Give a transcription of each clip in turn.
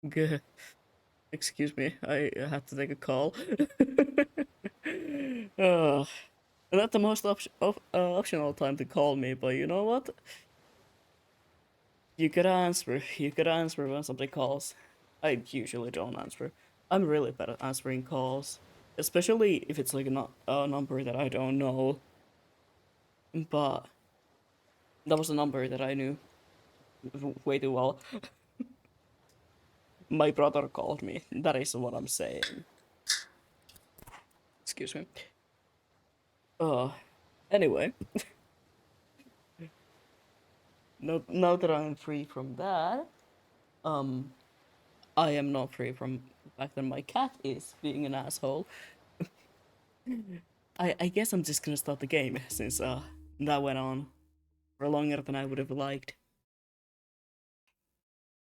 Good. Excuse me, I had to take a call. uh, not the most optional time to call me, but you know what? You could answer. You could answer when somebody calls. I usually don't answer. I'm really bad at answering calls, especially if it's like a number that I don't know. But that was a number that I knew way too well. My brother called me. That is what I'm saying. Excuse me. Uh, anyway, now that I'm free from that, um, I am not free from the fact that my cat is being an asshole. I guess I'm just gonna start the game since that went on for longer than I would have liked.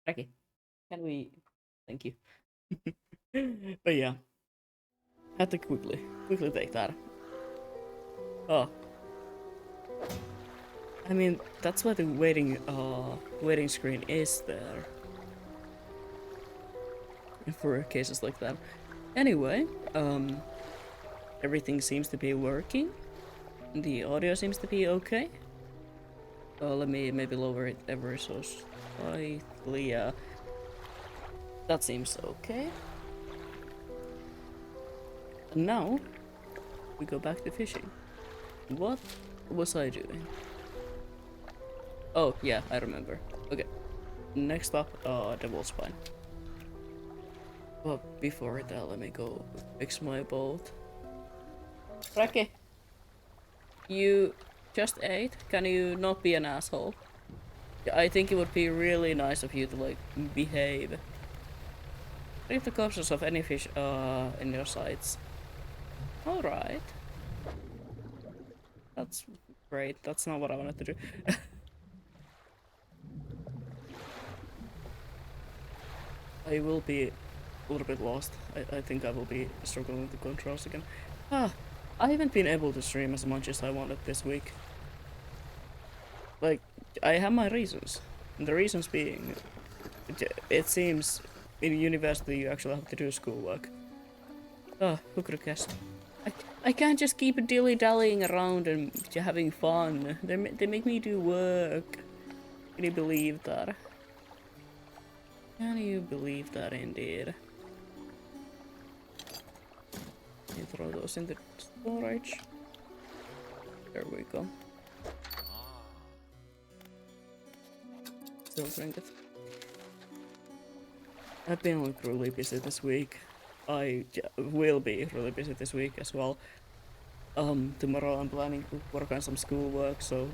Okay, can we? Thank you. But yeah, had to quickly take that. Oh, I mean that's why the waiting screen is there for cases like that. Anyway, everything seems to be working. The audio seems to be okay. Let me maybe lower it ever so slightly. That seems okay. And now we go back to fishing. What was I doing? Oh yeah, I remember. Okay. Next up, Devil's Spine. But before that, let me go fix my boat. Rake, you just ate? Can you not be an asshole? I think it would be really nice of you to like behave. Leave the corpses of any fish in your sights. Alright. That's great. That's not what I wanted to do. I will be a little bit lost. I think I will be struggling with the controls again. Ah, I haven't been able to stream as much as I wanted this week. Like, I have my reasons. And the reasons being, it seems in university you actually have to do schoolwork. Ah, who could have guessed? I can't just keep dilly-dallying around and having fun. They make me do work. Can you believe that? Can you believe that indeed? You throw those in the storage. There we go. Still drink it. I've been like really busy this week. I will be really busy this week as well. Tomorrow I'm planning to work on some schoolwork, so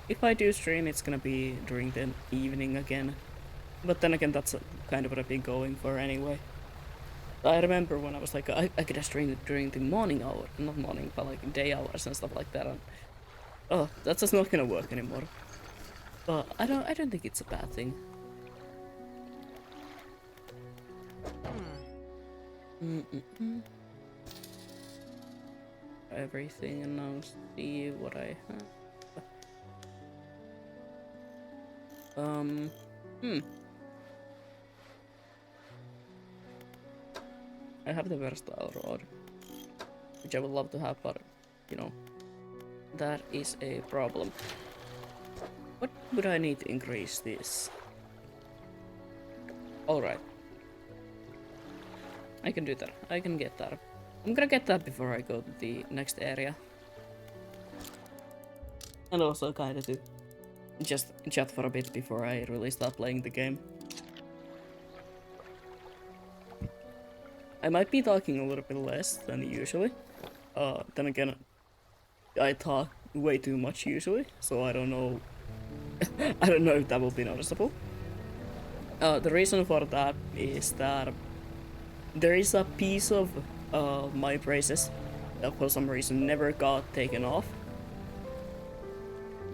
if I do stream, it's gonna be during the evening again. But then again, that's kind of what I've been going for anyway. I remember when I was like, I could have streamed during the morning hour, not morning, but like day hours and stuff like that. And, oh, that's just not gonna work anymore. But I don't think it's a bad thing. Everything and now see what I have. I have the versatile rod, which I would love to have, but you know, that is a problem. What would I need to increase this? Alright. I can do that. I can get that. I'm gonna get that before I go to the next area. And also kinda to just chat for a bit before I really start playing the game. I might be talking a little bit less than usually. Then again, I talk way too much usually, so I don't know. I don't know if that will be noticeable. The reason for that is that there is a piece of my braces that for some reason never got taken off.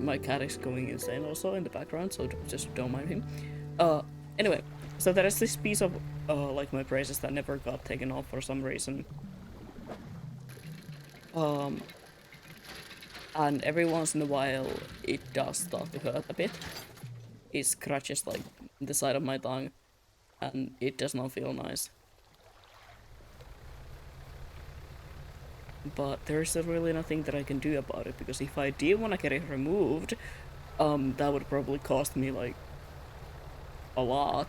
My cat is going insane also in the background, so just don't mind him. Anyway, so there is this piece of like my braces that never got taken off for some reason. And every once in a while it does start to hurt a bit. It scratches like the side of my tongue. and it does not feel nice. But there's really nothing that I can do about it, because if I did want to get it removed, that would probably cost me like a lot.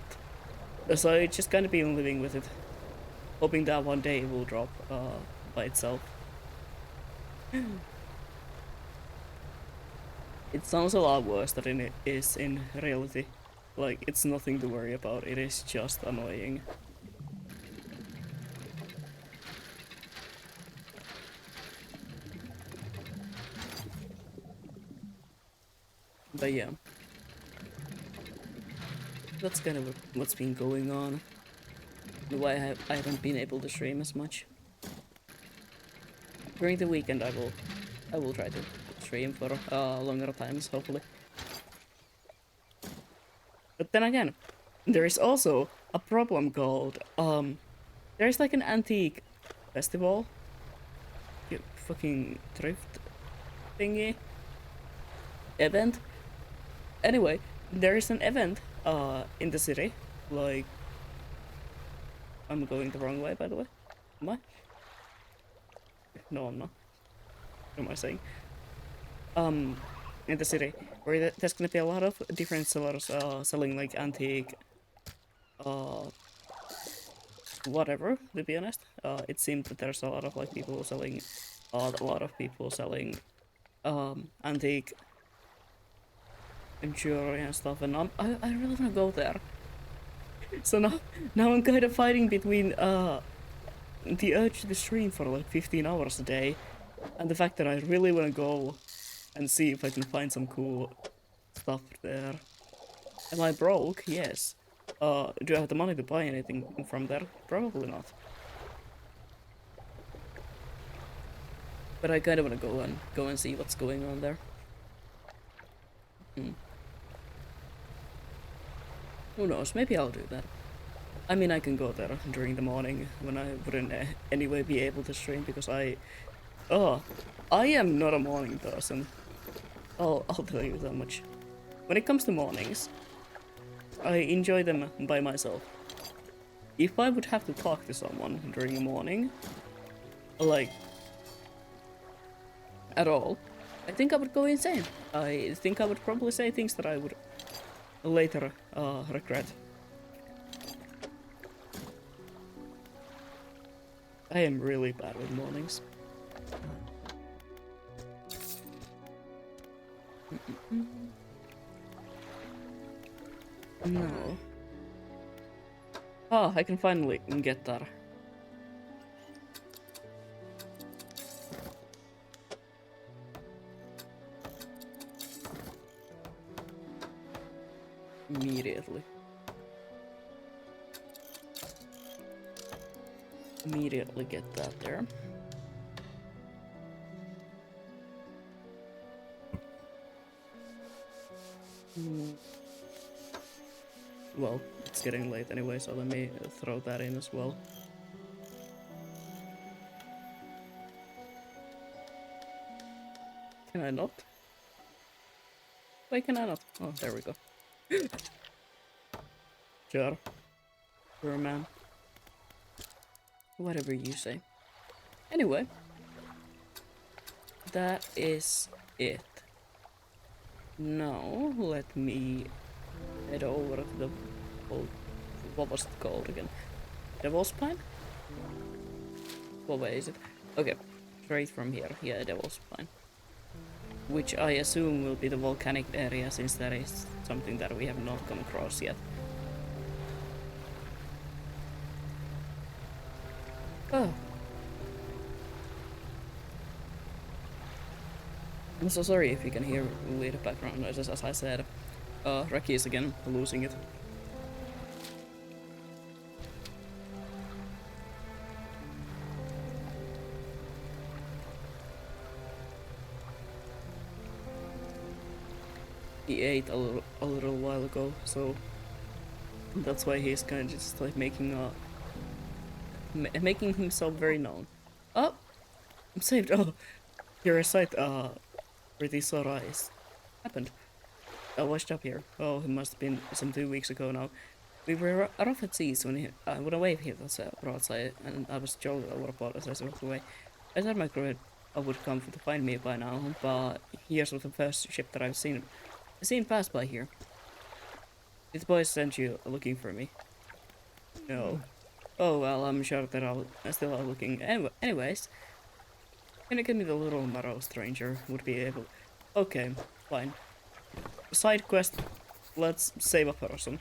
So I just kind of been living with it, hoping that one day it will drop by itself. It sounds a lot worse than it is in reality. Like, it's nothing to worry about, it is just annoying. But yeah, that's kind of what's been going on. Why I haven't been able to stream as much. During the weekend I will try to stream for longer times, hopefully. But then again, there is also a problem called there's like an antique festival, fucking thrift thingy event. Anyway, there is an event in the city. Like, I'm going the wrong way, by the way. Am I? No, I'm not. What am I saying? In the city, where there's gonna be a lot of different sellers selling like antique whatever, to be honest. It seems that there's a lot of like people selling a lot of people selling antique jewelry and stuff, and I really wanna go there. So now I'm kind of fighting between the urge to stream for like 15 hours a day and the fact that I really wanna go and see if I can find some cool stuff there. Am I broke? Yes. Do I have the money to buy anything from there? Probably not. But I kind of want to go and see what's going on there. Who knows? Maybe I'll do that. I mean, I can go there during the morning when I wouldn't anyway be able to stream, because I am not a morning person. I'll tell you that much. When it comes to mornings, I enjoy them by myself. If I would have to talk to someone during the morning, like, at all, I think I would go insane. I think I would probably say things that I would later regret. I am really bad with mornings. No. Oh, I can finally get that. Immediately. Immediately get that there. Well, it's getting late anyway, so let me throw that in as well. Can I not? Why can I not? Oh, there we go. Sure. Sure, man. Whatever you say. Anyway. That is it. Now, let me head over to the old... What was it called again? Devil's Pine? What way is it? Okay, straight from here. Yeah, Devil's Pine. Which I assume will be the volcanic area, since that is something that we have not come across yet. Oh. I'm so sorry if you can hear weird background noises, as I said. Reki is again losing it. He ate a little while ago, so that's why he's kind of just like making himself very known. Oh, I'm saved. Oh, your sight pretty Sora is happened. I washed up here. Oh, it must have been some 2 weeks ago now. We were off at seas when a wave hit us broadside, and I was told a lot about us as I walked away. I thought my crew would come to find me by now, but here's the first ship that I've seen pass by here. Did the boys sent you looking for me? No. Oh well, I'm sure that I'll still are looking. Anyways, can you give me the little marrow stranger? Would be able. Okay, fine. Side quest. Let's save a person.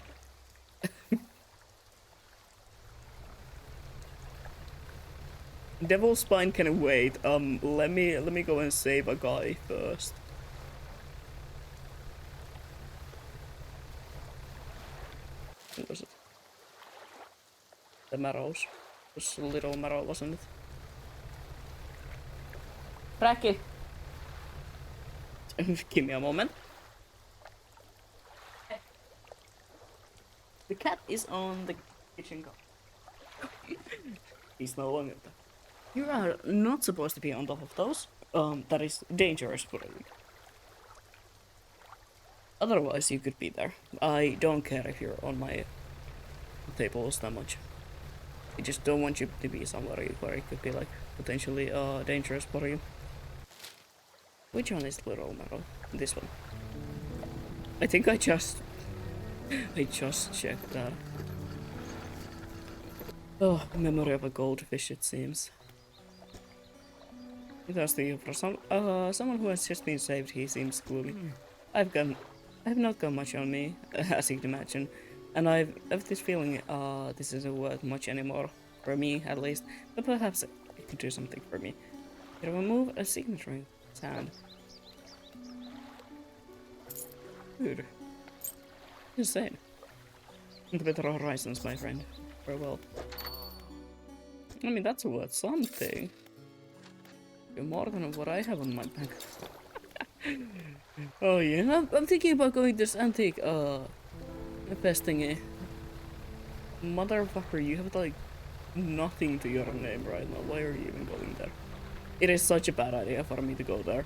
Devil's Spine can wait. Let me go and save a guy first. What was it? The marrows. It was a little marrow, wasn't it? Bracky! Give me a moment. The cat is on the kitchen counter. He's no longer there. You are not supposed to be on top of those. That is dangerous for you. Otherwise, you could be there. I don't care if you're on my tables that much. I just don't want you to be somewhere where it could be like potentially dangerous for you. Which one is the little marrow? This one. I think I just checked that. Oh, memory of a goldfish, it seems. It has to for someone who has just been saved. He seems gloomy. I've not got much on me, as you can imagine, and I've this feeling this isn't worth much anymore for me, at least. But perhaps it could do something for me. Can I remove a signature in his hand? Dude, insane. The better horizons, my friend. Farewell. I mean, that's worth something. You're more than what I have on my back. Oh yeah, I'm thinking about going this antique fest thingy. Motherfucker, you have like nothing to your name right now. Why are you even going there? It is such a bad idea for me to go there.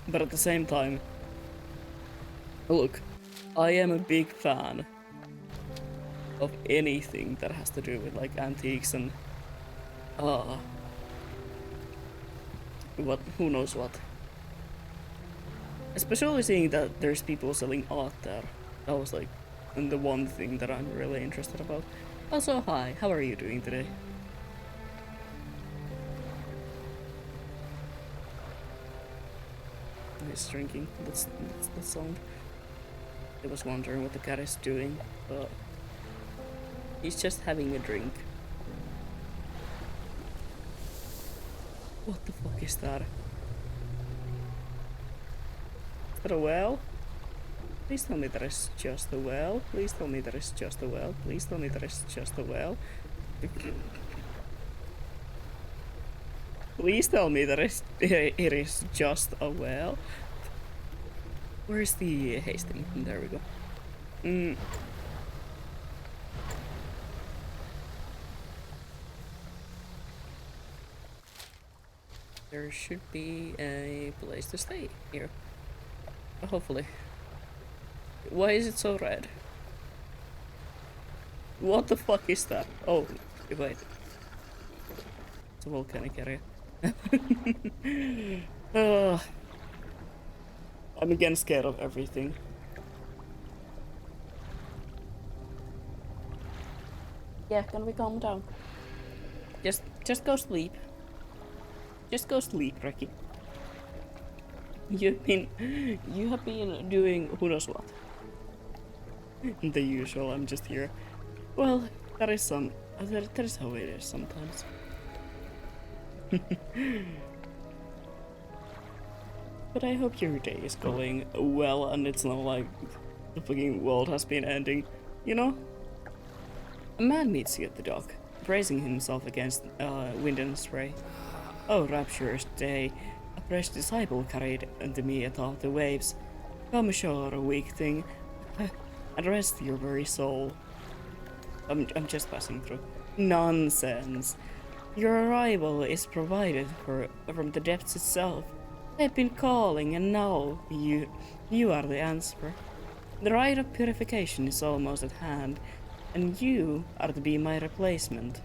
But at the same time, look, I am a big fan of anything that has to do with like antiques and who knows what. Especially seeing that there's people selling art there. That was like the one thing that I'm really interested about. Also, hi, how are you doing today? He's drinking. That's the sound. I was wondering what the cat is doing, but he's just having a drink. What the fuck is that? Is that a well? Please tell me that it's just a well. Please tell me that it's just a well. Please tell me that it's just a well. Please tell me that it is just a well. Where's the hasting? There we go. There should be a place to stay here. Hopefully. Why is it so red? What the fuck is that? Oh, wait. It's a volcanic area. I'm again scared of everything. Yeah, can we calm down? Just go sleep. Just go sleep, Ricky. You have been doing who knows what. The usual, I'm just here. Well, that is that is how it is sometimes. But I hope your day is going well and it's not like the fucking world has been ending, you know? A man meets you at the dock, bracing himself against wind and spray. Oh, rapturous day. A fresh disciple carried unto me atop the waves. Come ashore, weak thing, and rest your very soul. I'm just passing through. Nonsense. Your arrival is provided for from the depths itself. I've been calling, and now you are the answer. The rite of purification is almost at hand. And you are to be my replacement.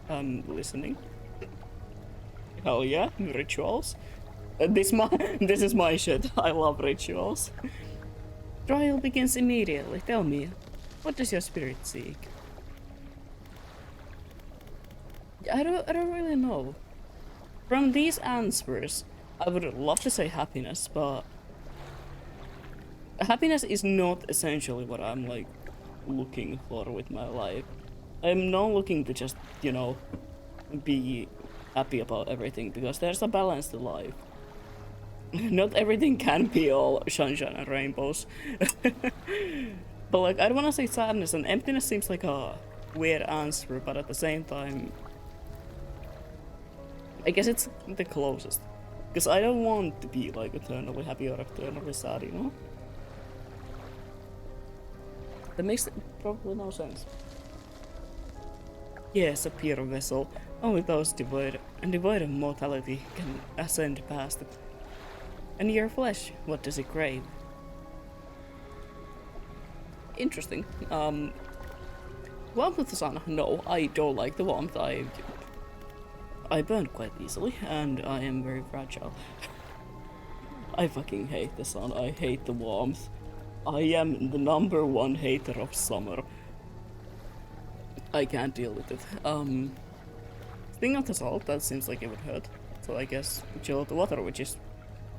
I'm listening. Hell yeah, rituals. This is my shit. I love rituals. Trial begins immediately. Tell me, what does your spirit seek? I don't really know. From these answers, I would love to say happiness, but happiness is not essentially what I'm like looking for with my life. I'm not looking to just, you know, be happy about everything because there's a balance to life. Not everything can be all sunshine and rainbows. But like, I don't want to say sadness, and emptiness seems like a weird answer, but at the same time, I guess it's the closest. Because I don't want to be like eternally happy or eternally sad, you know? That makes probably no sense. Yes, a pure vessel. Only those devoid of mortality can ascend past it. And your flesh, what does it crave? Interesting. Warmth of the sun. No, I don't like the warmth. I burn quite easily, and I am very fragile. I fucking hate the sun. I hate the warmth. I am the #1 hater of summer. I can't deal with it. Speaking of the salt, that seems like it would hurt. So I guess chill the water, which is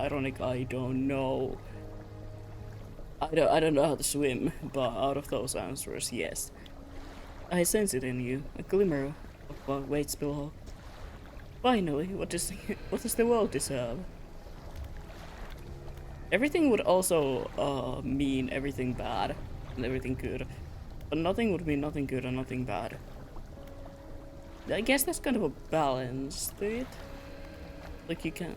ironic. I don't know. I don't know how to swim, but out of those answers, yes. I sense it in you, a glimmer of what waits below. Finally, what does the world deserve? Everything would also mean everything bad and everything good, but nothing would mean nothing good and nothing bad. I guess there's kind of a balance to it. Like you can't.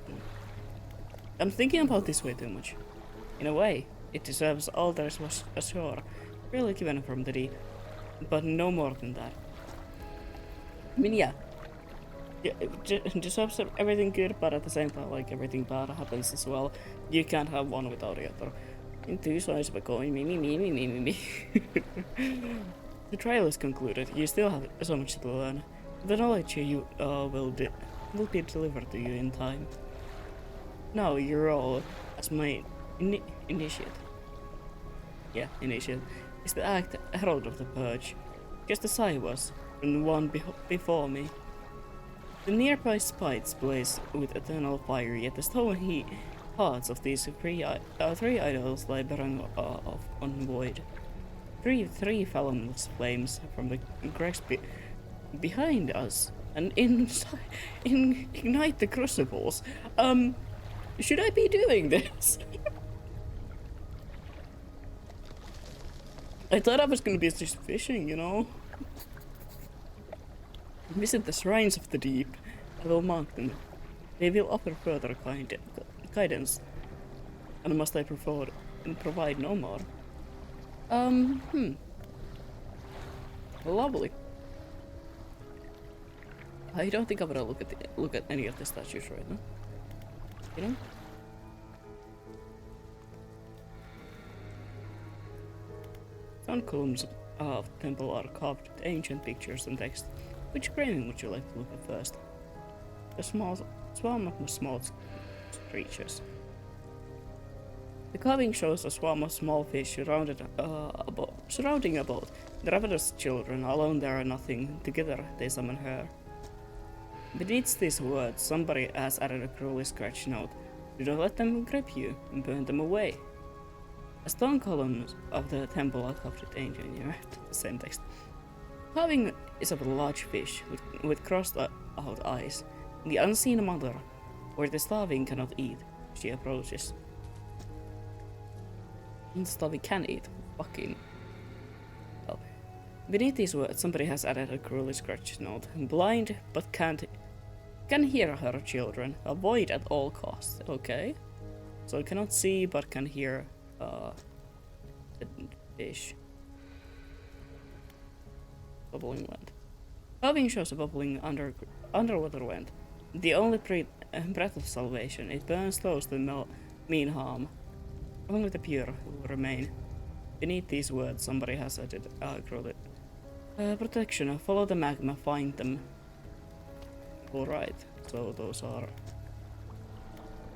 I'm thinking about this way too much. In a way, it deserves all there was ashore, really given from the deep, but no more than that. I mean, yeah, it deserves everything good, but at the same time, like everything bad happens as well. You can't have one without the other. In two sides of a coin, me. The trial is concluded. You still have so much to learn. The knowledge you will be delivered to you in time. Now your role as my initiate. Yeah, initiate is to act herald of the purge, just as I was, and the one before me. The nearby spikes blaze with eternal fire, yet the stony hearts of these three idols lie barren on void. Three fathomless flames from the cracks behind us, and ignite the crucibles. Should I be doing this? I thought I was gonna be just fishing, you know? Visit the shrines of the deep. I will mark them. They will offer further guidance. And must I provide no more? Lovely. I don't think I'm gonna look at any of the statues right now. You know? Stone columns of the temple are carved with ancient pictures and text. Which craving would you like to look at first? The swarm of small creatures. The carving shows a swarm of small fish surrounding a boat. The ravenous children, alone they are nothing. Together they summon her. Beneath these words, somebody has added a cruelly scratched note. Do not let them grip you and burn them away. A stone column of the temple are covered with ancient, the same text. Carving is of a large fish with crossed out eyes. The unseen mother, where the starving cannot eat, she approaches. The starving can eat. Fucking. Well, beneath these words, somebody has added a cruelly scratched note. Blind, but can hear her children. Avoid at all costs. Okay. So cannot see, but can hear the fish. Bubbling vent. Carving shows a bubbling underwater vent. The only breath of salvation. It burns those that mean harm. Only the pure will remain. Beneath these words, somebody has added protection. Follow the magma, find them. Alright, so those are...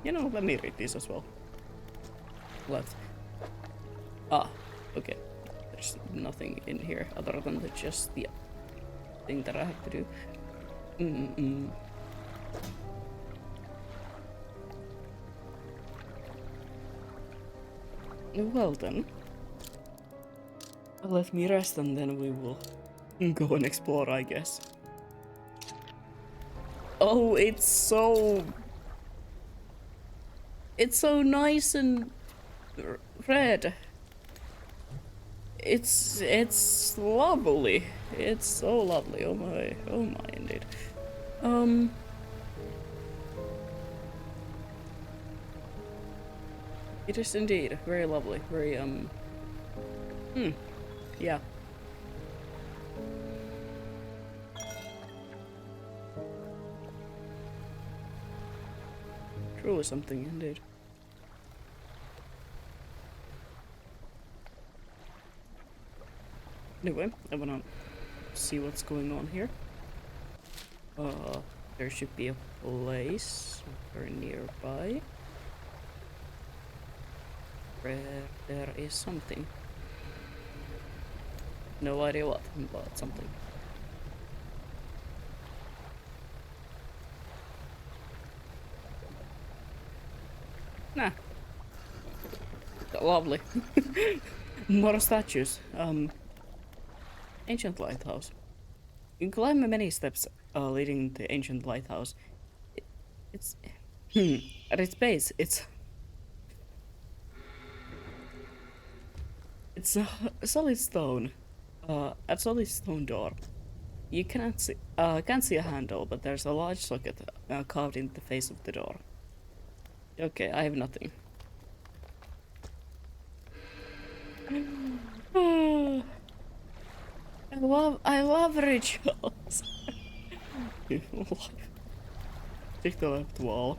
You know, let me read these as well. Left. Ah, okay. There's nothing in here other than just the thing that I have to do. Well then. Let me rest and then we will go and explore, I guess. Oh, it's so nice and red. It's lovely. It's so lovely. Oh my indeed. It is indeed very lovely. Very yeah. Truly something indeed. Anyway, I wanna see what's going on here. There should be a place very nearby where there is something. No idea what, but something. Nah. Lovely. More statues. Ancient lighthouse. You can climb many steps leading to the ancient lighthouse. It's at its base, it's a solid stone. A solid stone door. You can't see a handle, but there's a large socket carved in the face of the door. Okay, I have nothing. I love rituals. Check the left wall.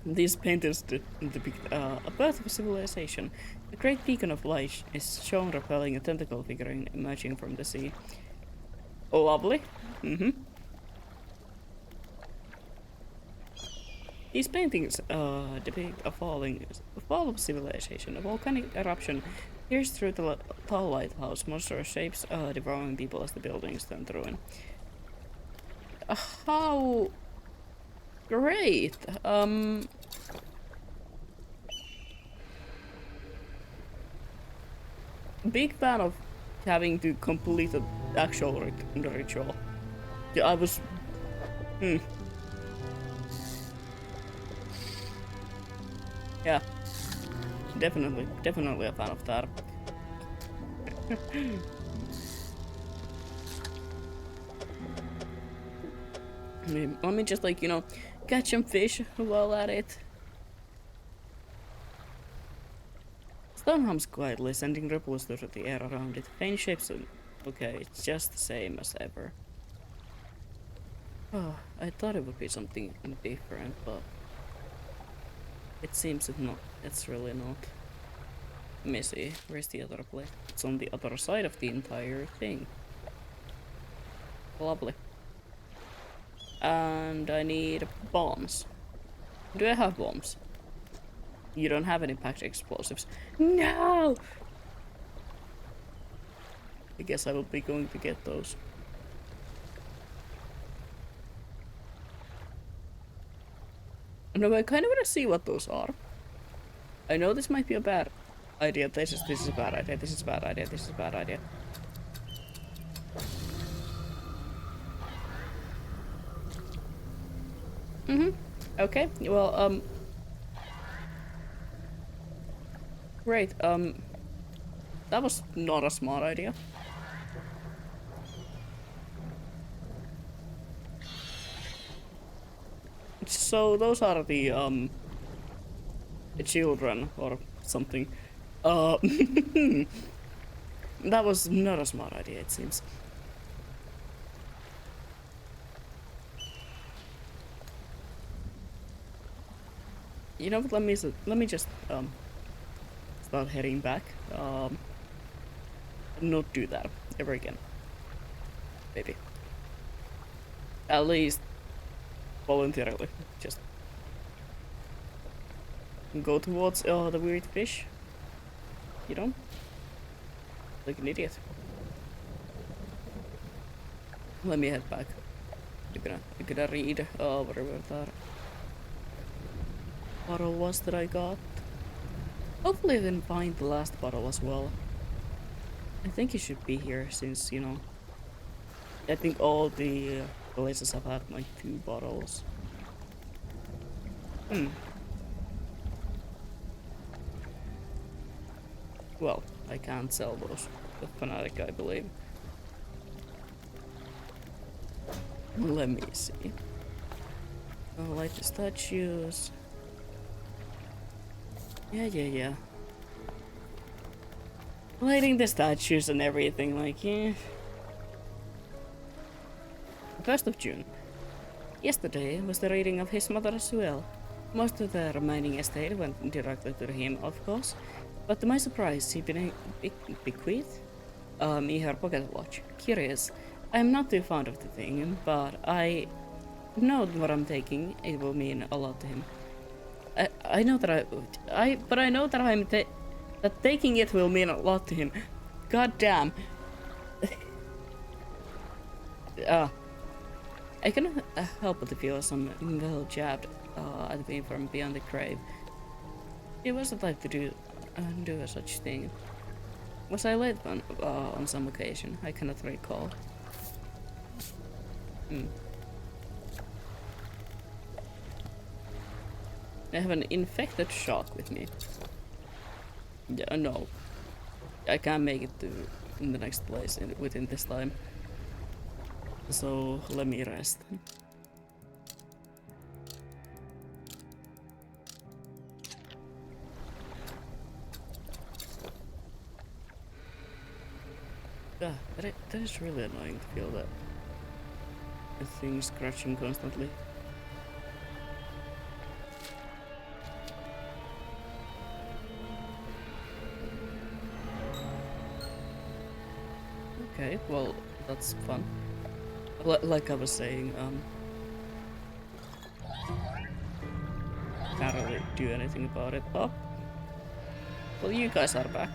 These painters depict a birth of civilization. A great beacon of light is shown repelling a tentacle figurine emerging from the sea. Oh, lovely. These paintings depict a fall of civilization. A volcanic eruption pierced through the tall lighthouse, monstrous shapes devouring people as the buildings turned to ruin. How great! Big fan of having to complete an actual ritual. Yeah, I was... Yeah. Definitely a fan of that. Let me just, like, you know, catch some fish while at it. Stone hums quietly, sending ripples through the air around it. Faint shapes. Okay, it's just the same as ever. Oh, I thought it would be something different, but it seems it's not. It's really not. Let me see. Where's the other place? It's on the other side of the entire thing. Lovely. And I need bombs. Do I have bombs? You don't have any packed explosives. No! I guess I will be going to get those. No, I kind of want to see what those are. I know this might be a bad idea. This is a bad idea. This is a bad idea. This is a bad idea. Okay. Well, great. That was not a smart idea. So those are the children or something. That was not a smart idea, it seems. You know what? Let me just about heading back. Not do that ever again. Maybe. At least voluntarily. Just go towards the weird fish. You know? Like an idiot. Let me head back. I'm gonna read whatever that bottle was that I got. Hopefully I can find the last bottle as well. I think it should be here since, you know, I think all the places have had like 2 bottles. Well, I can't sell those with Fnatic, I believe. Let me see. I'll light the statues. Yeah. Lighting the statues and everything, like, yeah. 1st of June. Yesterday was the reading of his mother's will. Most of the remaining estate went directly to him, of course, but to my surprise, he bequeathed me her pocket watch. Curious. I am not too fond of the thing, but I know what I'm taking. It will mean a lot to him. I know that I know that that taking it will mean a lot to him. God damn. I cannot help but to feel some well jabbed at me from beyond the grave. It was the type to do such thing. Was I late on some occasion? I cannot recall. I have an infected shark with me. Yeah, no. I can't make it to the next place within this time. So let me rest. That is really annoying to feel that the thing scratching constantly. Okay, well, that's fun. Like I was saying, can't really do anything about it. Oh, well, you guys are back.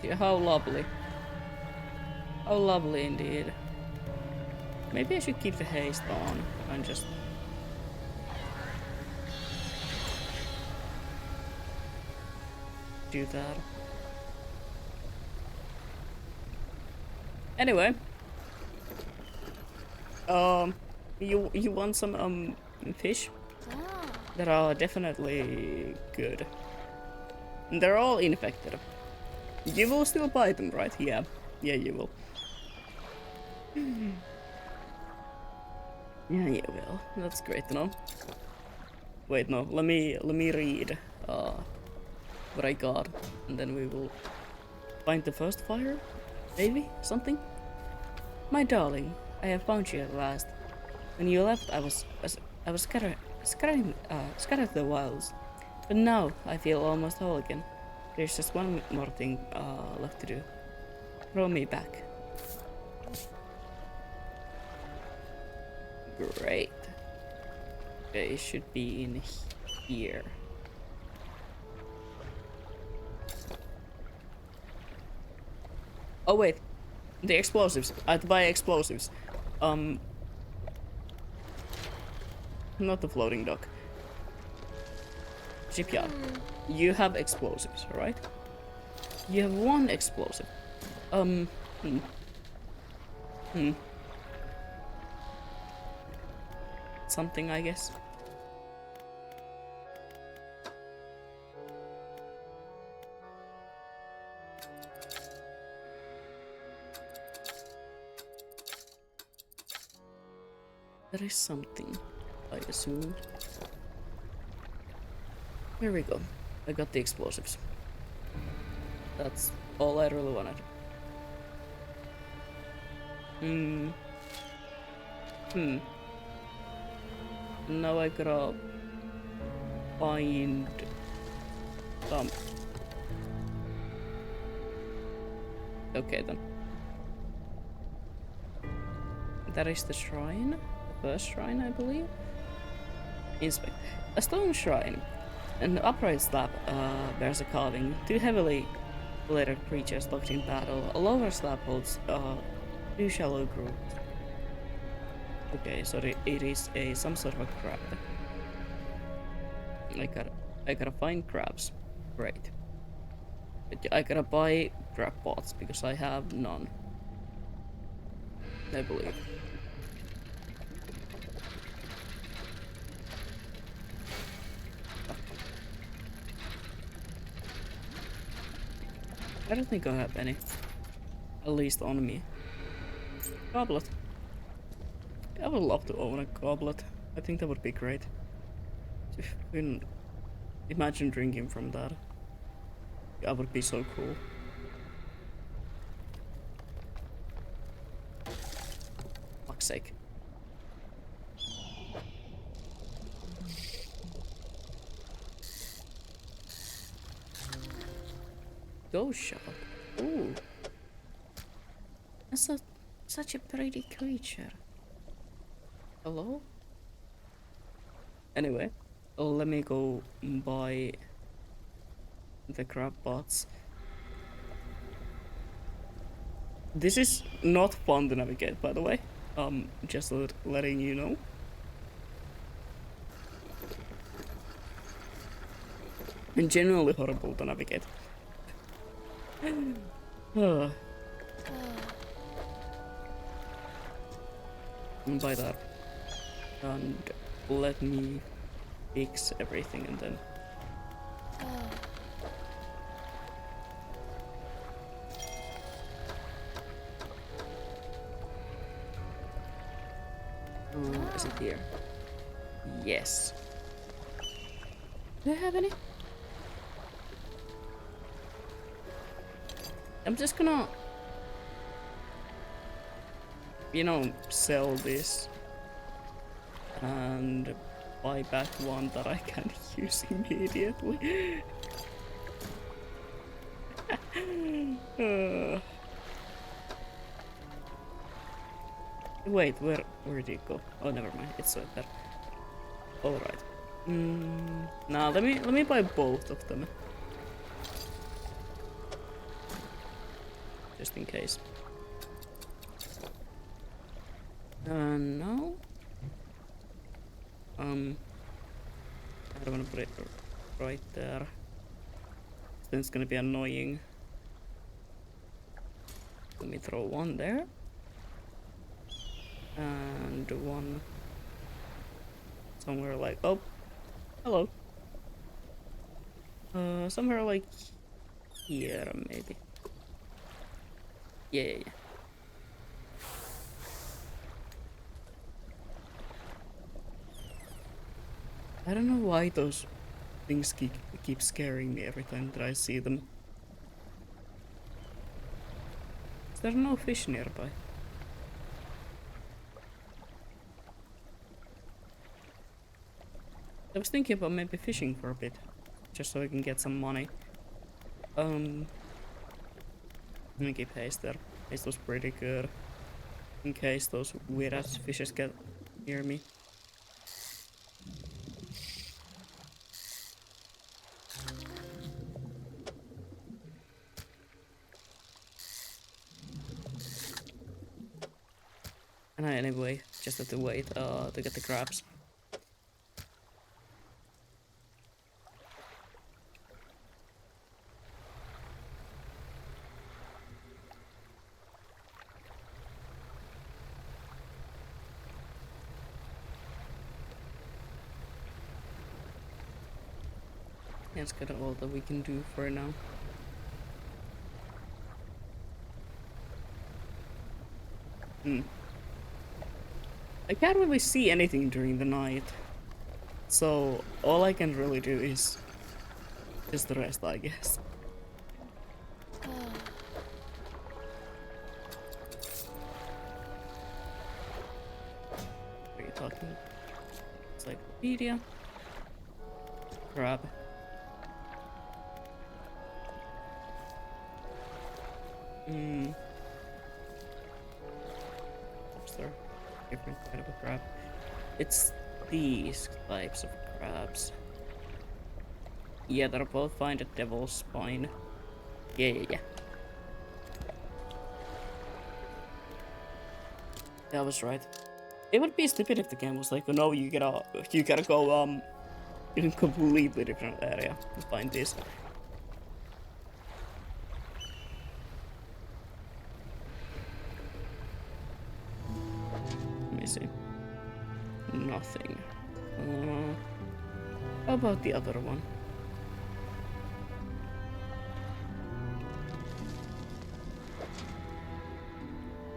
Yeah, how lovely. How lovely indeed. Maybe I should keep the haste on and just... do that. Anyway. You want some, fish? That are definitely good. They're all infected. You will still buy them, right? Yeah. Yeah, you will. Yeah, you will. That's great to know. Wait, no. Let me read what I got, and then we will find the first fire? Maybe? Something? My darling, I have found you at last. When you left, I was scattered the wilds. But now, I feel almost whole again. There's just one more thing left to do. Throw me back. Great. Okay, it should be in here. Oh wait, the explosives. I had to buy explosives. Not the floating dock. Shipyard. You have explosives, right? You have 1 explosive. Something, I guess. There is something, I assume. Here we go. I got the explosives. That's all I really wanted. Now I gotta find Okay then. That is the shrine. The first shrine, I believe. Inspect. A stone shrine. An upright slab bears a carving. Two heavily lettered creatures locked in battle. A lower slab holds two shallow grooves. Okay, so it is some sort of a crab. I gotta find crabs. Great. But I gotta buy crab pots because I have none. I believe. I don't think I have any. At least on me. Goblet. I would love to own a goblet. I think that would be great. If you can imagine drinking from that. That would be so cool. Fuck's sake. Ghost shop. Ooh. That's such a pretty creature. Hello? Anyway, let me go buy the crab pots. This is not fun to navigate, by the way. Just letting you know. And genuinely horrible to navigate. By that. And let me fix everything and then. Is it here? Yes. Do I have any? I'm just gonna, you know, sell this and buy back one that I can use immediately. Wait, where did it go? Oh, never mind. It's right there. All right. Now let me buy both of them, just in case. No. I don't want to put it right there. Then it's gonna be annoying. Let me throw one there. And one somewhere like, oh, hello. Somewhere like here, maybe. Yeah. I don't know why those things keep scaring me every time that I see them. Is there no fish nearby? I was thinking about maybe fishing for a bit, just so I can get some money. Let me keep haste there. Haste was pretty good, in case those weird ass fishes get near me. And I anyway just have to wait to get the crabs. That's kind of all that we can do for now. I can't really see anything during the night, so all I can really do is just rest, I guess. What are you talking? Encyclopedia. Grab. Hmm. Lobster. Different kind of a crab. It's these types of crabs. Yeah, they're both fine at Devil's Spine. Yeah. Yeah, I was right. It would be stupid if the game was like, oh no, you gotta go in a completely different area to find this. Let me see. Nothing. How about the other one?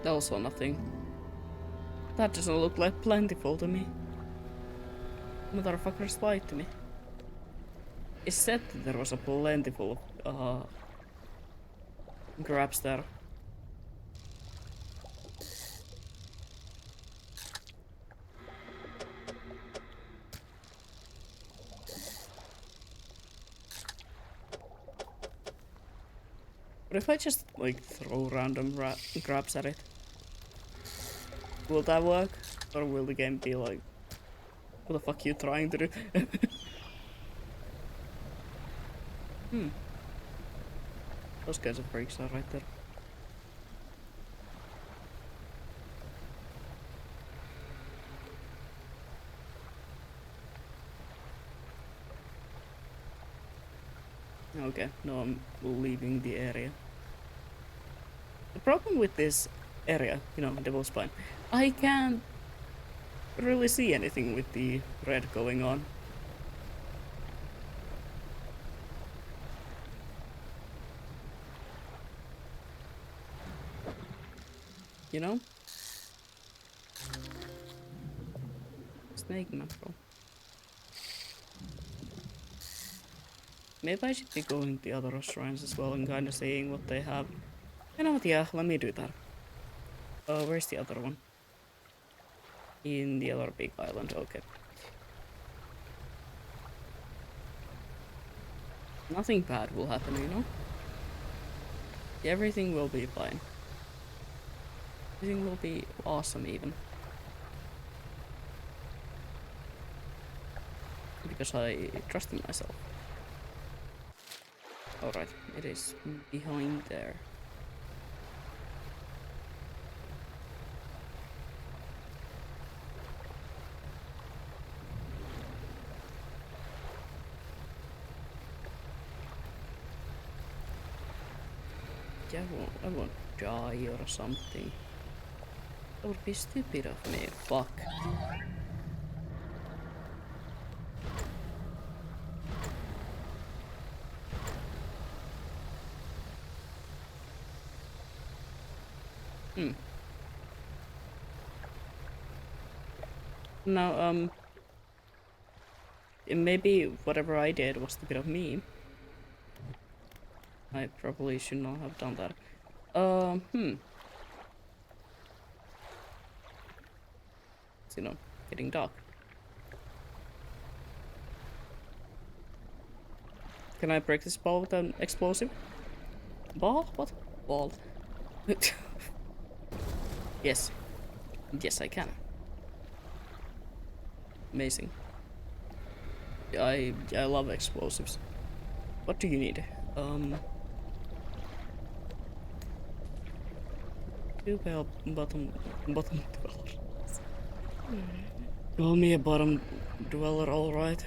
Also nothing. That doesn't look like plentiful to me. Motherfuckers lied to me. It said that there was a plentiful grabs there. But if I just like throw random grabs at it, will that work? Or will the game be like, what the fuck are you trying to do? Hmm. Those kinds of breaks are right there. Okay, no, I'm leaving the area. The problem with this area, you know, Devil's Spine, I can't really see anything with the red going on. You know? Snake mackerel. Maybe I should be going to the other shrines as well and kind of seeing what they have. You know what, yeah, let me do that. Where's the other one? In the other big island, okay. Nothing bad will happen, you know? Everything will be fine. Everything will be awesome even. Because I trust in myself. Alright, it is behind there. Yeah, I won't die or something. That would be stupid of me. Fuck. Hmm. Now, maybe whatever I did was a bit of me. I probably should not have done that. It's, you know, getting dark. Can I break this ball with an explosive? Ball? What? Ball. Yes. Yes, I can. Amazing. I love explosives. What do you need? Two bottom dweller. Call me a bottom dweller, alright.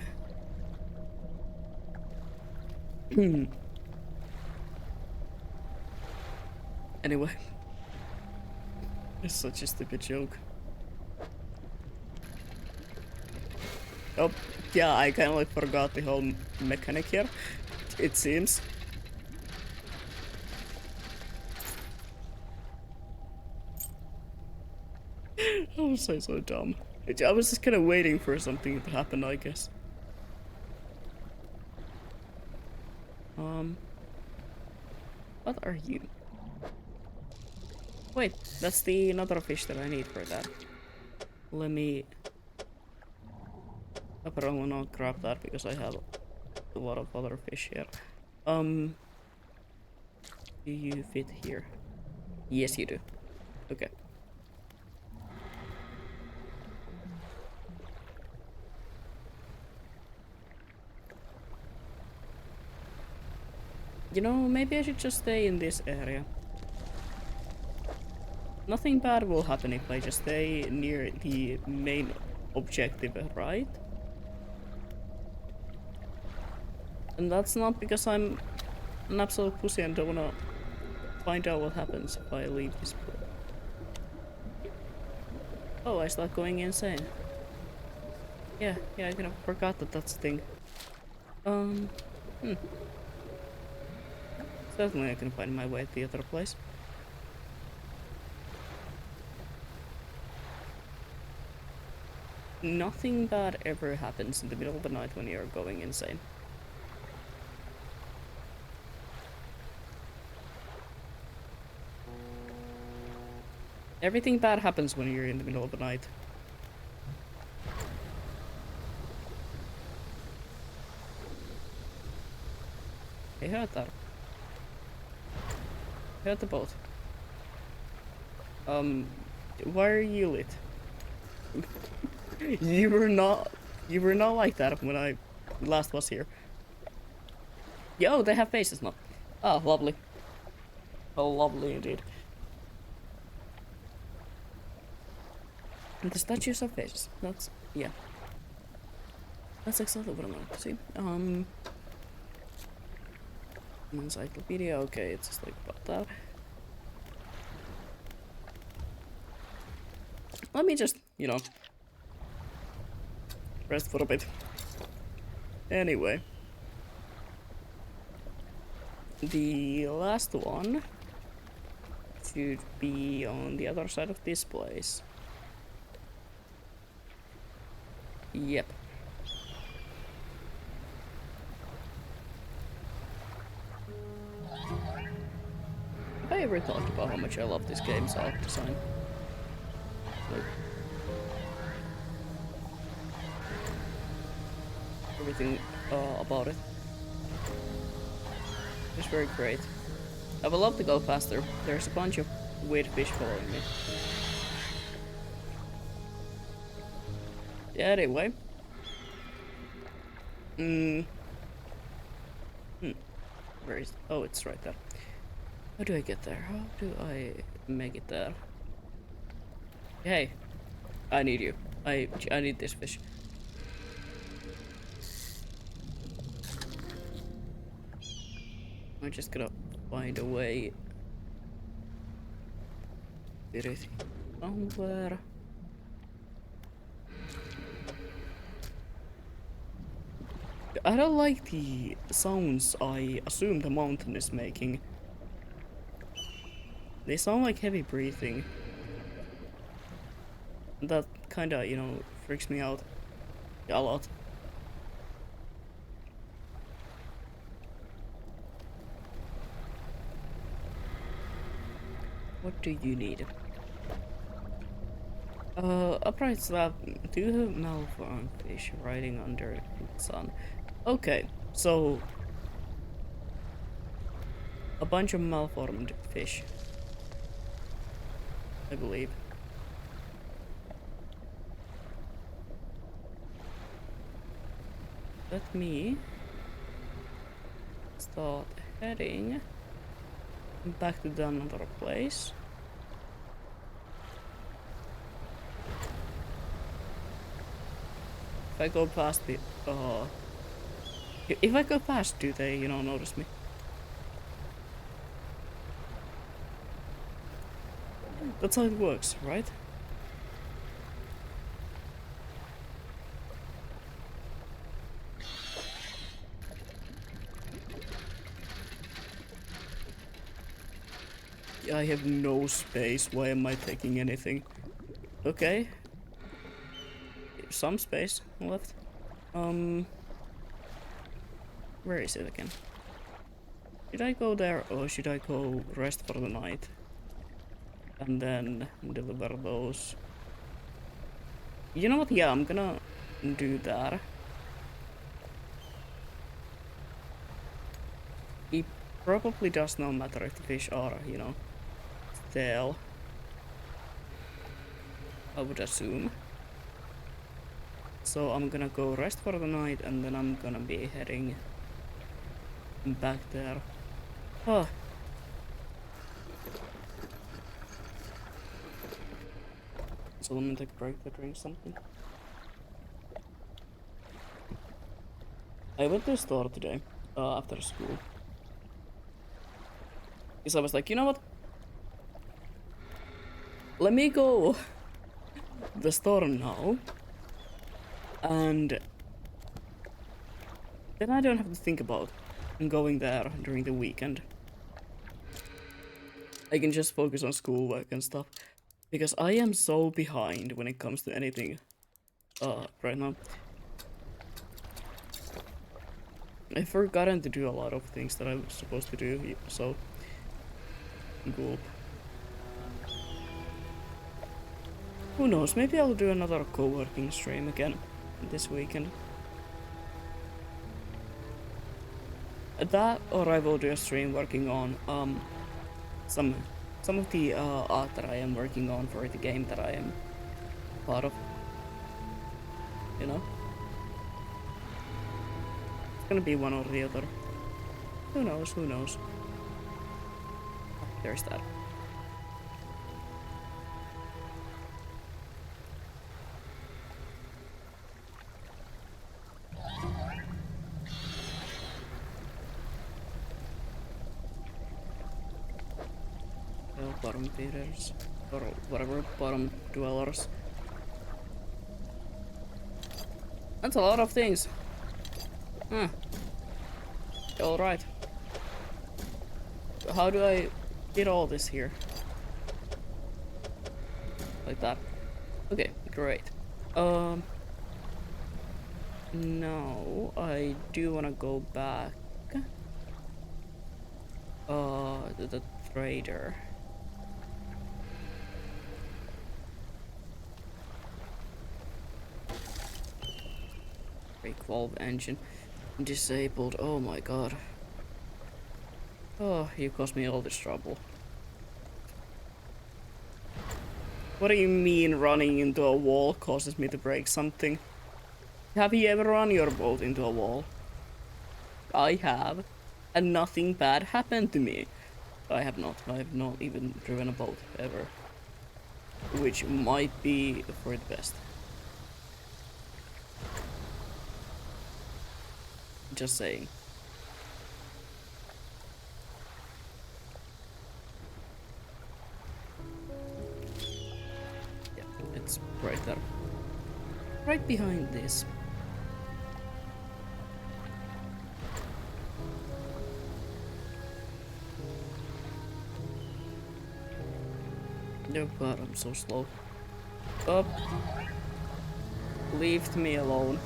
Anyway. It's such a stupid joke. Oh, yeah, I kinda like forgot the whole mechanic here. It seems. I was so dumb. I was just kinda waiting for something to happen, I guess. What are you? Wait, that's the another fish that I need for that. Let me... I probably not grab that because I have a lot of other fish here. Do you fit here? Yes, you do. Okay. You know, maybe I should just stay in this area. Nothing bad will happen if I just stay near the main objective, right? And that's not because I'm an absolute pussy and don't wanna find out what happens if I leave this place. Oh, I start going insane. Yeah, I kind of forgot that that's a thing. Hmm. Certainly I can find my way to the other place. Nothing bad ever happens in the middle of the night when you're going insane. Everything bad happens when you're in the middle of the night. I heard that. I heard the boat. Why are you lit? You were not like that when I last was here. Yo, they have faces now. Oh, lovely. Oh, lovely indeed. And the statues have faces. That's, yeah. That's exactly what I want to see. Encyclopedia, okay, it's just like about that. Let me just, you know, rest for a bit. Anyway. The last one should be on the other side of this place. Yep. Have I ever thought about how much I love this game's art design? Like, everything about it. It's very great. I would love to go faster. There's a bunch of weird fish following me. Yeah, anyway. Where is... Oh, it's right there. How do I get there? How do I make it there? Hey, I need you. I need this fish. I'm just gonna find a way. Did it somewhere? I don't like the sounds I assume the mountain is making. They sound like heavy breathing. That kinda, you know, freaks me out a lot. What do you need? Upright slab. Do you have malformed fish riding under the sun? Okay, so a bunch of malformed fish, I believe. Let me start heading back to another place. If I go past the if I go past, do they, you know, notice me? That's how it works, right? I have no space. Why am I taking anything? Okay. Some space left. Where is it again? Should I go there or should I go rest for the night? And then deliver those. You know what? Yeah, I'm gonna do that. It probably does not matter if the fish are, you know, tail, I would assume. So I'm gonna go rest for the night and then I'm gonna be heading back there. Oh. So let me take a break to drink something. I went to the store today, after school. Because I was like, you know what? Let me go to the store now. And then I don't have to think about going there during the weekend. I can just focus on schoolwork and stuff. Because I am so behind when it comes to anything right now. I've forgotten to do a lot of things that I was supposed to do, so cool. Who knows, maybe I'll do another co-working stream again this weekend. That, or I will do a stream working on some of the art that I am working on for the game that I am part of. You know? It's gonna be one or the other. Who knows, who knows. There's that. Bottom feeders, or whatever, bottom dwellers. That's a lot of things. Huh. Alright. How do I get all this here? Like that. Okay, great. No, I do wanna go back. To the trader. Brake valve engine disabled. Oh my god. Oh, you caused me all this trouble. What do you mean running into a wall causes me to break something? Have you ever run your boat into a wall? I have. And nothing bad happened to me. I have not. I have not even driven a boat ever. Which might be for the best. Just saying. Yeah, it's right there. Right behind this. No, god, I'm so slow. Up. Leave me alone.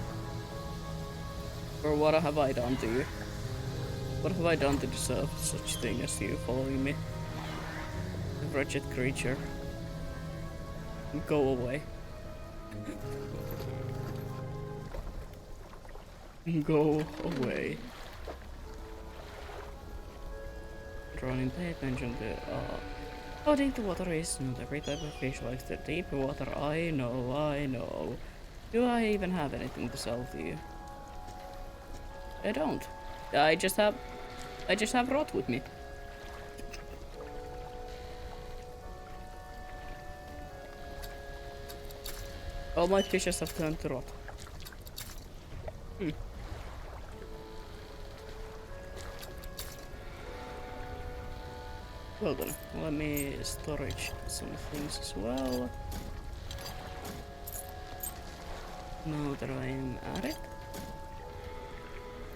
Or what have I done to you? What have I done to deserve such thing as you following me? A wretched creature. Go away. Go away. Drawing pay attention to how deep the water is. Not every type of fish likes the deep water. I know, I know. Do I even have anything to sell to you? I don't. I just have rot with me. All my fishes have turned to rot. Well then, let me storage some things as well. Now that I am at it.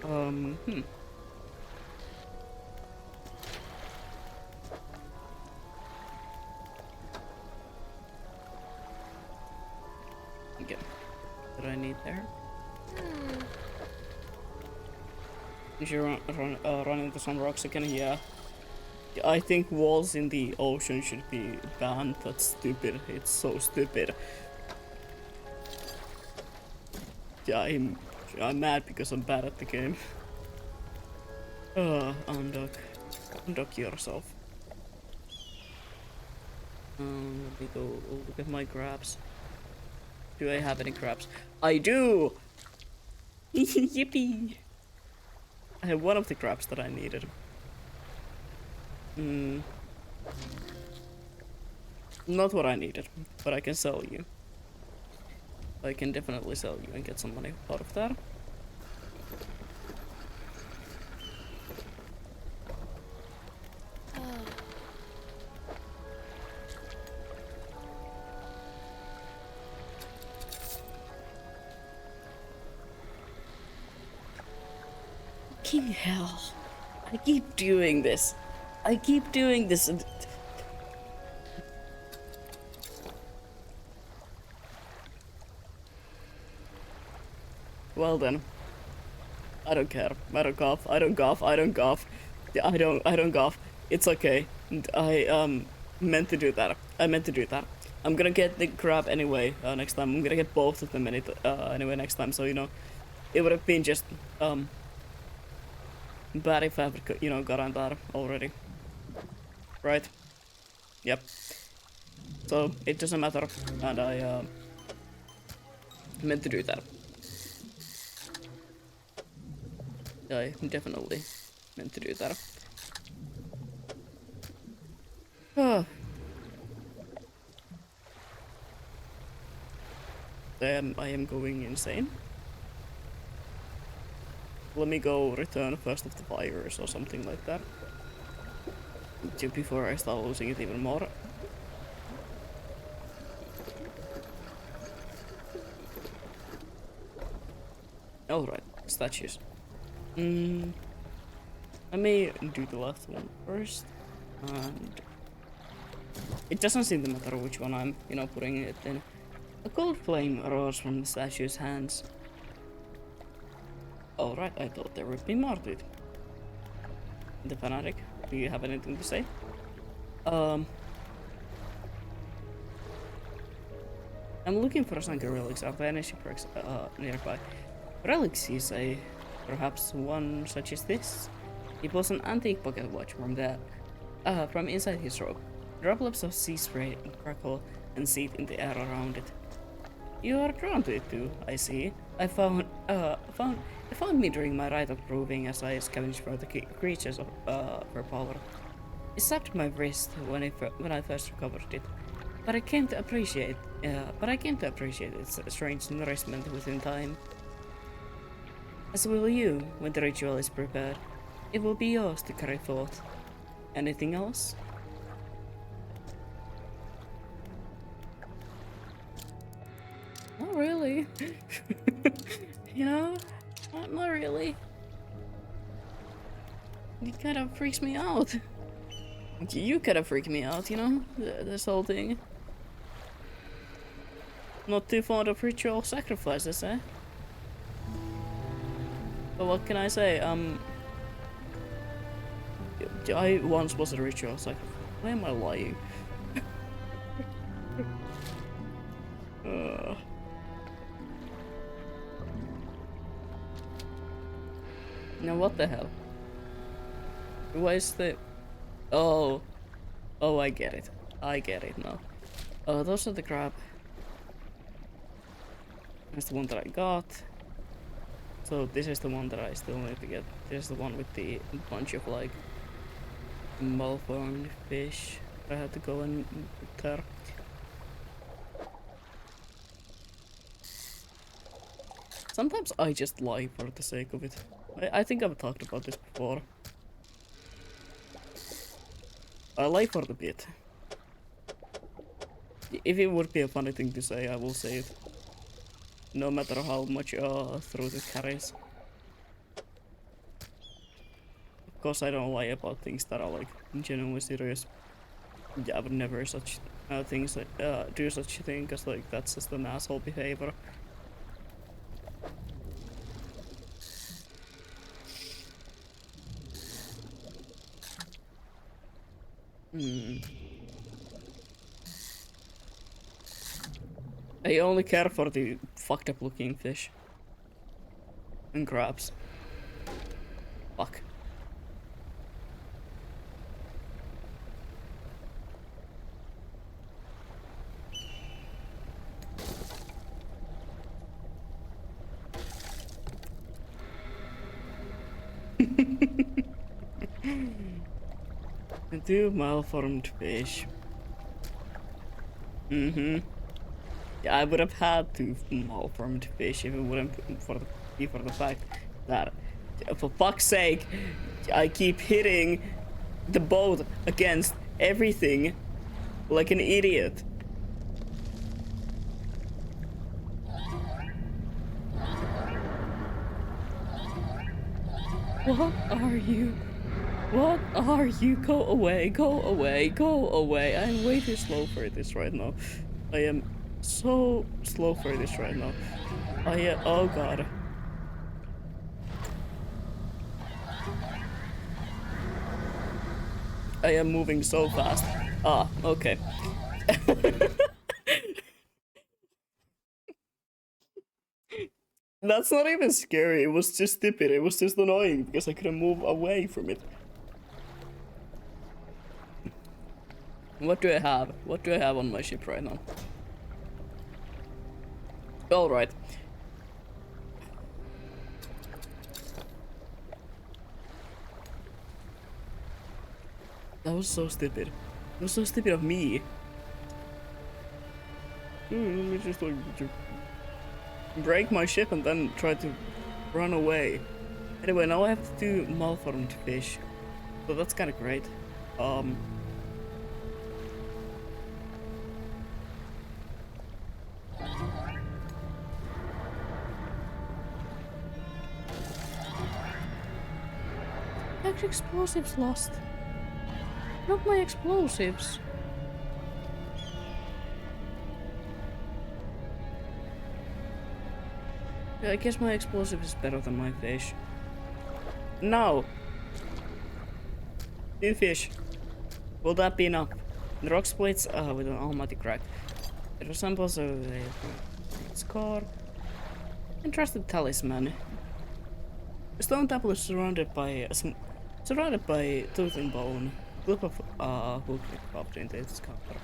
Okay. What do I need there? Did you run into some rocks again? Yeah. I think walls in the ocean should be banned. That's stupid. It's so stupid. Yeah, I'm mad because I'm bad at the game. Undock. Undock yourself. Let me go look at my crabs. Do I have any crabs? I do! Yippee! I have one of the crabs that I needed. Not what I needed, but I can sell you. I can definitely sell you and get some money out of that. Fucking hell. I keep doing this. I keep doing this. Well then. I don't care. I don't golf. I don't golf. I don't golf. I don't golf. It's okay. I meant to do that. I meant to do that. I'm gonna get the crab anyway next time. I'm gonna get both of them anyway next time. So you know, it would have been just bad if I had gotten that already. Right? Yep. So it doesn't matter, and I meant to do that. I definitely meant to do that. I am going insane. Let me go return first of the virus or something like that. Before I start losing it even more. Alright, statues. Let me do the left one first. And it doesn't seem to matter which one I'm, putting it in. A cold flame rose from the statue's hands. Alright, I thought there would be more to it. The fanatic, do you have anything to say? I'm looking for Sanka relics. Are there any shipwrecks nearby? Relics, you say? Perhaps one such as this? It was an antique pocket watch from inside his robe. Droplets of sea spray crackle and seep in the air around it. You are drawn to it too, I see. It found me during my rite of proving as I scavenged for the creatures of her power. It stabbed my wrist when I first recovered it, but I came to appreciate its strange nourishment within time. As will you when the ritual is prepared. It will be yours to carry forth. Anything else? Not really. Not really. It kind of freaks me out. You kind of freak me out, this whole thing. Not too fond of ritual sacrifices, eh? But what can I say? I once was a ritual sacrifice. Why am I lying? Now what the hell? Why is the... Oh, I get it. I get it now. Those are the crab. That's the one that I got. So this is the one that I still need to get. This is the one with the bunch of like malformed fish. I had to go and there. Sometimes I just lie for the sake of it. I think I've talked about this before. I lie for the bit. If it would be a funny thing to say, I will say it. No matter how much truth it carries. Of course, I don't lie about things that are like genuinely serious. Yeah, I would never do such a thing, cause like that's just an asshole behavior. I only care for the fucked up looking fish. And crabs. Fuck. Two malformed fish. Mm-hmm. Yeah, I would have had two malformed fish if it wouldn't be for the fact that, for fuck's sake, I keep hitting the boat against everything like an idiot. What are you? What are you? Go away, go away, go away. I'm way too slow for this right now. I am so slow for this right now. Oh god. I am moving so fast. Ah, okay. That's not even scary, it was just stupid. It was just annoying because I couldn't move away from it. What do I have? What do I have on my ship right now? Alright. That was so stupid. It was so stupid of me. Just like break my ship and then try to run away. Anyway, now I have to do malformed fish. So that's kind of great. Actually, explosives lost. Not my explosives. Yeah, I guess my explosive is better than my fish. No! New fish. Will that be enough? The rock splits with an almighty crack. It resembles a scar. Interesting talisman. A stone temple is surrounded by tooth and bone. A group of hook popped into its cover.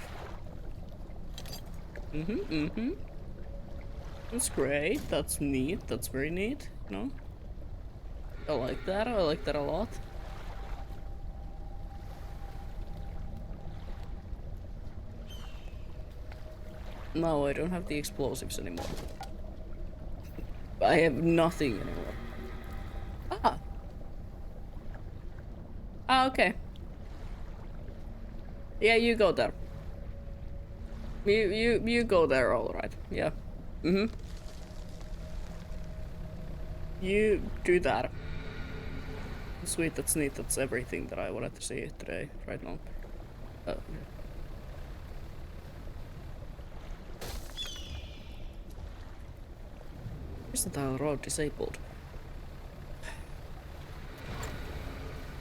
That's great. That's neat. That's very neat. No? I like that. I like that a lot. No, I don't have the explosives anymore. I have nothing anymore. Ah. Ah, okay. Yeah, you go there. You go there, alright. Yeah. You do that. Sweet, that's neat. That's everything that I wanted to see today, right now. Versatile road disabled.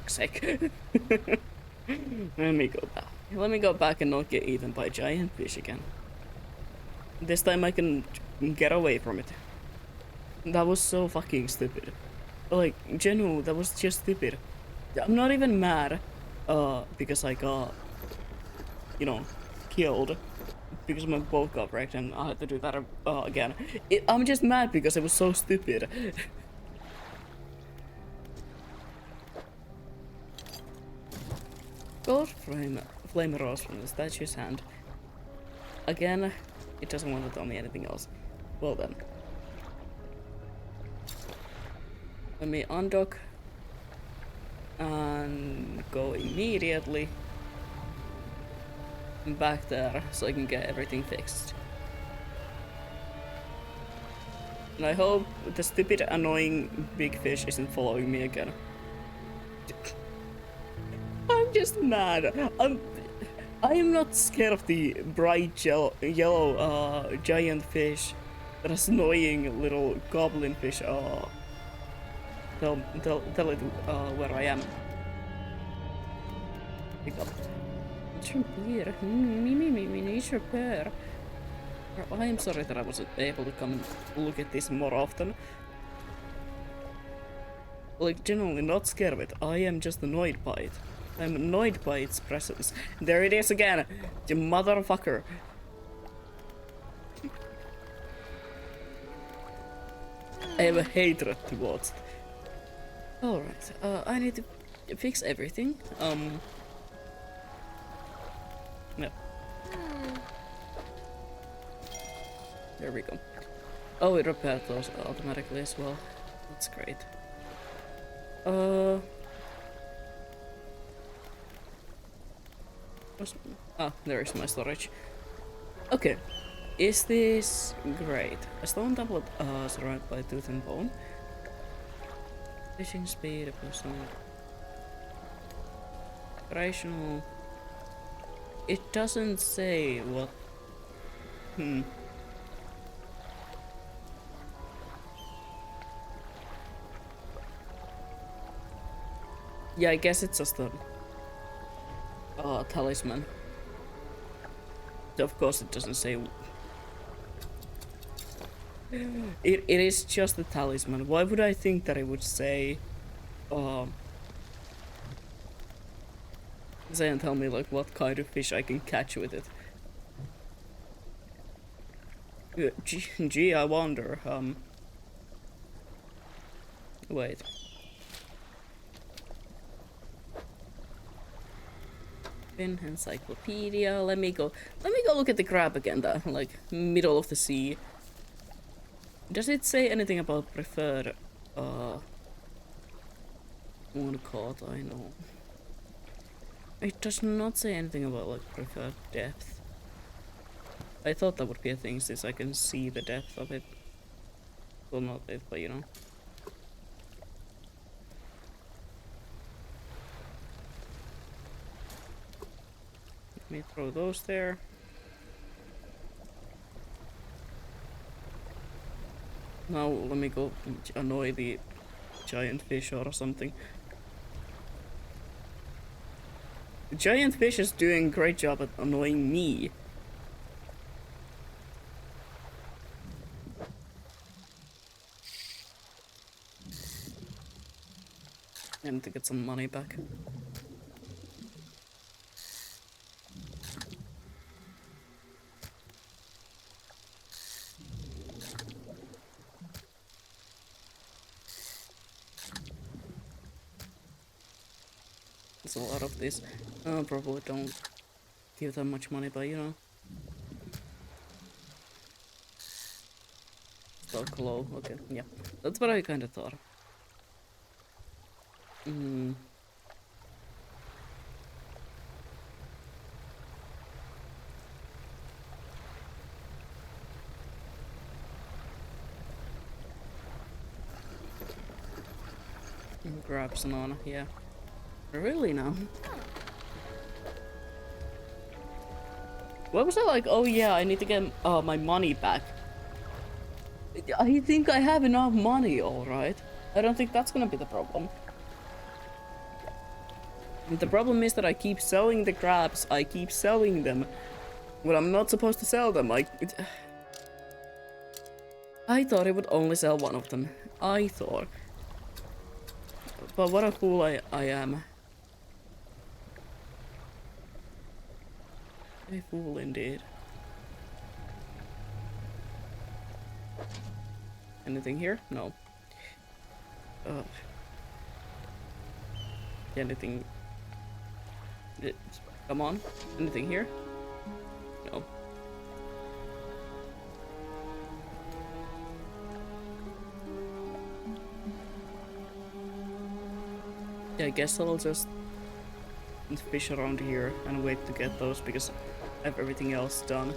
Sake. Let me go back. Let me go back and not get eaten by giant fish again. This time I can get away from it. That was so fucking stupid. Like, genuinely, that was just stupid. I'm not even mad, because I got, you know, killed. Because my boat got wrecked and I had to do that again. I'm just mad because it was so stupid. Gold flame rose from the statue's hand. Again, it doesn't want to tell me anything else. Well then. Let me undock and go immediately back there so I can get everything fixed. And I hope the stupid annoying big fish isn't following me again. I'm just mad. I am not scared of the bright yellow giant fish. That is annoying little goblin fish. Tell it where I am. Pick up. It's your beer. It's your beer. I am sorry that I wasn't able to come and look at this more often. Like, genuinely not scared of it. I am just annoyed by it. I'm annoyed by its presence. There it is again, you motherfucker. I have a hatred towards it. Alright, I need to fix everything. Yeah. There we go. Oh, it repaired those automatically as well. That's great. There is my storage. Okay. Is this great? A stone tablet surrounded by tooth and bone. Fishing speed, personal. Operational. It doesn't say what. Yeah, I guess it's just a talisman. Of course, it doesn't say. It is just a talisman. Why would I think that it would say say and tell me like what kind of fish I can catch with it? Gee, I wonder. Wait. Encyclopedia. Let me go look at the crab again. That like middle of the sea. Does it say anything about preferred one caught? I know. It does not say anything about like preferred depth. I thought that would be a thing since I can see the depth of it. Well, not it, but you know. Let me throw those there. Now let me go annoy the giant fish or something. The giant fish is doing a great job at annoying me. I need to get some money back. There's a lot of this. Probably don't give them much money, but you know. Stock low, okay, yeah. That's what I kinda thought. Grab Sonana, yeah. Really now? What was I like? Oh yeah, I need to get my money back. I think I have enough money, alright. I don't think that's gonna be the problem. The problem is that I keep selling the crabs, I keep selling them when I'm not supposed to sell them. I thought it would only sell one of them. I thought. But what a fool I am. A fool indeed. Anything here? No. Anything? Come on. Anything here? No. Yeah, I guess I'll just fish around here and wait to get those because I have everything else done.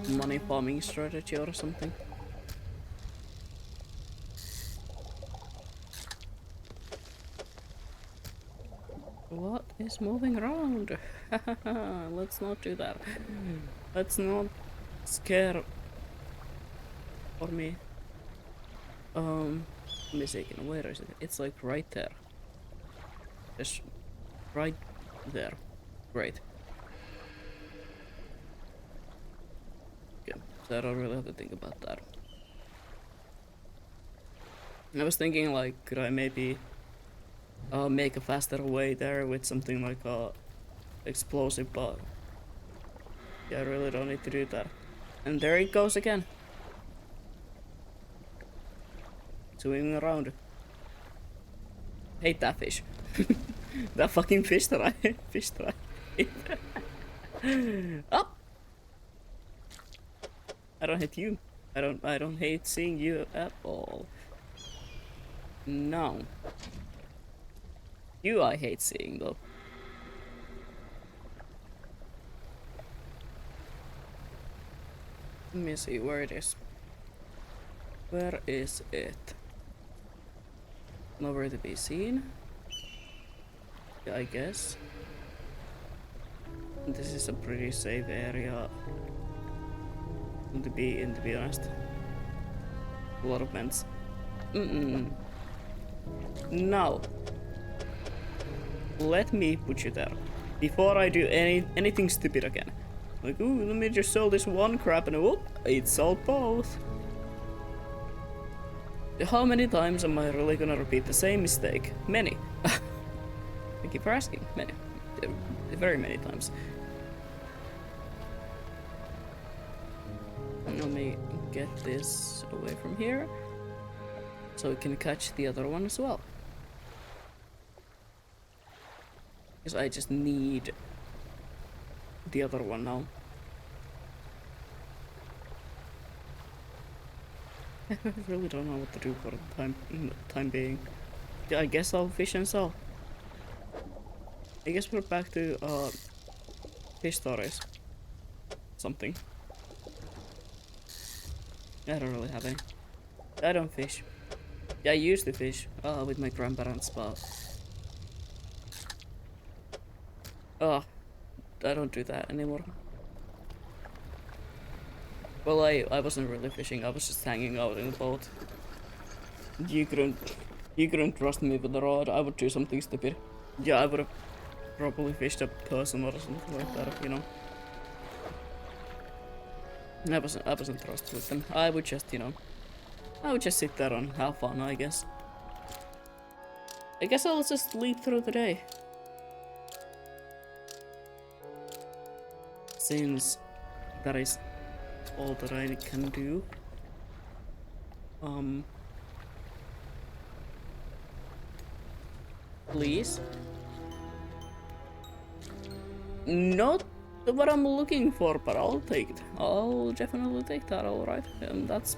Money farming strategy or something. What is moving around? Let's not do that. Let's not scare for me. Mistaken. Where is it? It's like right there. Just right there. Great. Okay, so I don't really have to think about that. I was thinking like, could I maybe make a faster way there with something like a explosive, but Yeah, I really don't need to do that. And there it goes again. Swimming around. Hate that fish. That fucking fish that I hate. Up! I don't hate you. I don't hate seeing you at all. No. You I hate seeing though. Let me see where it is. Where is it? Nowhere to be seen. Yeah, I guess. This is a pretty safe area to be in, to be honest. A lot of vents. Now, let me put you there before I do anything stupid again. Like, ooh, let me just sell this one crap, and whoop, it sold both. How many times am I really gonna repeat the same mistake? Many. Thank you for asking. Many. Very many times. Let me get this away from here so we can catch the other one as well. Because I just need the other one now. I really don't know what to do for the time being. Yeah, I guess I'll fish and sell. I guess we're back to fish stories. Something. I don't really have any. I don't fish. Yeah, I used to fish with my grandparents, but I don't do that anymore. Well, I wasn't really fishing. I was just hanging out in the boat. You couldn't trust me with the rod. I would do something stupid. Yeah, I would have probably fished a person or something like that, you know. I wasn't trusted with them. I would just, you know, I would just sit there and have fun, I guess. I guess I'll just sleep through the day. Since that is all that I can do. Please. Not what I'm looking for, but I'll take it. I'll definitely take that, alright. And that's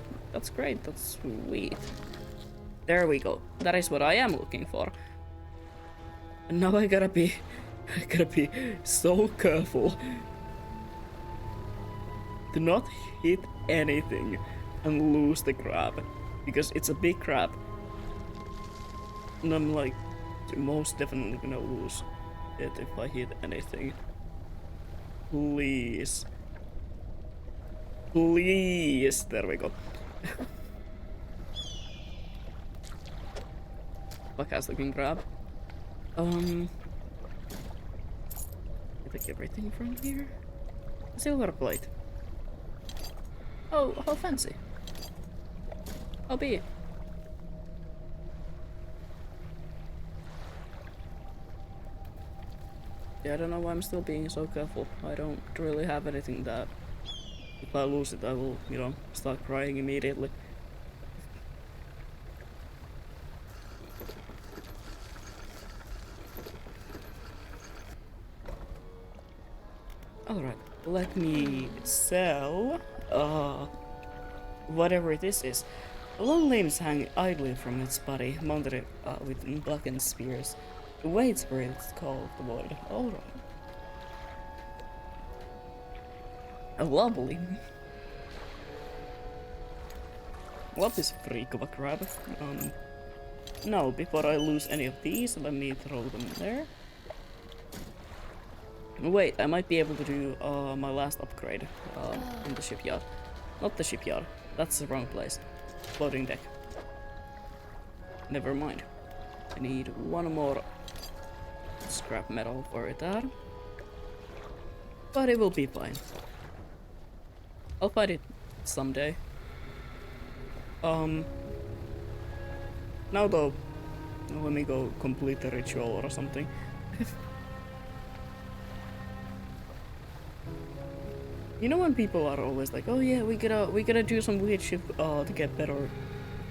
great, that's sweet. There we go. That is what I am looking for. And now I gotta be so careful to not hit anything and lose the crab. Because it's a big crab. And I'm like most definitely gonna lose it if I hit anything. Please. Please. There we go. Fuck ass looking crab. I take everything from here. A silver plate. Oh, how fancy. How be it? Yeah, I don't know why I'm still being so careful. I don't really have anything that if I lose it I will, you know, start crying immediately. Alright, let me sell whatever this is. Long limbs hang idly from its body, mounted with blackened spears. The weight spirits call the void. Alright. Lovely. Love this freak of a crab. No, before I lose any of these, let me throw them there. Wait, I might be able to do my last upgrade in the shipyard. Not the shipyard. That's the wrong place. Floating deck. Never mind. I need one more scrap metal for that. But it will be fine. I'll find it someday. Now though, let me go complete the ritual or something. You know when people are always like, oh yeah, we gotta do some weird shit to get better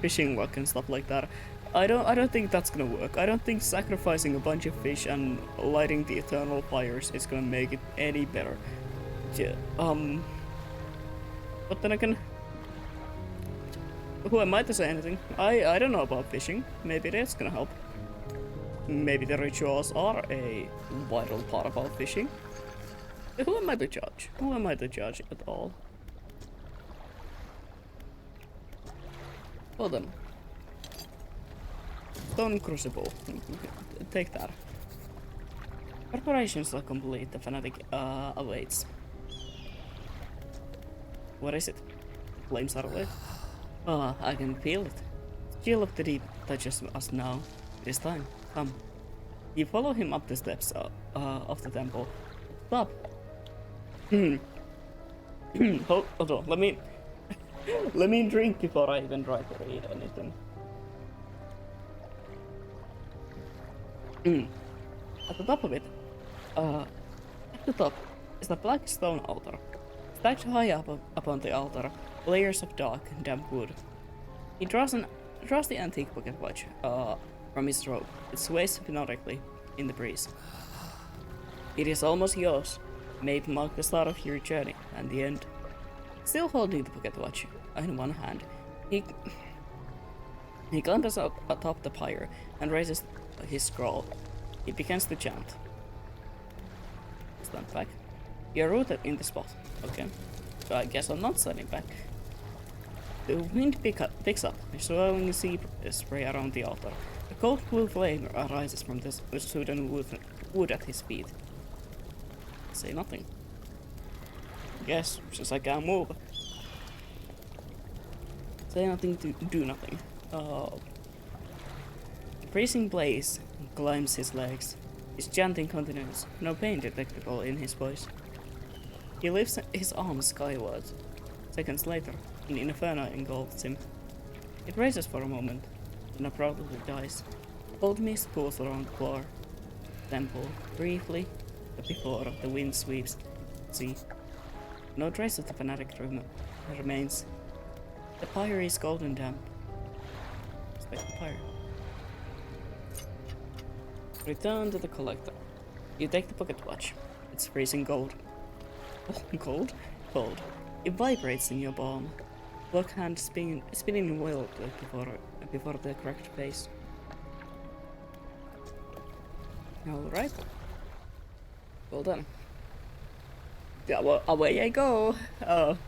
fishing luck and stuff like that. I don't think that's gonna work. I don't think sacrificing a bunch of fish and lighting the eternal fires is gonna make it any better. Yeah, but then again, who am I to say anything? I don't know about fishing. Maybe that's gonna help. Maybe the rituals are a vital part about fishing. Who am I to judge? Who am I to judge at all? Well then. Stone Crucible. Take that. Preparations are complete. The fanatic awaits. What is it? Flames are lit. Ah, I can feel it. Chill of the deep touches us now. It is time. Come. You follow him up the steps of the temple. Stop. Hold on. Let me drink before I even try to read anything. At the top of it, at the top is the black stone altar. Stacked high up upon the altar, layers of dark, damp wood. He draws the antique pocket watch from his robe. It sways hypnotically in the breeze. It is almost yours. May it mark the start of your journey and the end. Still holding the pocket watch in one hand, he clambers up atop the pyre and raises his scroll. He begins to chant. Stand back. You're rooted in the spot. Okay. So I guess I'm not standing back. The wind picks up, swirling sea spray around the altar. A cold blue flame arises from the sudden wood at his feet. Say nothing. Yes, since I can't move. Say nothing to do nothing. The freezing blaze climbs his legs. His chanting continues, no pain detectable in his voice. He lifts his arms skyward. Seconds later, an inferno engulfs him. It races for a moment, then abruptly dies. Cold mist pools around the floor. Temple, briefly, but before the wind sweeps the sea. No trace of the fanatic remains. The pyre is golden damp. Inspect the pyre. Return to the collector. You take the pocket watch. It's freezing cold. Oh, cold? Cold. It vibrates in your palm. Clock hand spinning wildly before the cracked face. Alright. Well done. Yeah, well, away I go. I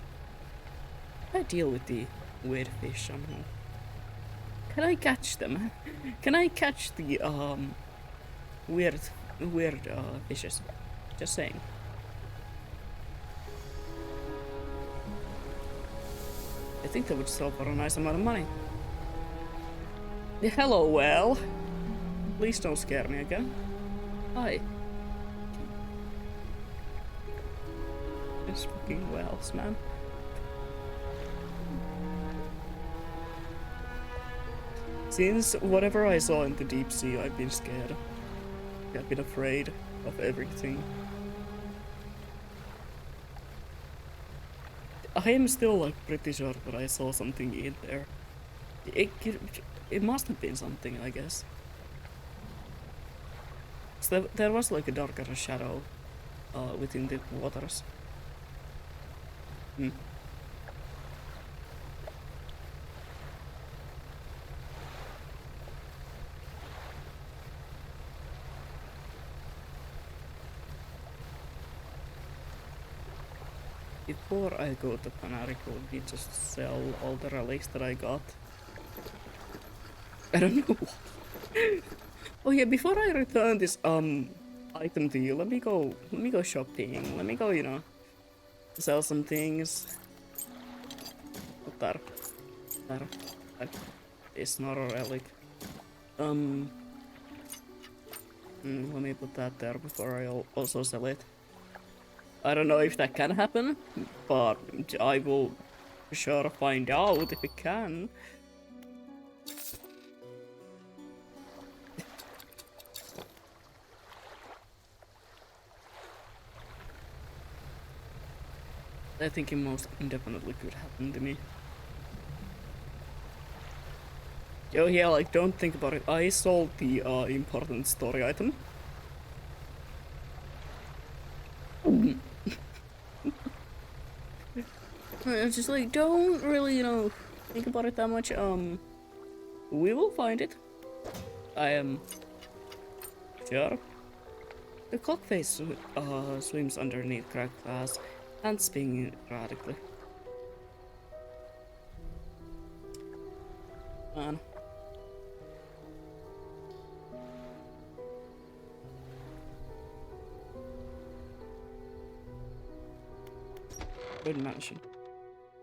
deal with the weird fish somehow. Can I catch them? Can I catch the weird fishes? Just saying. I think they would sell for a nice amount of money. Hello, well. Please don't scare me again. Hi. It's fucking whales, man. Since whatever I saw in the deep sea, I've been scared. I've been afraid of everything. I am still like pretty sure that I saw something in there. It must have been something, I guess. So there was like a darker shadow within the waters. Before I go to Fanatic, will we just sell all the relics that I got? I don't know what. Oh yeah, before I return this item to you, let me go shopping. Let me go, you know, sell some things. That is not a relic. Let me put that there before I also sell it. I don't know if that can happen, but I will for sure find out if it can. I think it most definitely could happen to me. Oh yeah, like, don't think about it. I sold the important story item. It's just like, don't really, think about it that much. We will find it. I am sure. The clock face swims underneath cracked glass and spinning erratically. Man. Good mansion.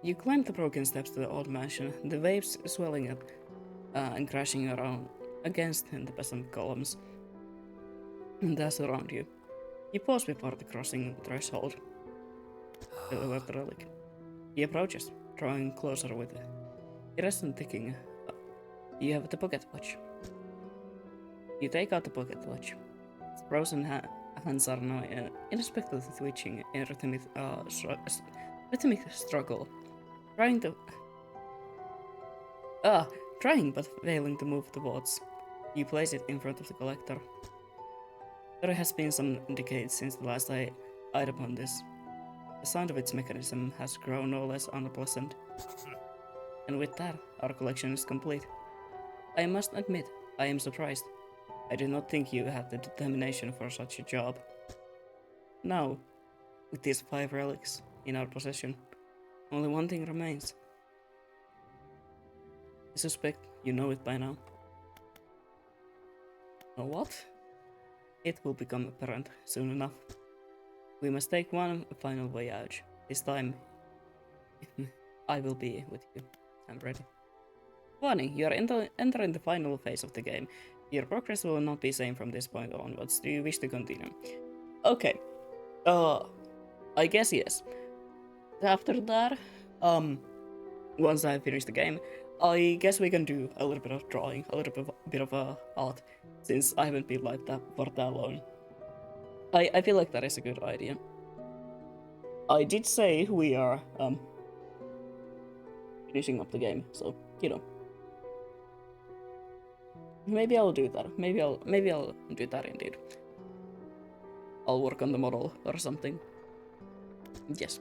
You climb the broken steps to the old mansion, the waves swelling up and crashing around against the basement columns that around you. You pause before the crossing threshold. Deliver the relic. He approaches, drawing closer with irresolute ticking. You have the pocket watch. You take out the pocket watch. Its frozen hands are now unexpectedly twitching in rhythmic struggle, trying but failing to move towards. You place it in front of the collector. There has been some decades since the last eyed upon this. The sound of its mechanism has grown no less unpleasant. And with that, our collection is complete. I must admit, I am surprised. I did not think you had the determination for such a job. Now, with these 5 relics in our possession, only one thing remains. I suspect you know it by now. Know what? It will become apparent soon enough. We must take one final voyage. This time, I will be with you. I'm ready. Warning, you are entering the final phase of the game. Your progress will not be same from this point onwards. Do you wish to continue? Okay. I guess yes. After that, once I finish the game, I guess we can do a little bit of drawing, a little bit of art, since I haven't been like that for that long. I feel like that is a good idea. I did say we are finishing up the game, so maybe I'll do that. Maybe I'll do that indeed. I'll work on the model or something. Yes.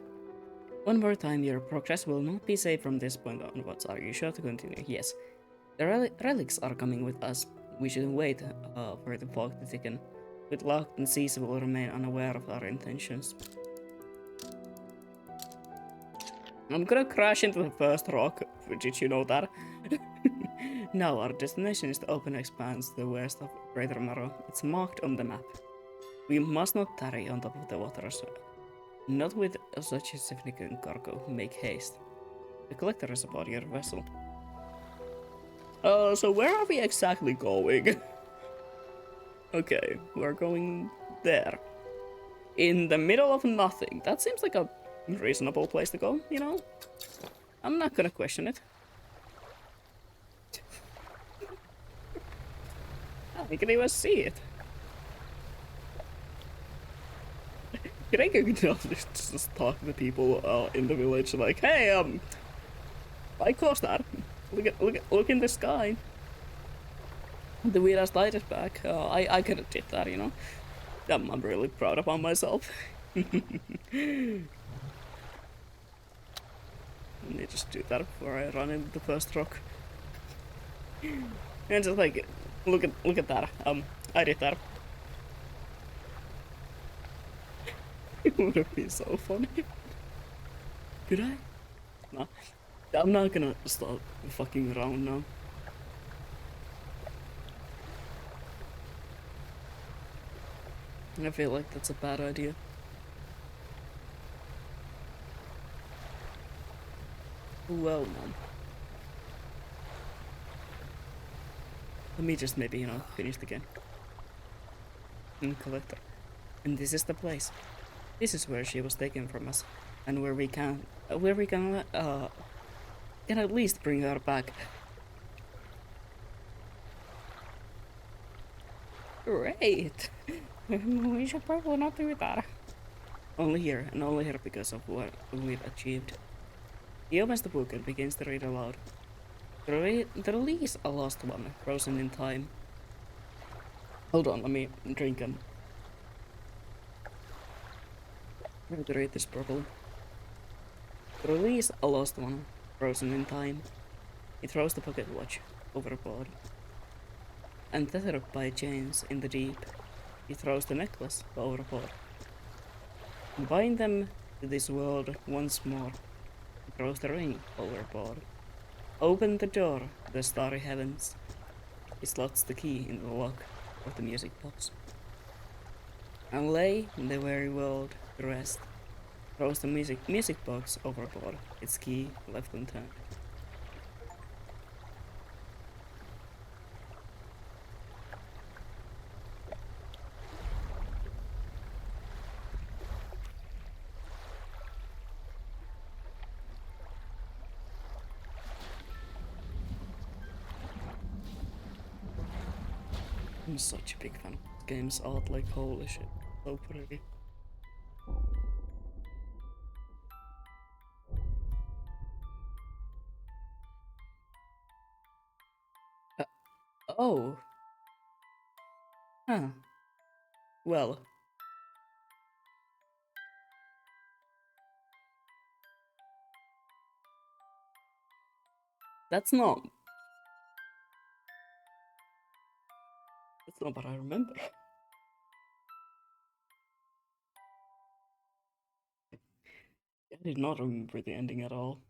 One more time, your progress will not be safe from this point onwards. Are you sure to continue? Yes. The relics are coming with us. We shouldn't wait for the fog to thicken. With luck, and Caesar will remain unaware of our intentions. I'm gonna crash into the first rock. Did you know that? Now our destination is the open expanse to the west of Greater Marrow. It's marked on the map. We must not tarry on top of the waters. Not with such a significant cargo. Make haste. The collector is aboard your vessel. So where are we exactly going? Okay, we're going there. In the middle of nothing. That seems like a reasonable place to go, you know? I'm not gonna question it. I can even see it. Can I just talk to people in the village like, hey, I caused that. Look in the sky. The weirdest light is back. I could have did that, you know. I'm really proud about myself. Let me just do that before I run into the first rock. And just like, look at that. I did that. It would have been so funny. Did I? No. I'm not gonna start fucking around now. I feel like that's a bad idea. Well, man. Let me just maybe, finish the game. Collector. And this is the place. This is where she was taken from us, and where we can at least bring her back. Great. We should probably not do that. Only here, and only here because of what we've achieved. He opens the book and begins to read aloud. The release a lost one, frozen in time. Hold on, let me drink and try to read this properly. The release a lost one, frozen in time. He throws the pocket watch overboard. And tethered by chains in the deep, he throws the necklace overboard. And bind them to this world once more. He throws the ring overboard. Open the door to the starry heavens. He slots the key in the lock of the music box. And lay the weary world to rest. Throws the music box overboard, its key left unturned. I'm such a big fan of this game's art, like holy shit, so pretty. Uh, oh, huh. Well, that's not what I remember. I did not remember the ending at all.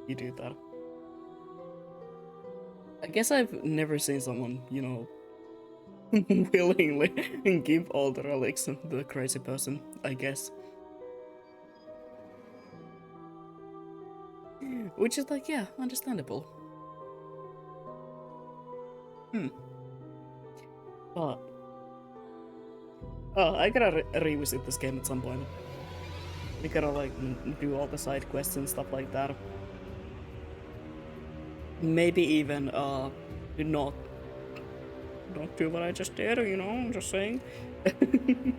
You do that. I guess I've never seen someone, willingly give all the relics to the crazy person, I guess. Which is like, yeah, understandable. Hmm. But, I gotta revisit this game at some point. We gotta, like, do all the side quests and stuff like that. Maybe even, not, not do what I just did, I'm just saying. It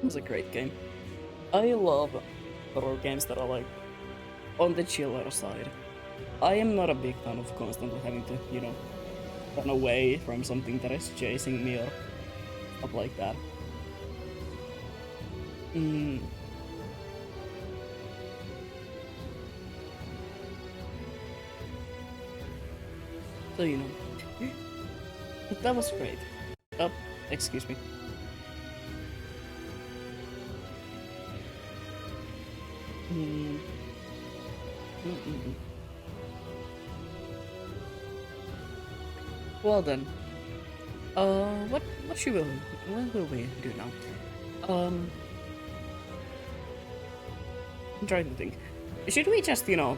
was a great game. I love horror games that are like on the chiller side. I am not a big fan of constantly having to, run away from something that is chasing me or stuff like that. Mm. So but that was great. Oh, excuse me. Mm. Mm-mm. Well then, what will we do now? I'm trying to think. Should we just, do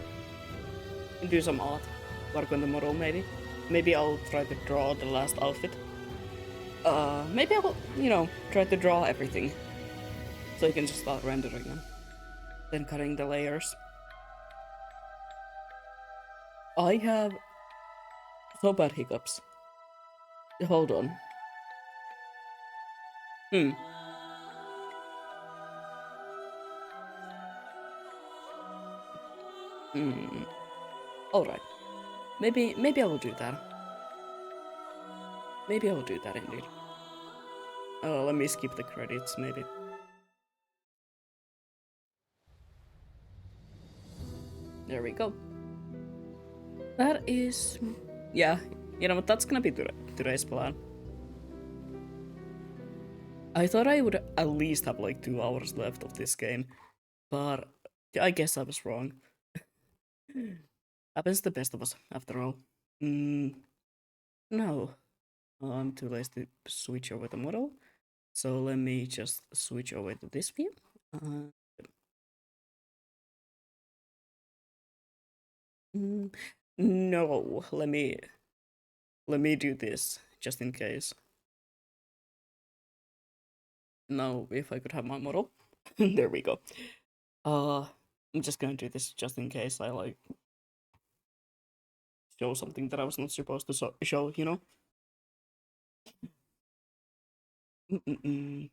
some art, work on the model maybe? Maybe I'll try to draw the last outfit. Maybe I'll, try to draw everything, so you can just start rendering them, then cutting the layers. I have so bad hiccups. Hold on. Hmm. Hmm. All right. Maybe I will do that. Maybe I will do that indeed. Let me skip the credits, maybe. There we go. That is, yeah. You know what? That's gonna be today's plan. I thought I would at least have like 2 hours left of this game, but I guess I was wrong. Happens to the best of us, after all. No, I'm too lazy to switch over the model. So let me just switch over to this view. Uh, no, let me do this just in case. Now, if I could have my model, there we go. I'm just gonna do this just in case I like show something that I was not supposed to show. Mm-mm-mm.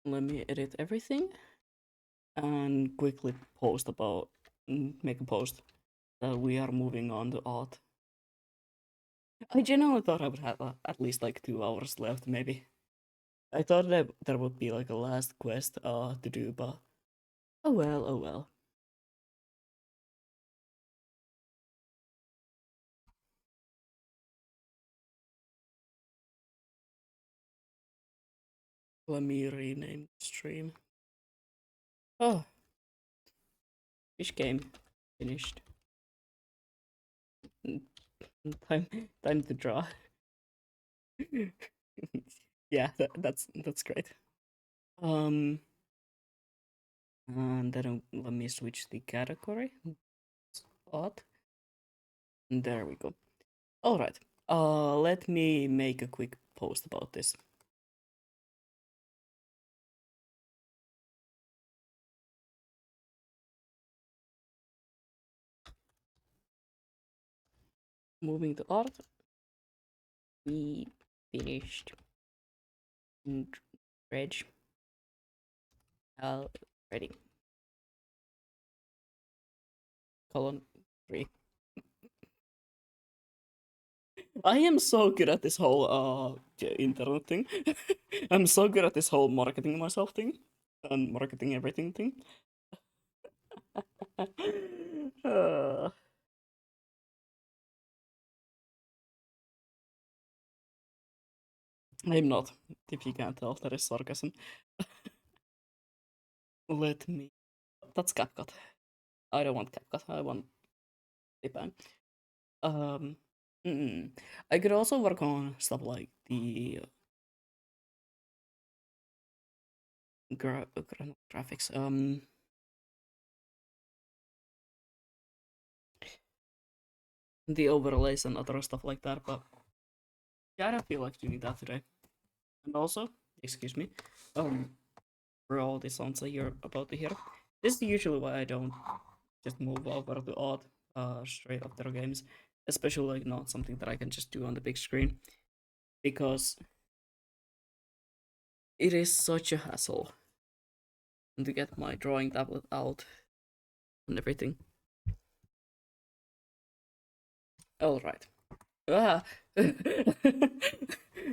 Let me edit everything and quickly post about make a post that we are moving on to art. I genuinely thought I would have at least like 2 hours left, maybe. I thought that there would be like a last quest to do, but oh well, oh well. Let me rename the stream. Oh, fish game finished. Mm, time to draw. Yeah, that's great. Um, and then let me switch the category. Odd. There we go. All right. Let me make a quick post about this. Moving to art. We finished dredge already. Colon 3. I am so good at this whole internet thing. I'm so good at this whole marketing myself thing and marketing everything thing. uh, I'm not. If you can't tell, that is sarcasm. Let me. That's CapCut. I don't want CapCut. I want Lipan. Um, I could also work on stuff like the graphics. The overlays and other stuff like that. But yeah, I don't feel like doing that today. And also, excuse me, for all the sounds that you're about to hear, this is usually why I don't just move over to art straight after games, especially like not something that I can just do on the big screen, because it is such a hassle to get my drawing tablet out and everything. All right. Ah,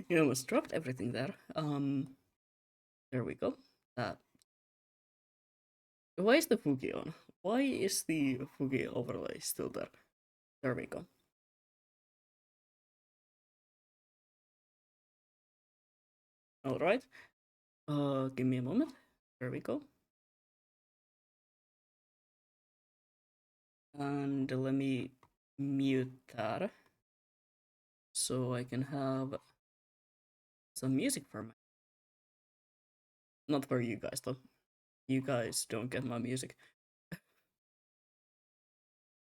you almost dropped everything there. There we go. That. Why is the Fugi on? Why is the Fugi overlay still there? There we go. All right. Give me a moment. There we go. And let me mute that so I can have some music for me. Not for you guys though. You guys don't get my music.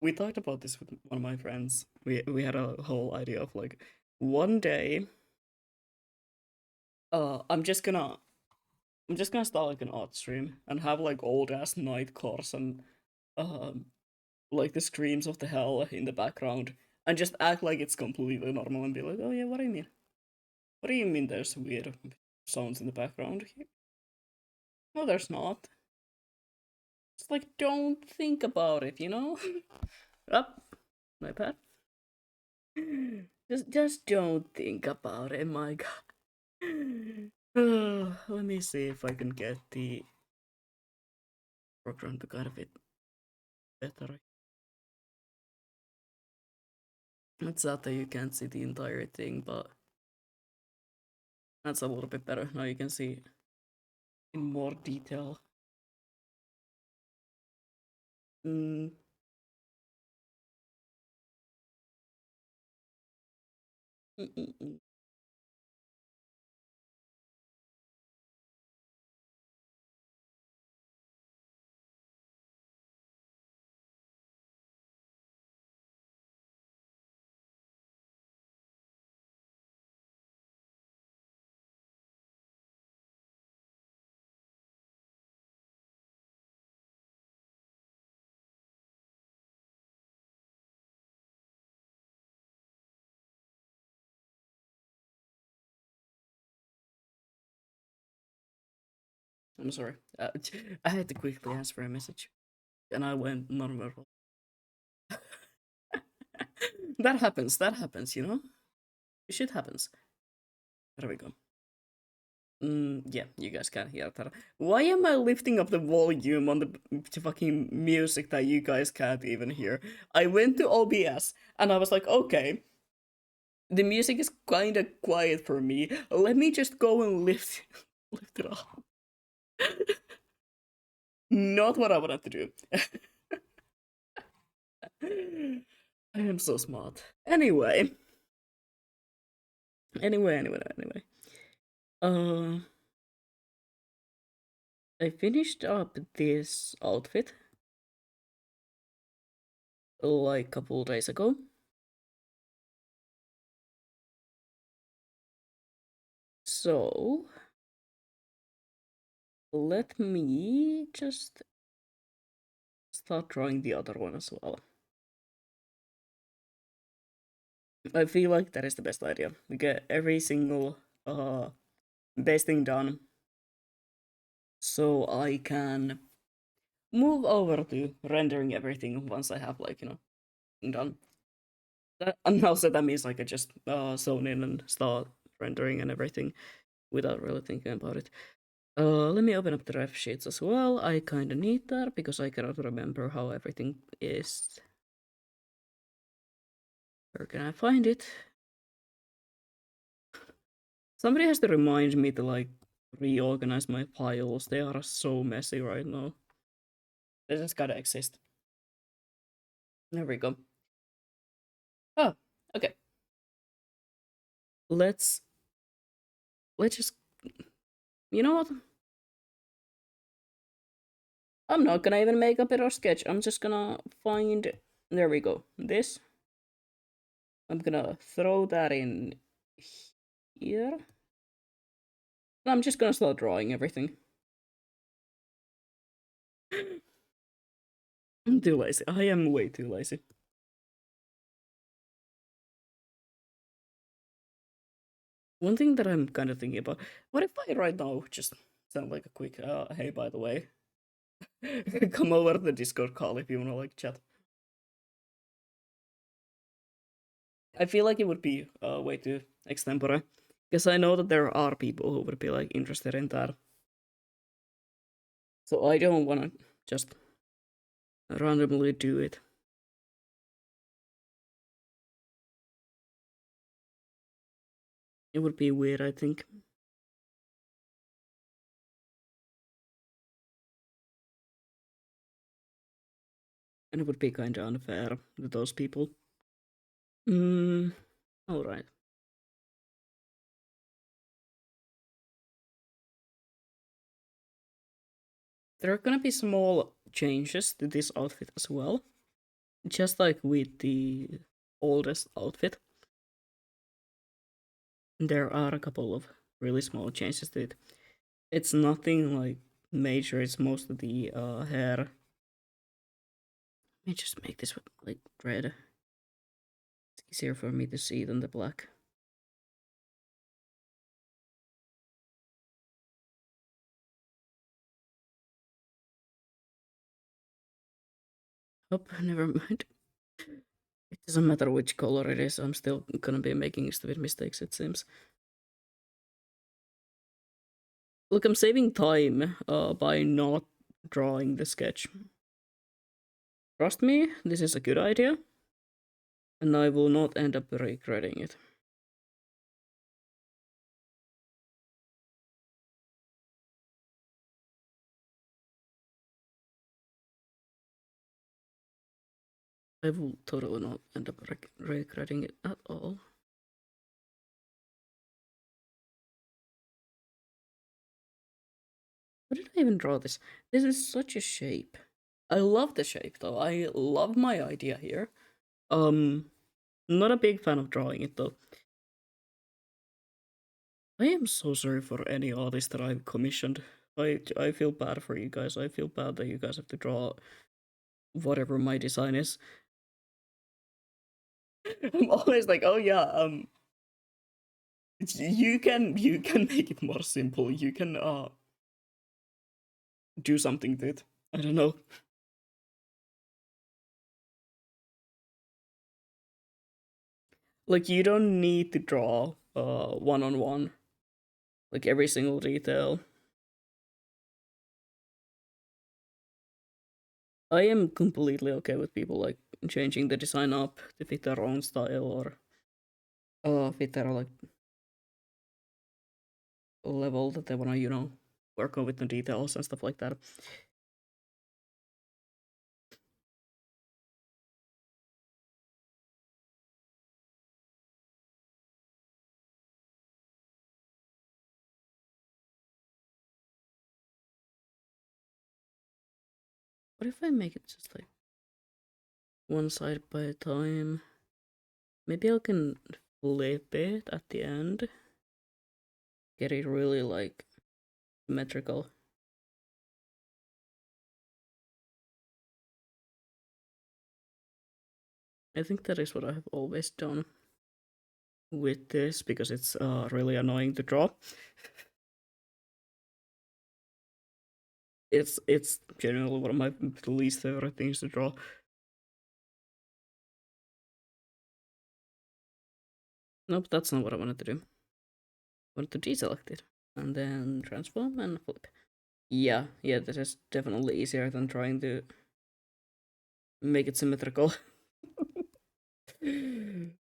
We talked about this with one of my friends. We had a whole idea of like one day I'm just gonna start like an art stream and have like old ass night cores and um like the screams of the hell in the background and just act like it's completely normal and be like, oh yeah, what do you mean? What do you mean there's weird sounds in the background? No, there's not. It's like don't think about it, you know? Up, my pet. Just don't think about it, my god. Let me see if I can get the program to kind of it better. It's sad that you can't see the entire thing, but that's a little bit better. Now you can see in more detail. Mm, mm, mm, mm. I'm sorry. I had to quickly answer a message, and I went non-verbal. That happens. That happens. You know, shit happens. There we go. Yeah, you guys can't hear that. Why am I lifting up the volume on the fucking music that you guys can't even hear? I went to OBS and I was like, okay, the music is kind of quiet for me. Let me just go and lift lift it up. Not what I wanted to do. I am so smart. Anyway. Uh, I finished up this outfit like a couple days ago. So let me just start drawing the other one as well. I feel like that is the best idea. We get every single base thing done, so I can move over to rendering everything once I have like done. And also that means I could just zone in and start rendering and everything without really thinking about it. Let me open up the ref sheets as well. I kinda need that because I cannot remember how everything is. Where can I find it? Somebody has to remind me to like reorganize my files. They are so messy right now. They just gotta exist. There we go. Oh, okay. Let's just, you know what? I'm not gonna even make a better sketch. I'm just gonna find, there we go. This. I'm gonna throw that in here. I'm just gonna start drawing everything. I'm too lazy. I am way too lazy. One thing that I'm kind of thinking about, what if I right now just sound like a quick, hey, by the way, come over to the Discord call if you wanna like chat. I feel like it would be a way too extempore, because I know that there are people who would be like interested in that. So I don't wanna just randomly do it. It would be weird, I think. And it would be kind of unfair to those people. Alright. There are gonna be small changes to this outfit as well. Just like with the oldest outfit. There are a couple of really small changes to it. It's nothing like major, it's most of the hair. Let me just make this like red. It's easier for me to see than the black. Oh, never mind. It doesn't matter which color it is, I'm still gonna be making stupid mistakes, it seems. Look, I'm saving time by not drawing the sketch. Trust me, this is a good idea, and I will not end up regretting it. I will totally not end up regretting it at all. Why did I even draw this? This is such a shape. I love the shape though. I love my idea here. Not a big fan of drawing it though. I am so sorry for any artist that I've commissioned. I feel bad for you guys. I feel bad that you guys have to draw whatever my design is. I'm always like, oh yeah, you can make it more simple. You can do something to it. I don't know. Like you don't need to draw one on one, like every single detail. I am completely okay with people like changing the design up to fit their own style or fit their like level that they wanna, work on with the details and stuff like that. What if I make it just like one side by a time? Maybe I can flip it at the end. Get it really like symmetrical. I think that is what I have always done with this because it's really annoying to draw. It's generally one of my least favorite things to draw. Nope, that's not what I wanted to do. I wanted to deselect it and then transform and flip. Yeah, this is definitely easier than trying to make it symmetrical. I'm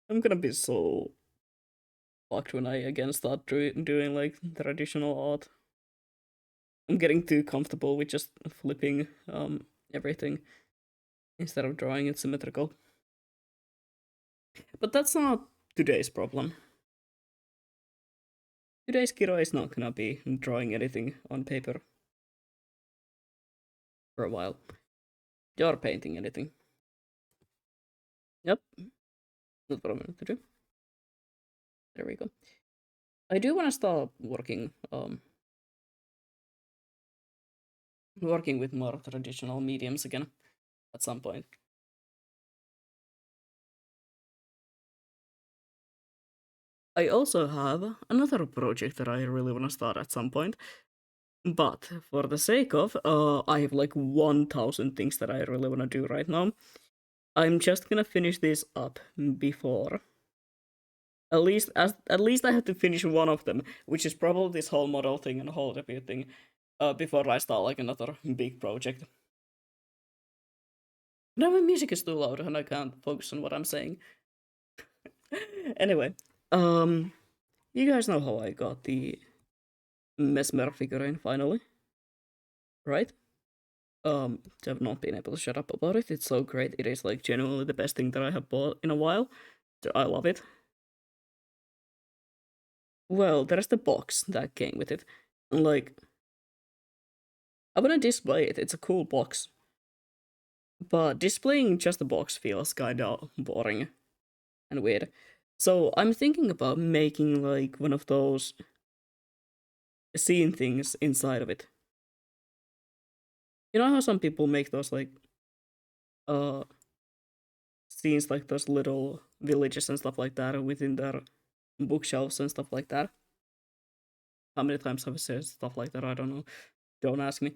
gonna be so fucked when I again start doing like traditional art. I'm getting too comfortable with just flipping everything instead of drawing it symmetrical. But that's not today's problem. Today's Kiro is not gonna be drawing anything on paper for a while. Or painting anything. Yep, that's what I'm going to do. There we go. I do want to start working with more traditional mediums again at some point. I also have another project that I really want to start at some point. But for the sake of, I have like 1,000 things that I really want to do right now. I'm just gonna finish this up before. At least I have to finish one of them, which is probably this whole model thing and whole debut thing, before I start like another big project. Now my music is too loud and I can't focus on what I'm saying. Anyway, you guys know how I got the Mesmer figurine finally, right? I've not been able to shut up about it. It's so great. It is like genuinely the best thing that I have bought in a while. So I love it. Well, there's the box that came with it. Like, I wanna display it. It's a cool box. But displaying just a box feels kinda boring and weird. So I'm thinking about making like one of those scene things inside of it. You know how some people make those like uh scenes, like those little villages and stuff like that within their bookshelves and stuff like that? How many times have I said stuff like that? I don't know. Don't ask me.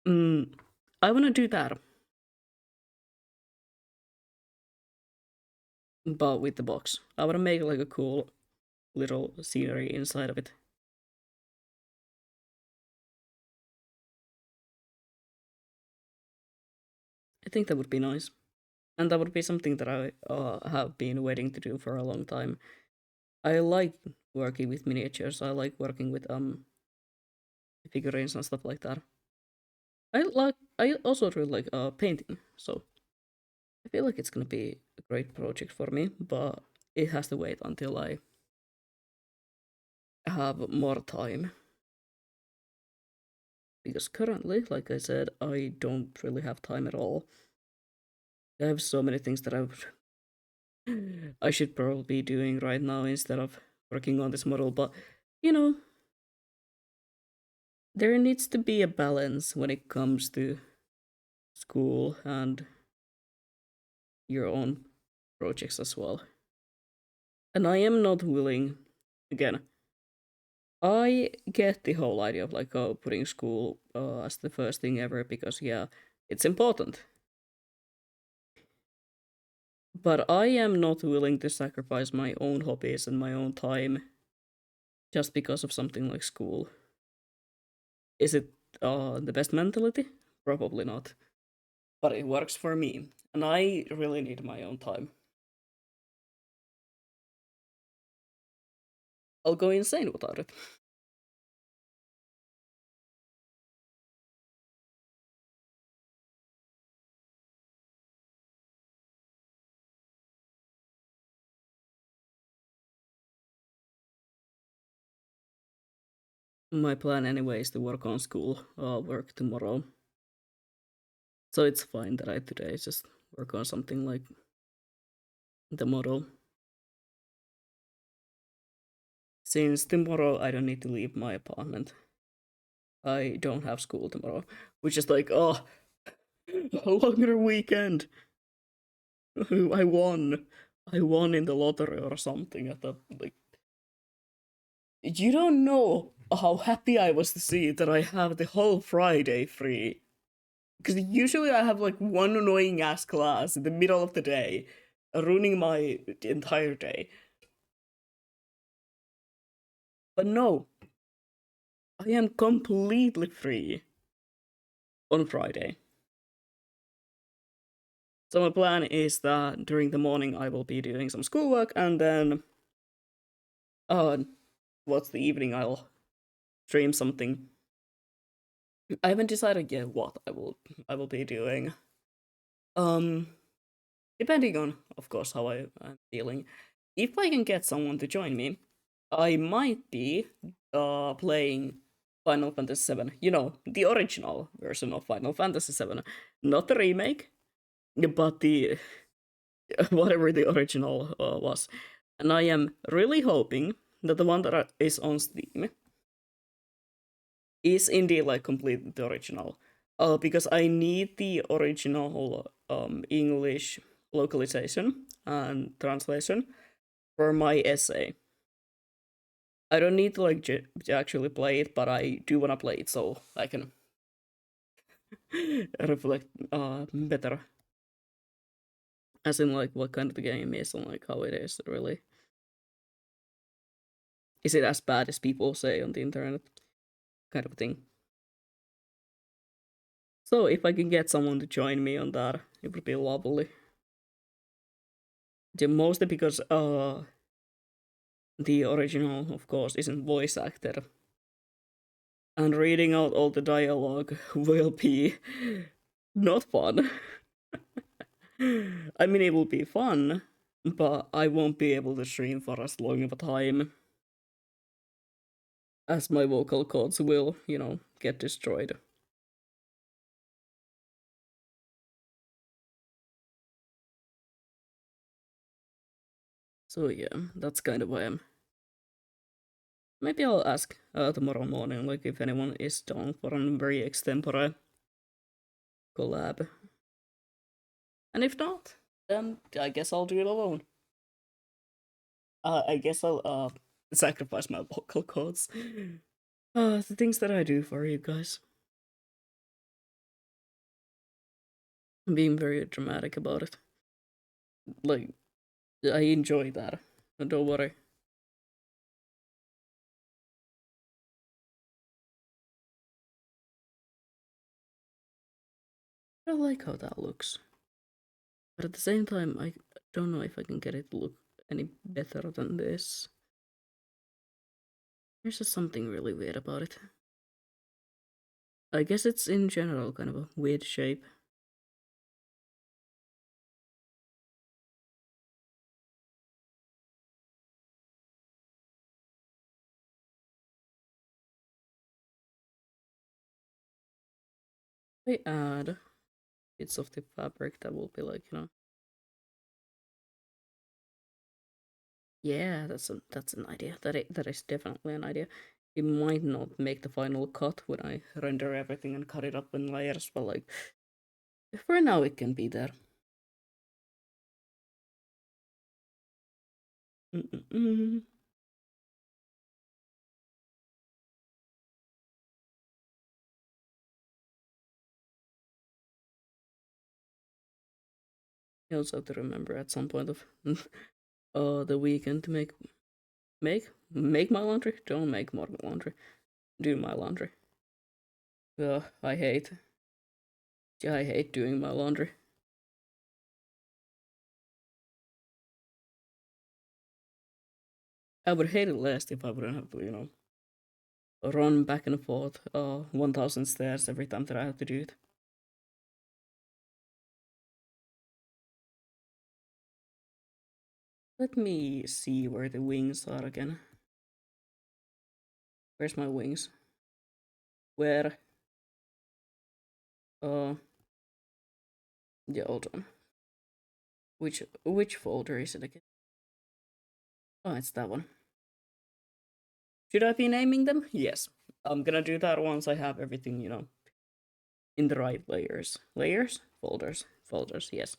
I want to do that, but with the box. I want to make like a cool little scenery inside of it. I think that would be nice. And that would be something that I have been waiting to do for a long time. I like working with miniatures. I like working with figurines and stuff like that. I also really like painting, so I feel like it's gonna be a great project for me, but it has to wait until I have more time. Because currently, like I said, I don't really have time at all. I have so many things that I should probably be doing right now instead of working on this model, but you know, there needs to be a balance when it comes to school and your own projects as well. And I am not willing, again, I get the whole idea of like putting school as the first thing ever because yeah, it's important. But I am not willing to sacrifice my own hobbies and my own time just because of something like school. Is it the best mentality? Probably not. But it works for me, and I really need my own time. I'll go insane without it. My plan anyway is to work on school work tomorrow. So it's fine that I today just work on something like the model. Since tomorrow I don't need to leave my apartment. I don't have school tomorrow. Which is like, oh, a longer weekend. I won. I won in the lottery or something at the like you don't know how happy I was to see that I have the whole Friday free. Because usually I have like one annoying ass class in the middle of the day, ruining my entire day. But no, I am completely free on Friday. So my plan is that during the morning I will be doing some schoolwork and then uh what's the evening I'll stream something. I haven't decided yet what I will be doing. Um depending on of course how I'm feeling. If I can get someone to join me, I might be playing Final Fantasy 7. You know, the original version of Final Fantasy 7, not the remake, but the whatever the original was. And I am really hoping that the one that is on Steam is indeed like completely the original. Because I need the original English localization and translation for my essay. I don't need to like actually play it, but I do want to play it so I can reflect better, as in like what kind of the game is and like how it is really. Is it as bad as people say on the internet, kind of thing. So if I can get someone to join me on that, it would be lovely. Mostly because the original, of course, isn't voice acted, and reading out all the dialogue will be not fun. I mean, it will be fun, but I won't be able to stream for as long of a time as my vocal cords will, get destroyed. So yeah, that's kind of why I'm. Maybe I'll ask tomorrow morning, like if anyone is down for a very extempore collab, and if not, then I guess I'll do it alone. I guess I'll sacrifice my vocal cords. The things that I do for you guys. I'm being very dramatic about it. Like I enjoy that. Don't worry. I like how that looks. But at the same time, I don't know if I can get it to look any better than this. There's just something really weird about it. I guess it's in general kind of a weird shape. I add bits of the fabric that will be like, yeah, that's an idea. That is definitely an idea. It might not make the final cut when I render everything and cut it up in layers, but like for now it can be there. Mm-mm-mm. You also have to remember at some point of the weekend to make my laundry. Don't make more laundry. Do my laundry. Ugh, I hate doing my laundry. I would hate it less if I wouldn't have to, run back and forth 1,000 stairs every time that I have to do it. Let me see where the wings are again. Where's my wings? Where? Yeah, hold on. Which folder is it again? Oh, it's that one. Should I be naming them? Yes. I'm gonna do that once I have everything, in the right layers. Layers? Folders. Folders, yes.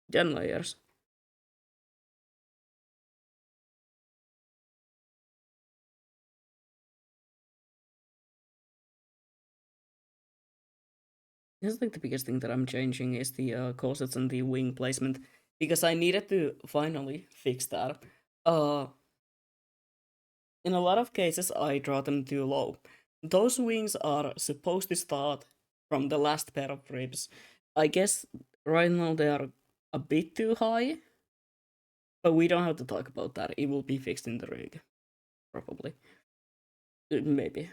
Done layers. This is like the biggest thing that I'm changing is the corsets and the wing placement because I needed to finally fix that. In a lot of cases, I draw them too low. Those wings are supposed to start from the last pair of ribs. I guess right now they are a bit too high, but we don't have to talk about that. It will be fixed in the rig, probably. Maybe.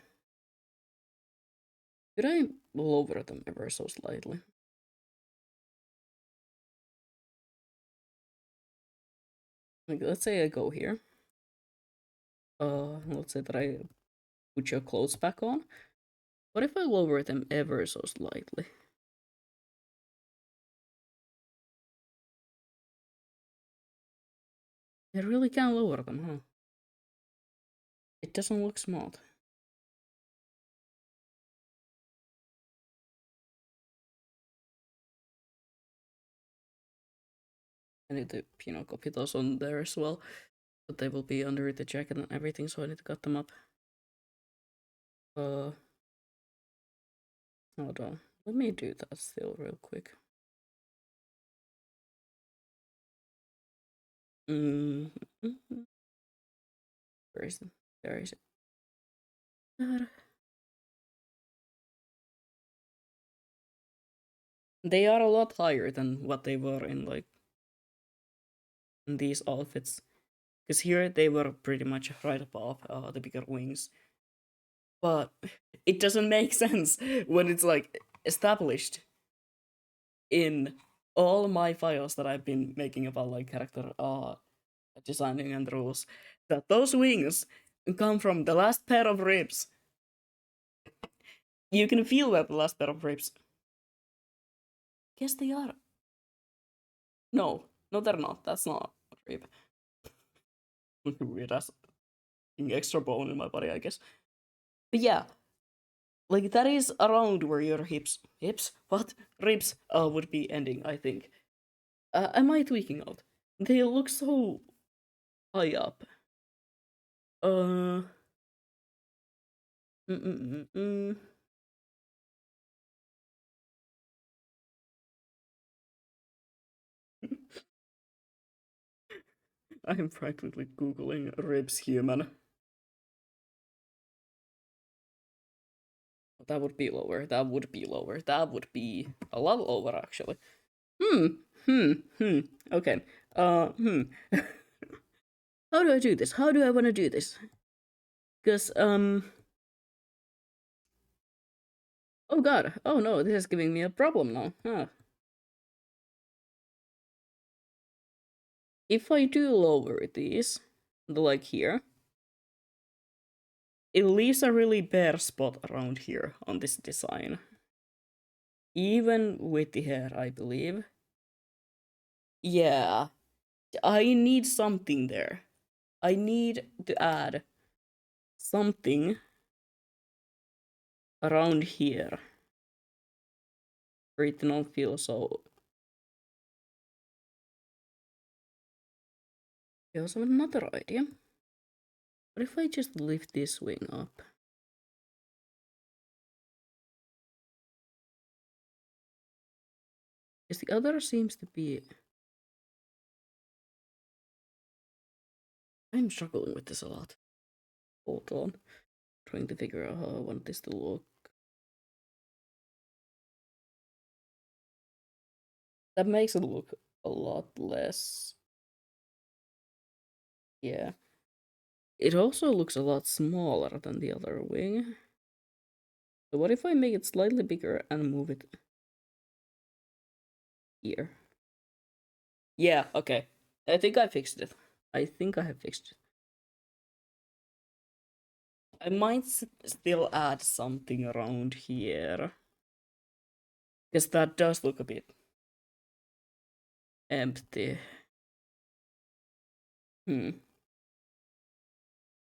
Could I lower them ever so slightly? Like, let's say I go here. Let's say that I put your clothes back on. What if I lower them ever so slightly? I really can lower them, huh? It doesn't look smart. I need to, copy those on there as well. But they will be under the jacket and everything, so I need to cut them up. Hold on. Let me do that still real quick. Mm -hmm. Where is it? There is it. They are a lot higher than what they were in in these outfits. Because here they were pretty much right above the bigger wings. But it doesn't make sense when it's like established in all my files that I've been making about like character designing and rules that those wings come from the last pair of ribs. You can feel that the last pair of ribs. Yes, they are. No, no, they're not. That's not a rib. Weird ass extra bone in my body, I guess. But yeah, like that is around where your what ribs would be ending. I think. Am I tweaking out? They look so high up. Uh. Mm -mm -mm -mm. I'm practically googling ribs human. That would be lower. That would be lower. That would be a lot lower, actually. Hmm. Okay. Hmm. How do I do this? How do I want to do this? Because, oh god. Oh no, this is giving me a problem now. Huh. If I do lower these, like here, it leaves a really bare spot around here on this design. Even with the hair, I believe. Yeah. I need something there. I need to add something around here for it to not feel so. I also have another idea. What if I just lift this wing up? Because the other seems to be I'm struggling with this a lot. Hold on. Trying to figure out how I want this to look. That makes it look a lot less. Yeah. It also looks a lot smaller than the other wing. So what if I make it slightly bigger and move it here? Yeah, okay. I think I fixed it. I think I have fixed it. I might still add something around here. Because that does look a bit empty.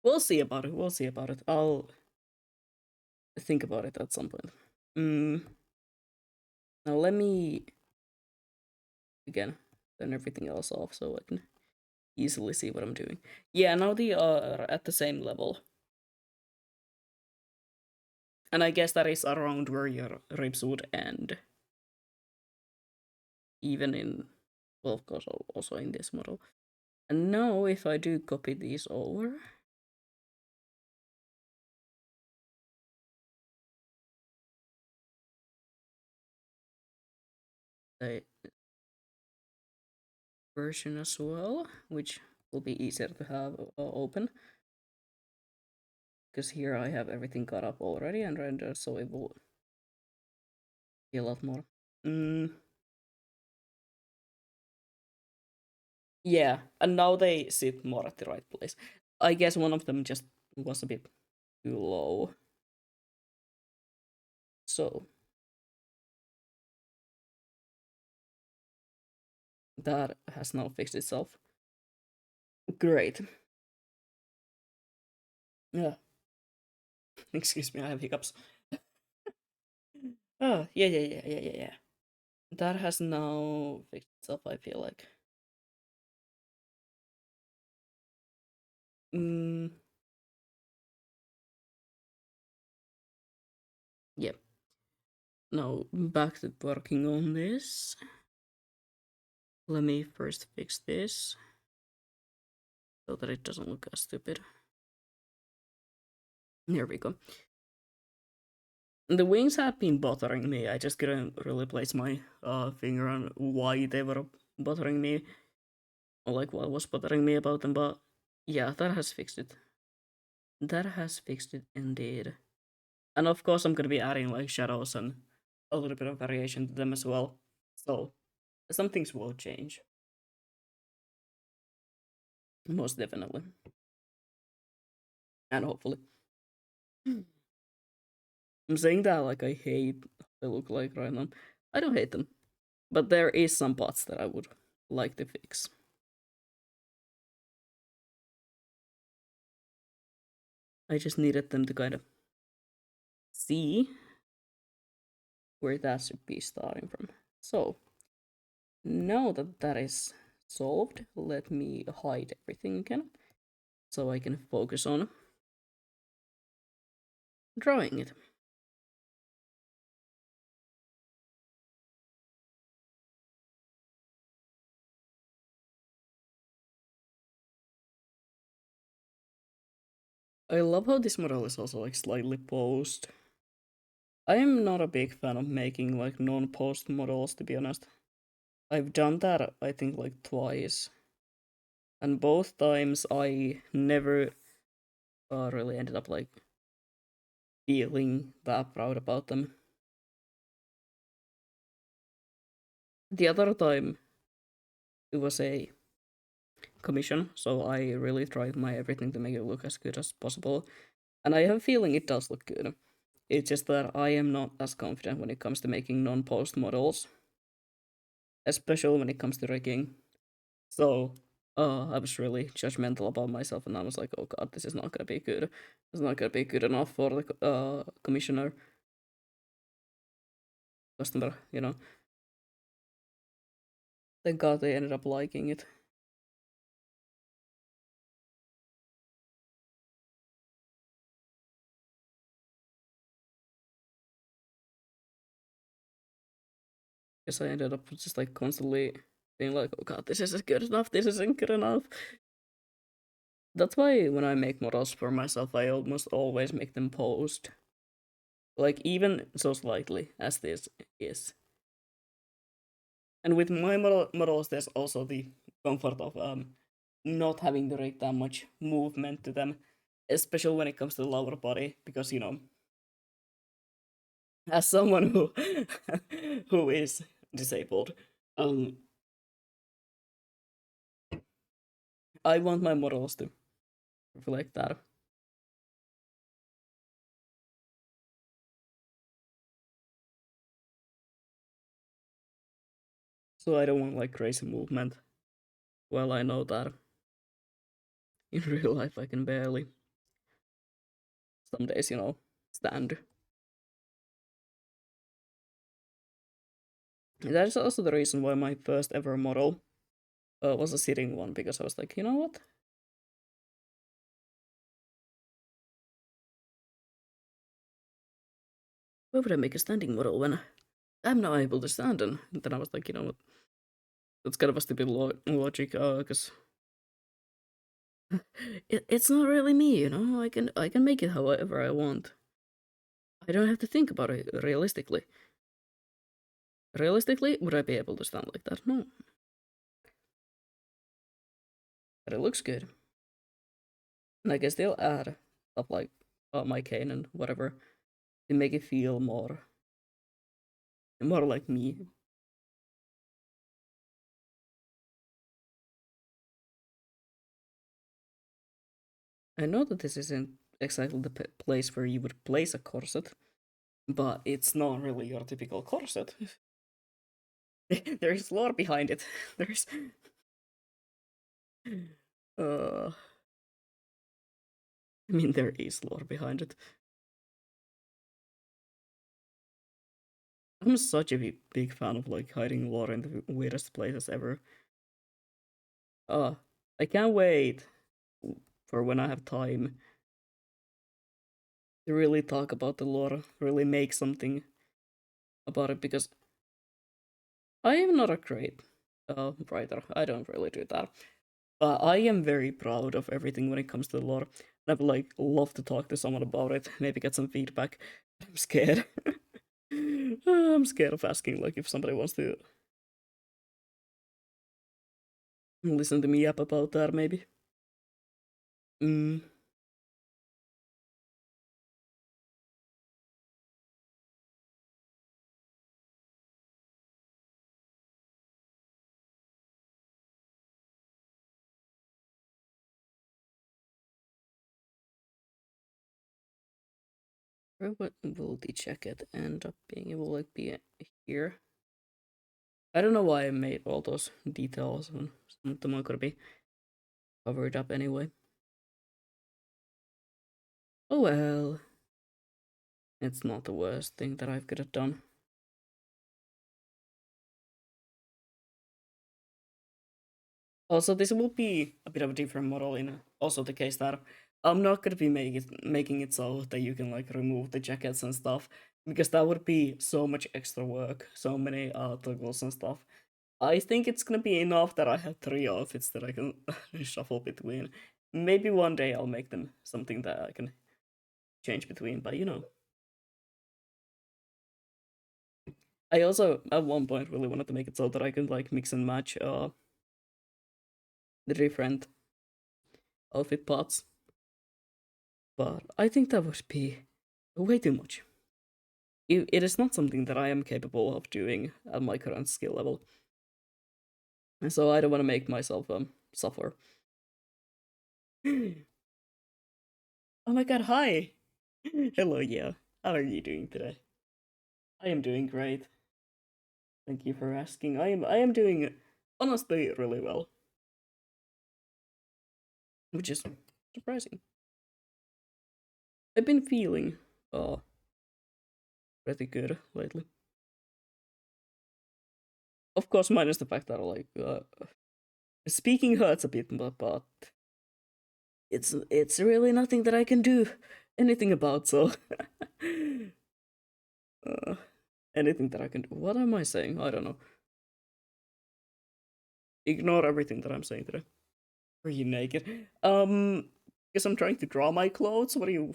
We'll see about it. We'll see about it. I'll think about it at some point. Now let me again turn everything else off so I can easily see what I'm doing. Yeah, now they are at the same level. And I guess that is around where your ribs would end. Even in, well, of course, also in this model. And now if I do copy these over, the version as well, which will be easier to have open. Because here I have everything cut up already and rendered, so it will be a lot more. Yeah, and now they sit more at the right place. I guess one of them just was a bit too low. So that has now fixed itself. Great. Yeah. Excuse me, I have hiccups. Oh, yeah. That has now fixed itself, I feel like. Yep. Now back to working on this. Let me first fix this so that it doesn't look as stupid. Here we go. The wings have been bothering me. I just couldn't really place my finger on why they were bothering me. Or like what was bothering me about them, but yeah, that has fixed it. That has fixed it indeed. And of course I'm gonna be adding like shadows and a little bit of variation to them as well. So some things will change. Most definitely. And hopefully. I'm saying that like I hate how they look like right now. I don't hate them. But there is some parts that I would like to fix. I just needed them to kind of see where that should be starting from. So now that that is solved, let me hide everything again so I can focus on drawing it. I love how this model is also like slightly posed. I am not a big fan of making like non-posed models, to be honest. I've done that I think like twice. And both times I never really ended up like feeling that proud about them. The other time it was a commission, so I really tried my everything to make it look as good as possible. And I have a feeling it does look good. It's just that I am not as confident when it comes to making non-post models, especially when it comes to rigging. So I was really judgmental about myself, and I was like, oh god, this is not gonna be good. It's not gonna be good enough for the commissioner, customer, you know. Thank god they ended up liking it. Because I ended up just like constantly being like, oh god, this isn't good enough, this isn't good enough. That's why when I make models for myself, I almost always make them posed. Like, even so slightly as this is. And with my models, there's also the comfort of not having to rate that much movement to them, especially when it comes to the lower body, because as someone who who is disabled, um, I want my models to reflect that. So I don't want like crazy movement. Well, I know that in real life I can barely. Some days, stand. That is also the reason why my first ever model was a sitting one, because I was like, you know what? Why would I make a standing model when I'm not able to stand? And then I was like, you know what? That's kind of a stupid logic, because it's not really me, I can make it however I want. I don't have to think about it realistically. Realistically, would I be able to stand like that? No. But it looks good. And I can still add stuff like my cane and whatever to make it feel more like me. I know that this isn't exactly the place where you would place a corset, but it's not really your typical corset. There is lore behind it. There's uh I mean there is lore behind it. I'm such a big fan of like hiding lore in the weirdest places ever. Uh I can't wait for when I have time to really talk about the lore, really make something about it, because I am not a great writer. I don't really do that. I am very proud of everything when it comes to the lore. And I'd like love to talk to someone about it, maybe get some feedback. I'm scared. I'm scared of asking like if somebody wants to listen to me up about that maybe. Mm. Where will the jacket end up being? It will like be here. I don't know why I made all those details, and some of them are gonna be covered up anyway. Oh well. It's not the worst thing that I could have done. Also, this will be a bit of a different model in also the case that I'm not gonna be making it so that you can like remove the jackets and stuff, because that would be so much extra work, so many toggles and stuff. I think it's gonna be enough that I have 3 outfits that I can shuffle between. Maybe one day I'll make them something that I can change between, but I also at one point really wanted to make it so that I can like mix and match the different outfit parts, but I think that would be way too much. It is not something that I am capable of doing at my current skill level, and so I don't want to make myself suffer. Oh my god, hi! Hello, yeah. How are you doing today? I am doing great. Thank you for asking. I am doing honestly really well, which is surprising. I've been feeling pretty good lately. Of course, minus the fact that like speaking hurts a bit, but it's really nothing that I can do anything about. So uh, anything that I can do. What am I saying? I don't know. Ignore everything that I'm saying today. Are you naked? Because I'm trying to draw my clothes. What are you?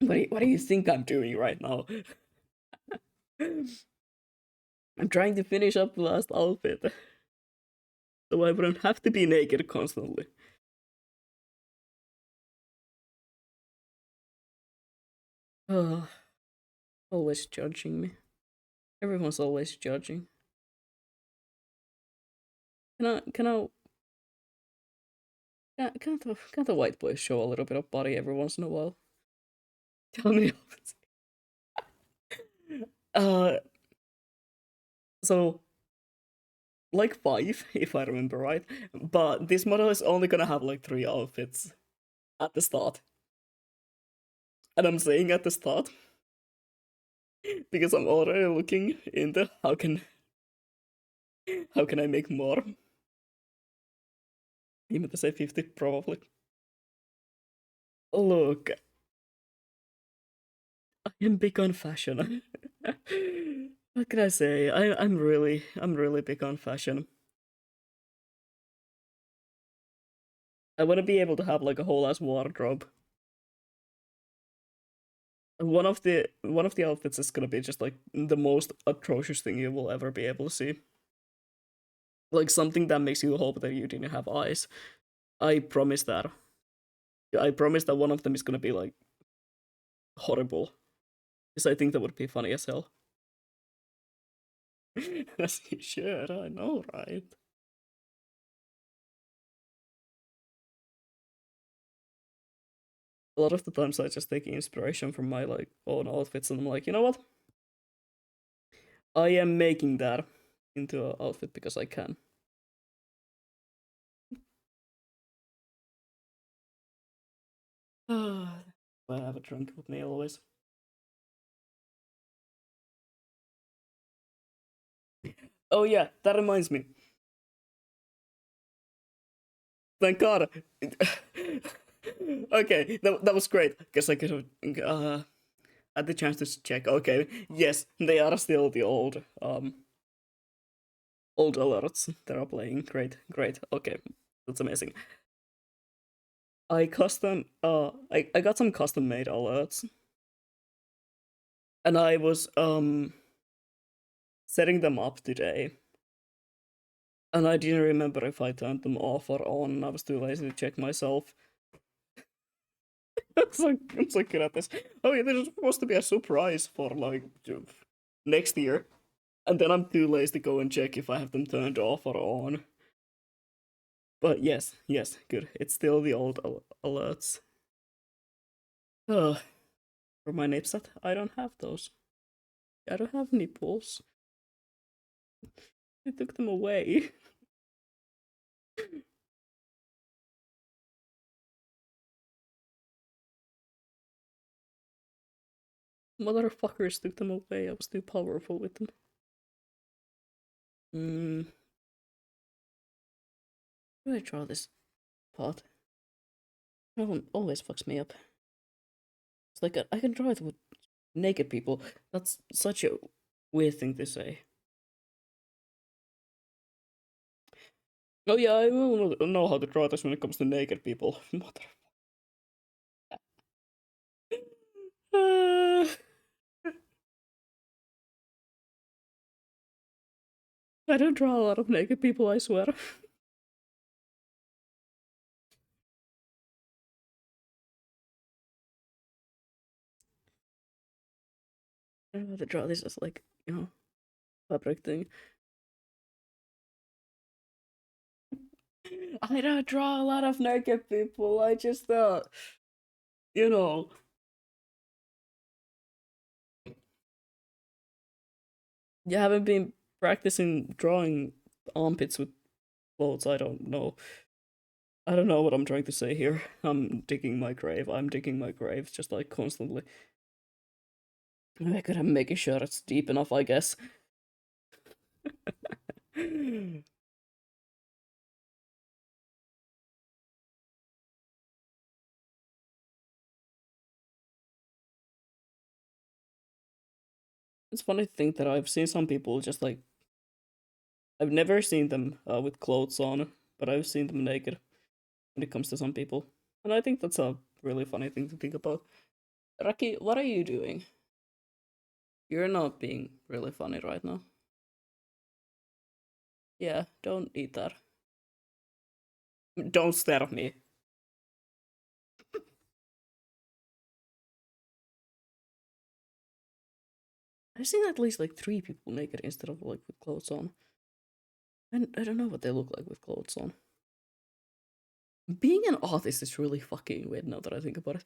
What do you think I'm doing right now? I'm trying to finish up the last outfit, so I wouldn't have to be naked constantly. Uh, always judging me. Everyone's always judging. Can't the white boys show a little bit of body every once in a while? Tell me. Uh, so like five, if I remember right. But this model is only gonna have like three outfits at the start. And I'm saying at the start because I'm already looking into how can I make more? You meant to say 50 probably. Look, I am big on fashion. What can I say? I'm really big on fashion. I want to be able to have like a whole ass wardrobe. One of the outfits is gonna be just like the most atrocious thing you will ever be able to see. Like something that makes you hope that you didn't have eyes. I promise that. I promise that one of them is gonna be like horrible. Because I think that would be funny as hell. As you should, I know, right? A lot of the times I just take inspiration from my like own outfits and I'm like, you know what? I am making that into an outfit because I can. I have a trunk with me always. Oh yeah, that reminds me. Thank God. Okay, that was great. Guess I could have had the chance to check. Okay, yes, they are still the old alerts that are playing. Great, great. Okay, that's amazing. I got some custom made alerts, and I was setting them up today, and I didn't remember if I turned them off or on. I was too lazy to check myself. I'm so good at this. Oh yeah, there's supposed to be a surprise for like next year, and then I'm too lazy to go and check if I have them turned off or on. But yes, yes, good. It's still the old alerts. For my nips that I don't have those. I don't have nipples. I took them away. Motherfuckers took them away. I was too powerful with them. Hmm. How do I draw this pot? No one always fucks me up. It's like I can draw it with naked people. That's such a weird thing to say. Oh yeah, I will know how to draw this when it comes to naked people. Mother. I don't draw a lot of naked people, I swear. I don't know how to draw this as like, fabric thing. I don't draw a lot of naked people. I just you know, you haven't been practicing drawing armpits with clothes. I don't know. I don't know what I'm trying to say here. I'm digging my grave. I'm digging my grave just like constantly. I could have making sure it's deep enough, I guess. It's funny to think that I've seen some people just like I've never seen them with clothes on, but I've seen them naked when it comes to some people. And I think that's a really funny thing to think about. Raki, what are you doing? You're not being really funny right now. Yeah, don't eat that. Don't stare at me. I've seen at least like 3 people naked instead of like with clothes on. And I don't know what they look like with clothes on. Being an artist is really fucking weird now that I think about it.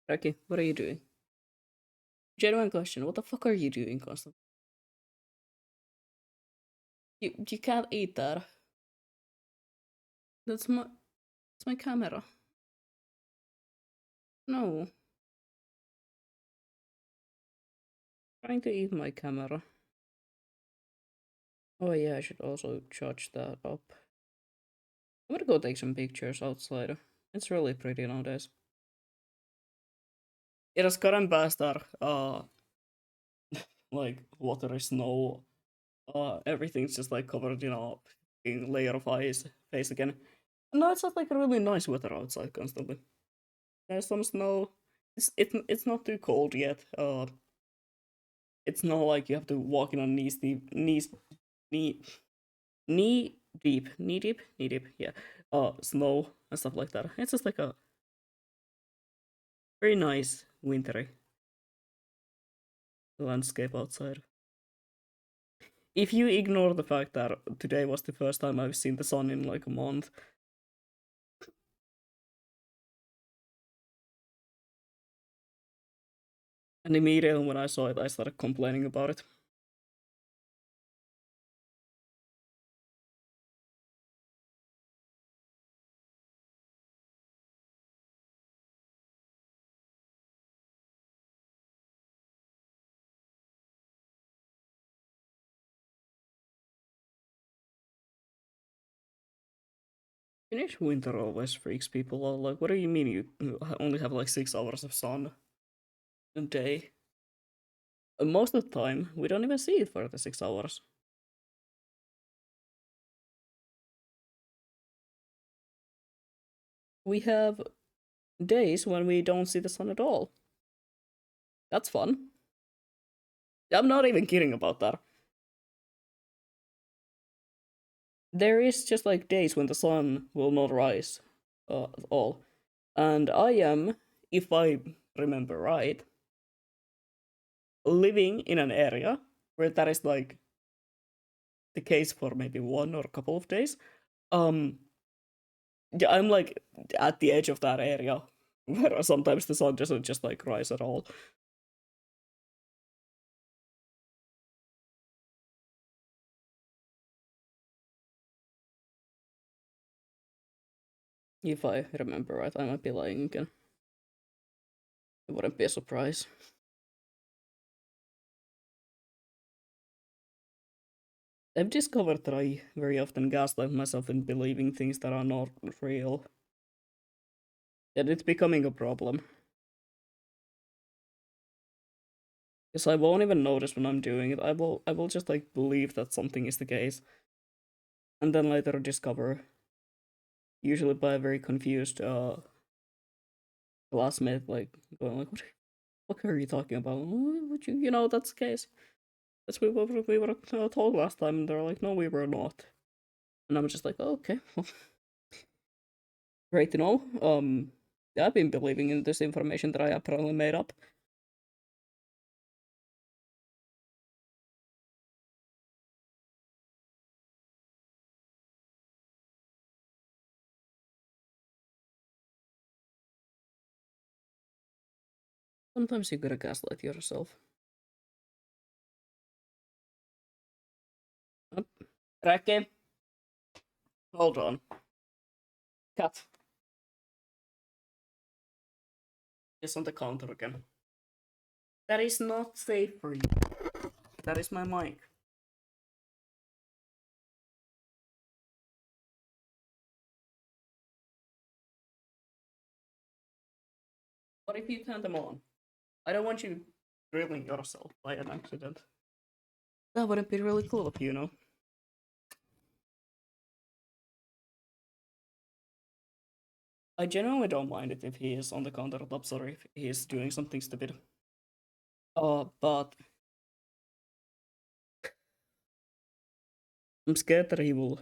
Raki, what are you doing? Genuine question, what the fuck are you doing constantly? You can't eat that. That's my camera. No. Trying to eat my camera. Oh yeah, I should also charge that up. I'm gonna go take some pictures outside. It's really pretty nowadays. It has gotten past that like watery snow. Everything's just like covered in a fucking layer of ice face again. No, it's just like a really nice weather outside constantly. There's some snow. It's not too cold yet. It's not like you have to walk in on knee knee deep, yeah. Snow and stuff like that. It's just like a very nice wintry landscape outside. If you ignore the fact that today was the first time I've seen the sun in like a month, and immediately when I saw it, I started complaining about it. Finnish winter always freaks people out. Like, what do you mean you only have like 6 hours of sun a day? And most of the time, we don't even see it for the 6 hours. We have days when we don't see the sun at all. That's fun. I'm not even kidding about that. There is just like days when the sun will not rise at all. And I am, if I remember right, living in an area where that is like the case for maybe one or a couple of days. Um, yeah, I'm like at the edge of that area where sometimes the sun doesn't just like rise at all. If I remember right, I might be lying again. It wouldn't be a surprise. I've discovered that I very often gaslight myself in believing things that are not real. And it's becoming a problem. Because I won't even notice when I'm doing it. I will just like believe that something is the case. And then later discover, usually by a very confused classmate, like going like, what are you talking about? Would you know that's the case? That's what we were told last time, and they're like, no, we were not. And I'm just like, oh, okay, well, great to know. I've been believing in this information that I apparently made up. Sometimes you gotta gaslight yourself. Räke, hold on. Cat. It's on the counter again. That is not safe for you. That is my mic. What if you turn them on? I don't want you drilling yourself by an accident. That wouldn't be really cool of you, know? I genuinely don't mind it if he is on the countertops or if he is doing something stupid. But I'm scared that he will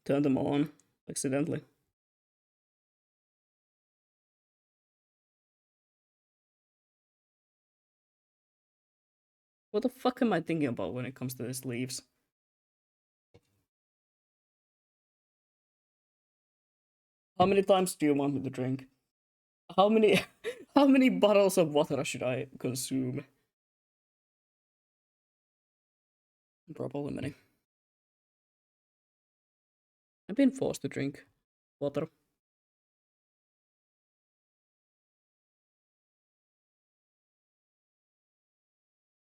turn them on accidentally. What the fuck am I thinking about when it comes to these leaves? How many times do you want me to drink? How many how many bottles of water should I consume? Probably many. I've been forced to drink water.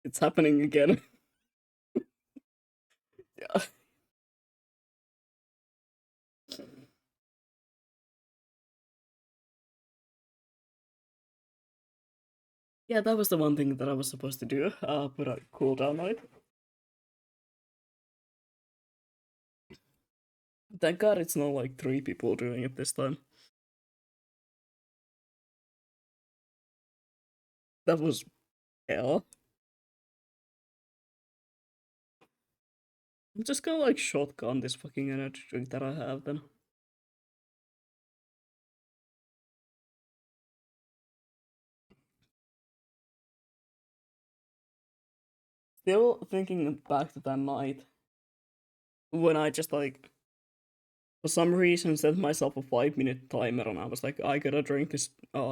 It's happening again. Yeah. Yeah, that was the one thing that I was supposed to do. Put a cooldown on it. Thank God it's not like 3 people doing it this time. That was hell. I'm just gonna like shotgun this fucking energy drink that I have then. Still thinking back to that night when I just like for some reason set myself a 5 minute timer and I was like, I gotta drink this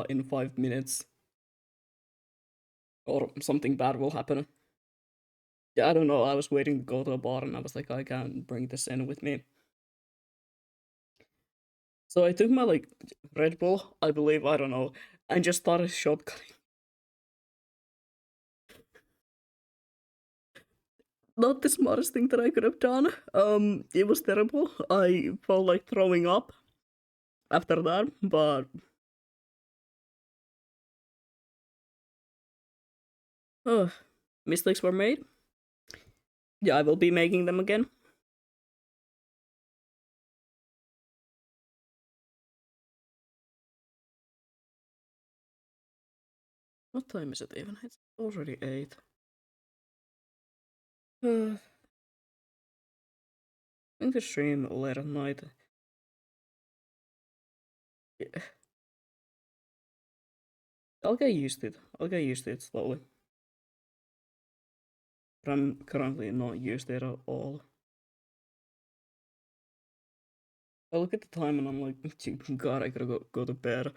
in 5 minutes or something bad will happen. Yeah, I don't know. I was waiting to go to a bar and I was like, I can't bring this in with me. So I took my like Red Bull, I believe, I don't know, and just started shotgunning. Not the smartest thing that I could have done. It was terrible. I felt like throwing up after that, but mistakes were made. Yeah, I will be making them again. What time is it even? It's already 8. I think the stream late at night. Yeah. I'll get used to it. I'll get used to it slowly. But I'm currently not used to it at all. I look at the time and I'm like, God, I gotta go to bed.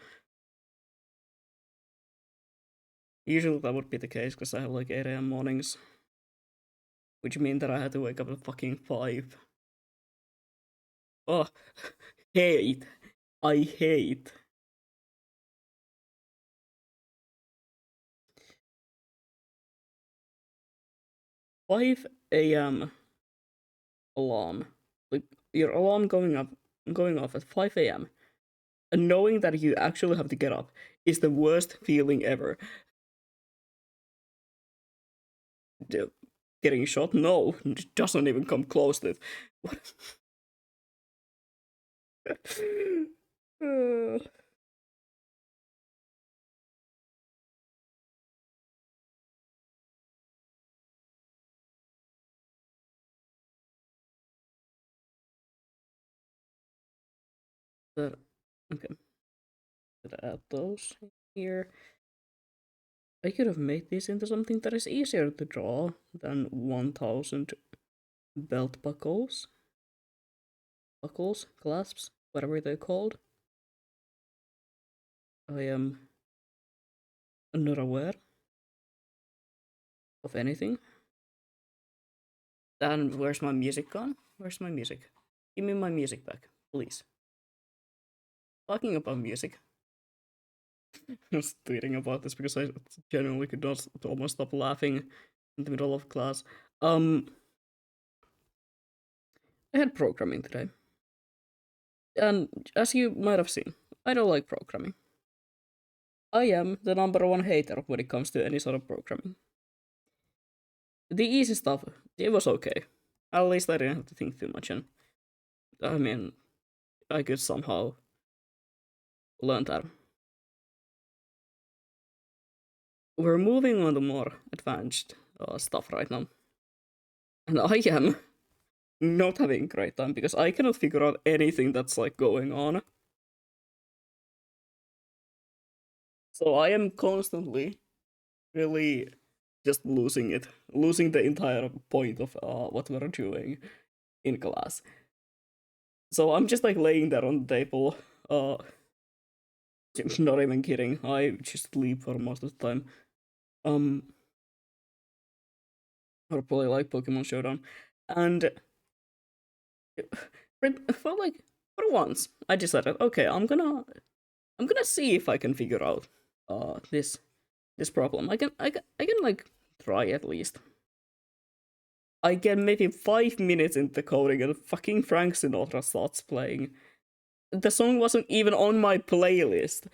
Usually that would be the case because I have like 8 a.m. mornings, which mean that I had to wake up at fucking 5. Oh, hate. I hate. 5 a.m. alarm. Like your alarm going off at 5 a.m. and knowing that you actually have to get up is the worst feeling ever. Getting shot? No, it doesn't even come close to it. But, okay, gonna add those here. I could have made this into something that is easier to draw than 1000 belt buckles, clasps, whatever they're called. I am not aware of anything. And where's my music gone? Where's my music? Give me my music back, please. Talking about music. was tweeting about this because I genuinely could not almost stop laughing in the middle of class. I had programming today, and as you might have seen, I don't like programming. I am the #1 hater when it comes to any sort of programming. The easy stuff, it was okay. At least I didn't have to think too much, and I mean, I could somehow learn that. We're moving on to more advanced stuff right now, and I am not having a great time because I cannot figure out anything that's like going on. So I am constantly really just losing it, losing the entire point of what we're doing in class. So I'm just like laying there on the table, not even kidding. I just sleep for most of the time. Um, or probably like Pokemon Showdown, and for like for once, I decided, okay, I'm gonna see if I can figure out this problem. I can like try at least. I get maybe 5 minutes into coding and fucking Frank Sinatra starts playing. The song wasn't even on my playlist.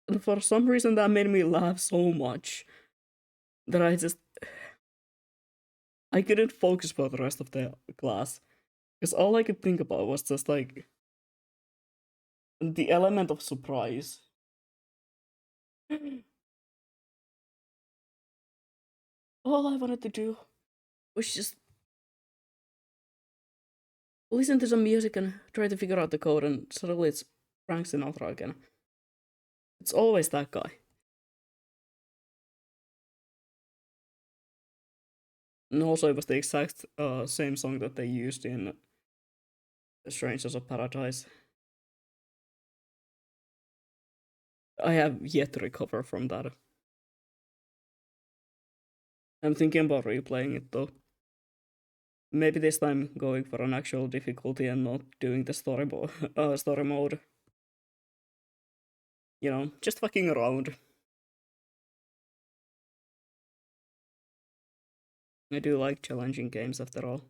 And for some reason that made me laugh so much that I couldn't focus for the rest of the class. Because all I could think about was just like the element of surprise. All I wanted to do was just listen to some music and try to figure out the code, and suddenly it's Frank Sinatra again. It's always that guy. And also, it was the exact same song that they used in Strangers of Paradise. I have yet to recover from that. I'm thinking about replaying it though. Maybe this time going for an actual difficulty and not doing the story mode. You know, just fucking around. I do like challenging games after all.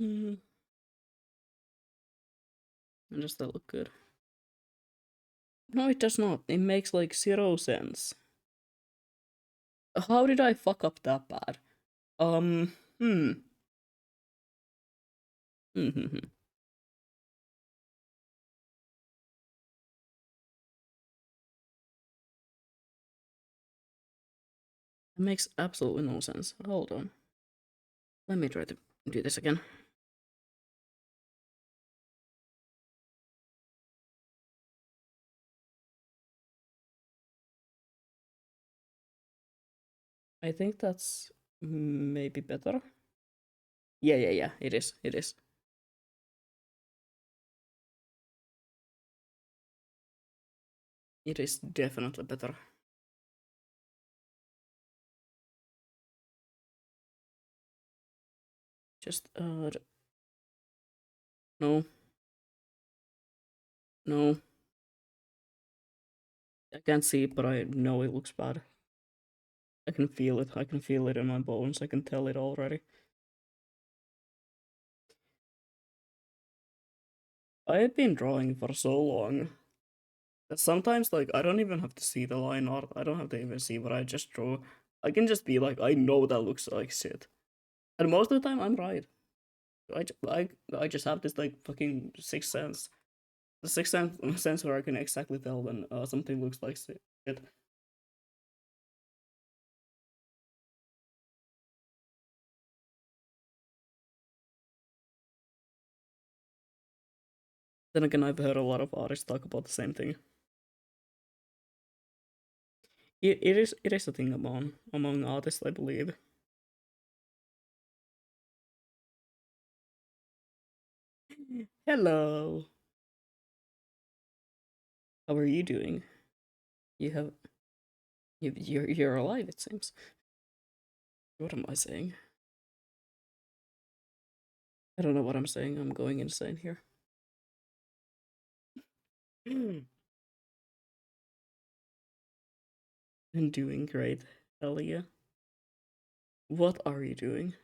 Mm, and does that look good? No, it does not. It makes like zero sense. How did I fuck up that bad? Hmm. Hmm. It makes absolutely no sense. Hold on. Let me try to do this again. I think that's maybe better. Yeah. It is. It is. It is definitely better. Just no, no. I can't see it, but I know it looks bad. I can feel it. I can feel it in my bones. I can tell it already. I have been drawing for so long that sometimes, like, I don't even have to see the line art. I don't have to even see what I just drew. I can just be like, I know that looks like shit. And most of the time, I'm right. I just have this, like, fucking sixth sense. The sixth sense where I can exactly tell when something looks like shit. Then again, I've heard a lot of artists talk about the same thing. It is a thing among artists, I believe. Hello. How are you doing? You have you're alive, it seems. What am I saying? I don't know what I'm saying. I'm going insane here. I'm doing great, Elia. What are you doing?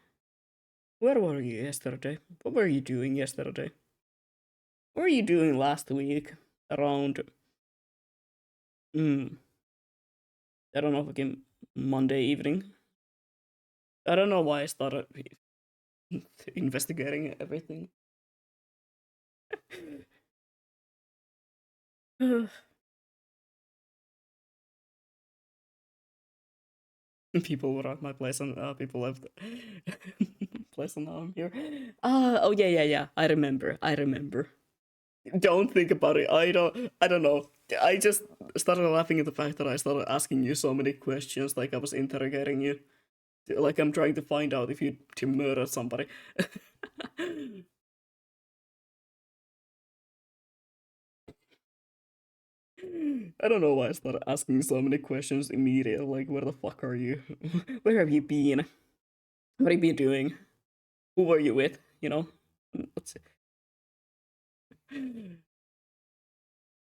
Where were you yesterday? What were you doing yesterday? What were you doing last week? Around mm, I don't know, fucking Monday evening. I don't know why I started investigating everything. People were at my place and people left place and now I'm here. Oh yeah. I remember. Don't think about it. I don't know. I just started laughing at the fact that I started asking you so many questions like I was interrogating you. Like I'm trying to find out if you to murder somebody. I don't know why I started asking so many questions immediately. Like, where the fuck are you? Where have you been? What have you been doing? Who were you with? You know? What's it?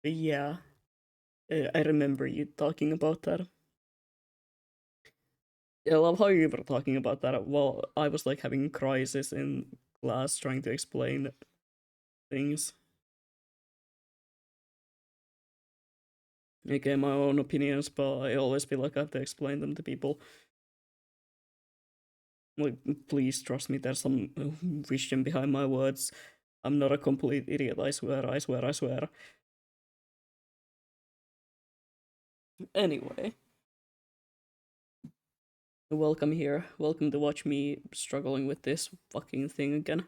Yeah, I remember you talking about that. I love how you were talking about that. Well, I was like having crisis in class trying to explain things. I get my own opinions, but I always feel like I have to explain them to people. Like, please trust me, there's some wisdom behind my words. I'm not a complete idiot, I swear, I swear, I swear. Anyway, welcome here. Welcome to watch me struggling with this fucking thing again.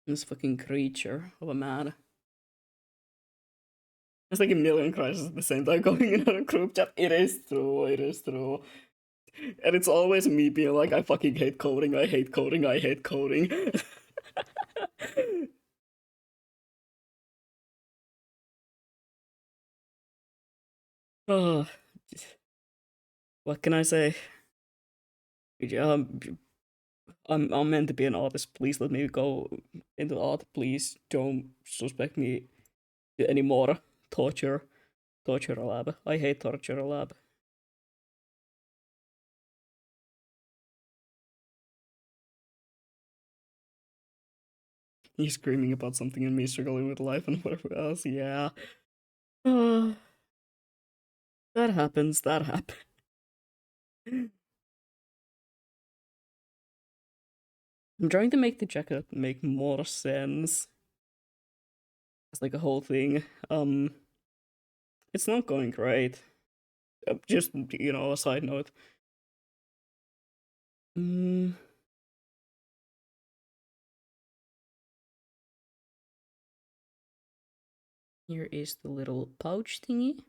This fucking creature of a man. There's like a million crises at the same time going in our group chat. It is true, it is true. And it's always me being like, I fucking hate coding, I hate coding, I hate coding. Oh, what can I say? Um, I'm meant to be an artist. Please let me go into art. Please don't suspect me anymore. Torture, torture lab. I hate torture lab. He's screaming about something and me struggling with life and whatever else. Yeah. Uh, that happens. That happens. I'm trying to make the jacket make more sense. It's like a whole thing. It's not going great. Just a side note. Mm, here is the little pouch thingy.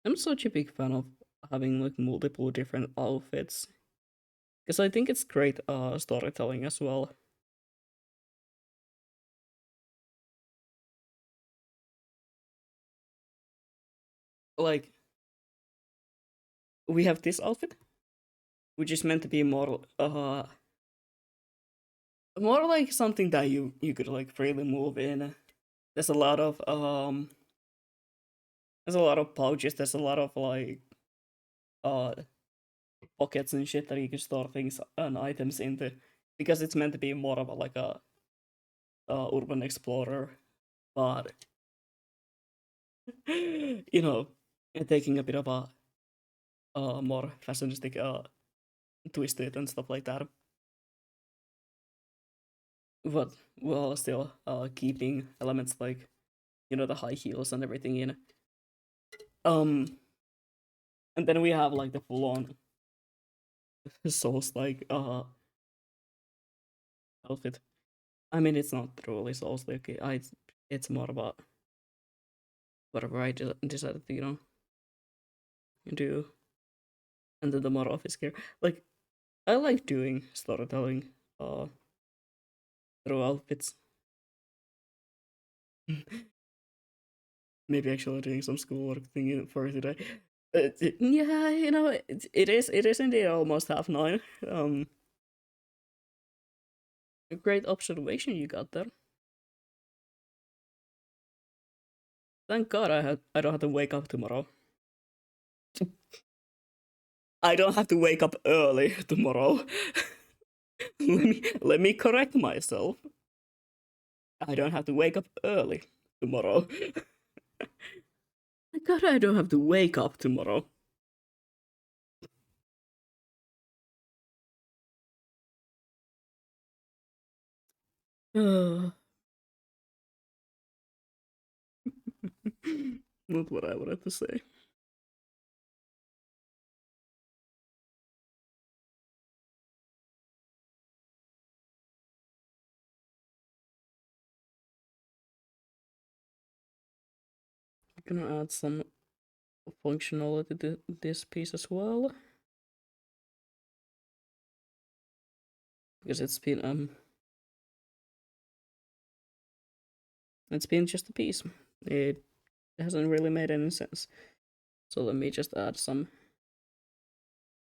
I'm such a big fan of having like multiple different outfits because I think it's great storytelling as well. Like we have this outfit, which is meant to be more like something that you could like freely move in. There's a lot of there's a lot of pouches. There's a lot of like uh pockets and shit that you can store things and items into because it's meant to be more of a like a urban explorer, but taking a bit of a more fashionistic twist to it and stuff like that. But while still keeping elements like the high heels and everything in. Um, and then we have like the full on Souls like outfit. I mean, it's not truly Souls like it's more about whatever I decided to do, and then the more office gear. Like, I like doing storytelling through outfits. Maybe actually doing some schoolwork thing for today. Yeah, you know, it is indeed almost 9:30. A great observation you got there. Thank God I don't have to wake up tomorrow. I don't have to wake up early tomorrow. Let me correct myself. I don't have to wake up early tomorrow. Thank God I don't have to wake up tomorrow. Not what I wanted to say. I'm gonna add some functionality to this piece as well, because it's been just a piece. It hasn't really made any sense. So let me just add some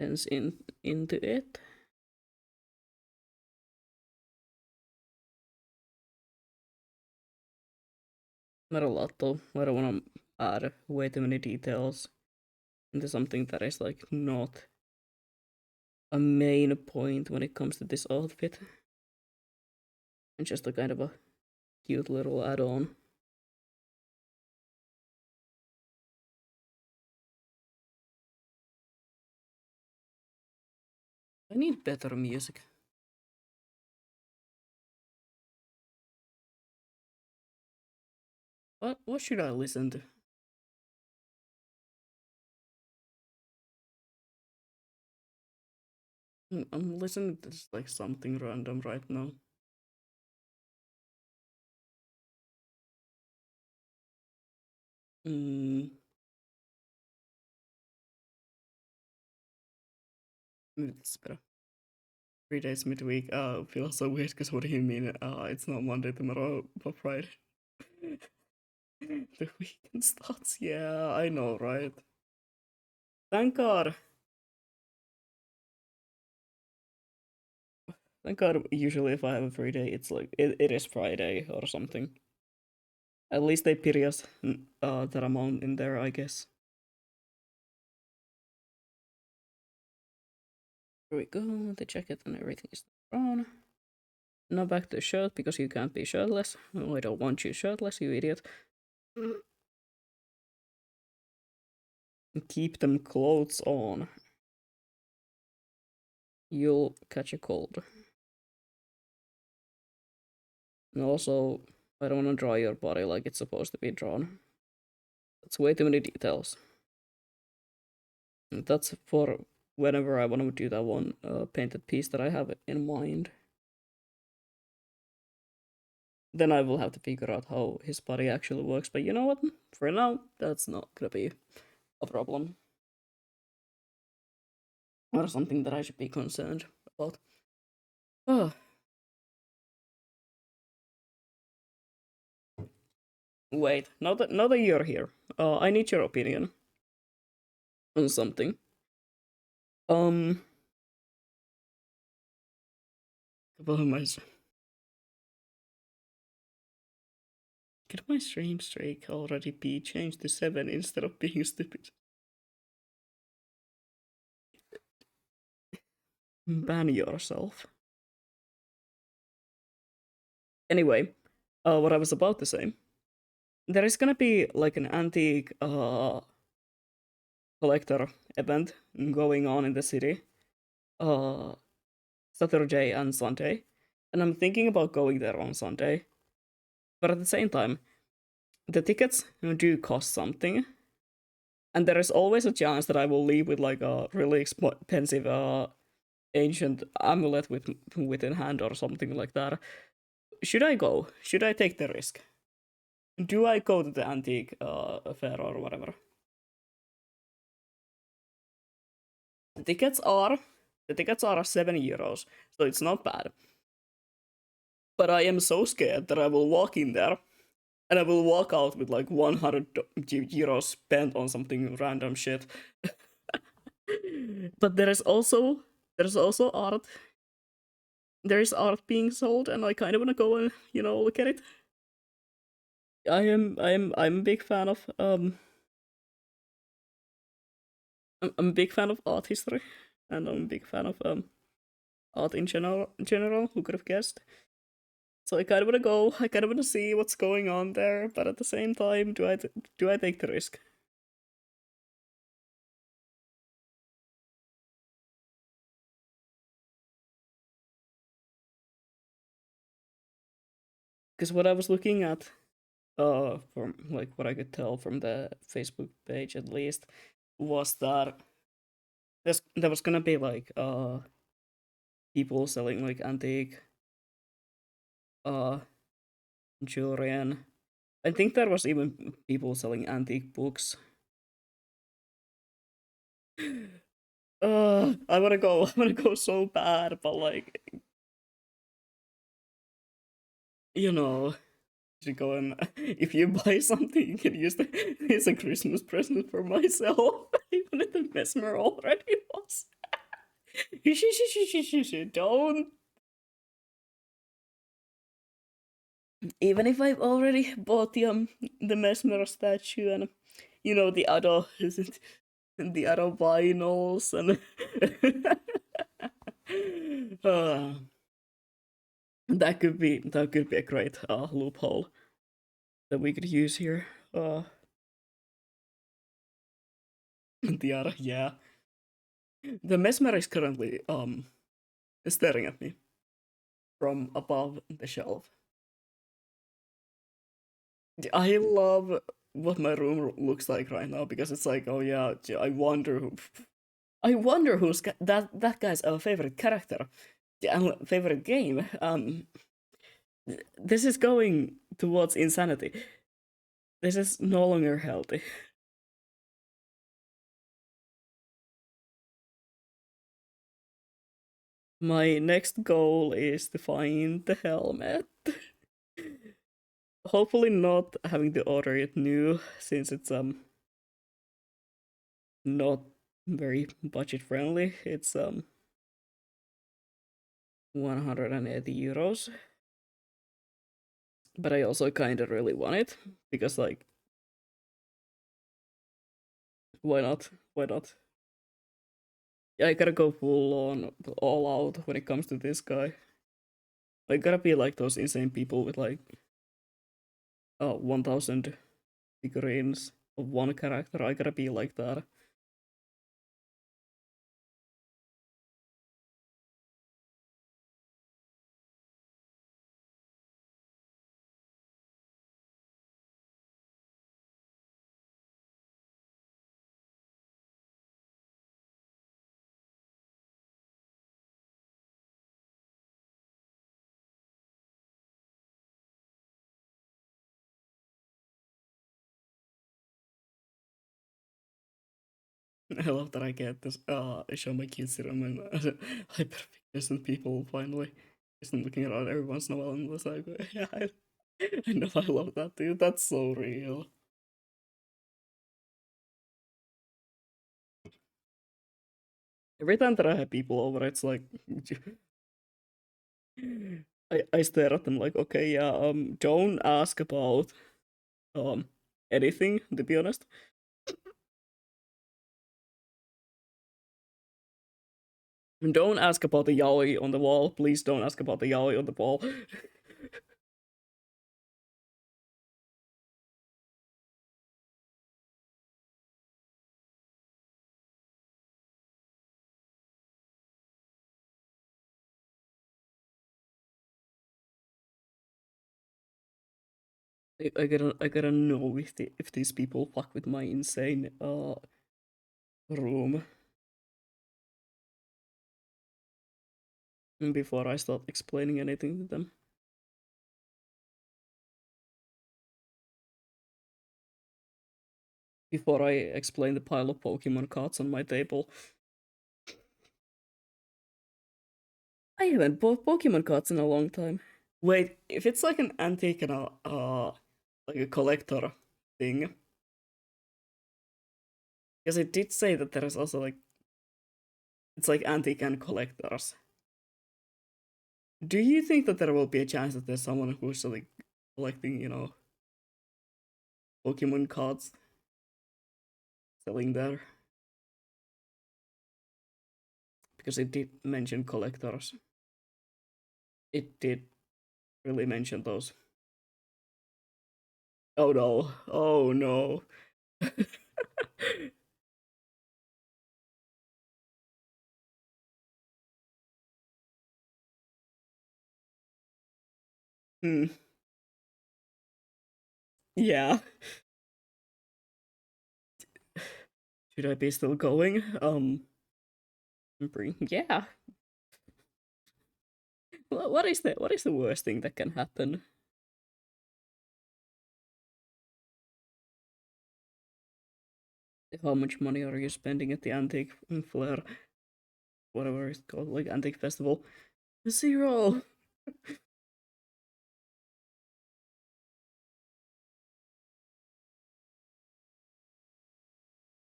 sense into it. Not a lot though. I don't want to add way too many details into something that is like not a main point when it comes to this outfit. And just a kind of a cute little add-on. I need better music. What should I listen to? I'm listening to just like something random right now. Maybe that's better. 3 days midweek. Feels so weird because what do you mean? It's not Monday tomorrow, but Friday. The weekend starts. Yeah, I know, right? Thank God. Thank God. Usually, if I have a free day, it's like it is Friday or something. At least they periods that I'm on in there, I guess. Here we go. The jacket and everything is on. Now back to the shirt because you can't be shirtless. Oh, I don't want you shirtless, you idiot. Keep them clothes on. You'll catch a cold. And also, I don't want to draw your body like it's supposed to be drawn. That's way too many details. And that's for whenever I want to do that one painted piece that I have in mind. Then I will have to figure out how his body actually works. But you know what? For now, that's not gonna be a problem. Or something that I should be concerned about. Oh. Wait, now that you're here, I need your opinion on something. About my Could my stream streak already be changed to 7 instead of being stupid? Ban yourself. Anyway, what I was about to say, there is gonna be like an antique collector event going on in the city Saturday and Sunday, and I'm thinking about going there on Sunday. But at the same time, the tickets do cost something, and there is always a chance that I will leave with like a really expensive ancient amulet within hand or something like that. Should I go? Should I take the risk? Do I go to the antique fair or whatever? tickets are the tickets are €7, so it's not bad. But I am so scared that I will walk in there and I will walk out with like €100 spent on something random shit. But there is also art. There is art being sold, and I kind of want to go and look at it. I'm a big fan of I'm a big fan of art history, and I'm a big fan of art in general. Who could have guessed? So I kind of want to go. I kind of want to see what's going on there, but at the same time, do I take the risk? Because what I was looking at, from like what I could tell from the Facebook page at least, was that there was gonna be like people selling like antique uh jewelry, and I think there was even people selling antique books. I wanna go. I wanna go so bad, but like you know, you go and if you buy something, you can use it as a Christmas present for myself. Even if the mesmer already was. Don't. Even if I've already bought the mesmer statue and the other the other vinyls and uh, that could be a great loophole that we could use here. The other, yeah, the mesmer is currently staring at me from above the shelf. I love what my room looks like right now because it's like, oh yeah, I wonder who's that guy's favorite character, favorite game. This is going towards insanity. This is no longer healthy. My next goal is to find the helmet. Hopefully not having to order it new since it's not very budget friendly. It's 180 euros. But I also kinda really want it because like why not? Why not? Yeah, I gotta go full on all out when it comes to this guy. I gotta be like those insane people with like 1,000 figurines of one character. I gotta be like that. I love that I get this. I show my kids it and hyper people finally just looking around every once in a while and was like, yeah, I know I love that dude. That's so real. Every time that I have people over, it's like I stare at them like, okay, yeah, don't ask about um anything, to be honest. Don't ask about the yaoi on the wall. Please don't ask about the yaoi on the wall. I gotta know if these people fuck with my insane room before I start explaining anything to them. Before I explain the pile of Pokemon cards on my table. I haven't bought Pokemon cards in a long time. Wait, if it's like an antique and like a collector thing, because it did say that there is also like it's like antique and collectors. Do you think that there will be a chance that there's someone who's like collecting, Pokemon cards selling there? Because it did mention collectors. It did really mention those. Oh no. Oh no. Hmm. Yeah. Should I be still going? Yeah. What is the worst thing that can happen? How much money are you spending at the antique flair, whatever it's called, like antique festival? Zero.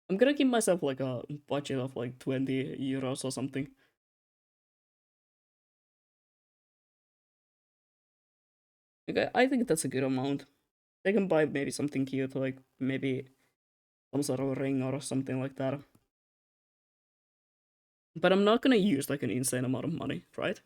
I'm gonna give myself like a budget of like 20 euros or something. Like, I think that's a good amount. They can buy maybe something cute, like maybe some sort of ring or something like that. But I'm not gonna use like an insane amount of money, right?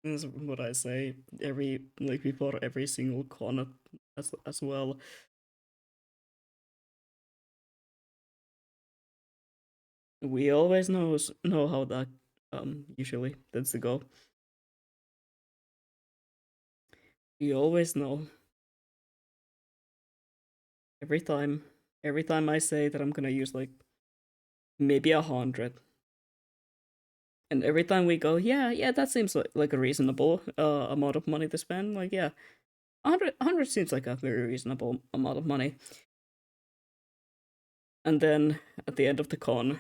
That's what I say. Every like before every single con as well. We always know how that usually tends to go. We always know every time. Every time I say that I'm gonna use like maybe 100, and every time we go, yeah, that seems like a reasonable amount of money to spend. Like, yeah, 100 seems like a very reasonable amount of money. And then at the end of the con,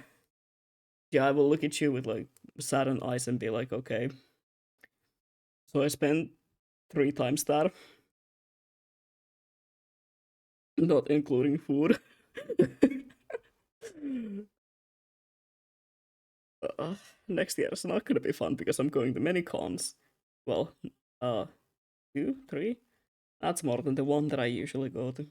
yeah, I will look at you with like saddened eyes and be like, okay, so I spent 3 times that, not including food. uh, Next year is not gonna be fun because I'm going to many cons. Well, uh, two, three. That's more than the one that I usually go to.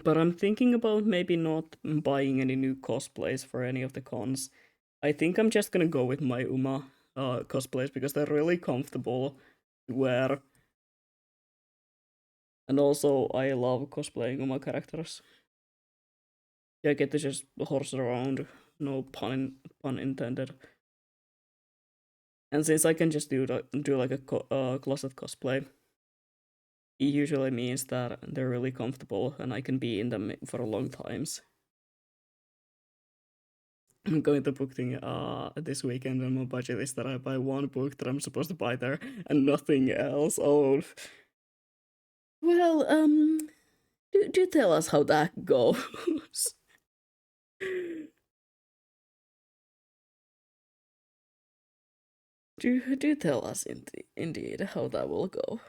But I'm thinking about maybe not buying any new cosplays for any of the cons. I think I'm just gonna go with my Uma cosplays because they're really comfortable to wear. And also, I love cosplaying Uma characters. Yeah, I get to just horse around, no pun intended. And since I can just do like a closet cosplay, it usually means that they're really comfortable and I can be in them for a long times. I'm going to book thing this weekend, and my budget is that I buy one book that I'm supposed to buy there and nothing else. Oh, well, do tell us how that goes. Do tell us indeed how that will go.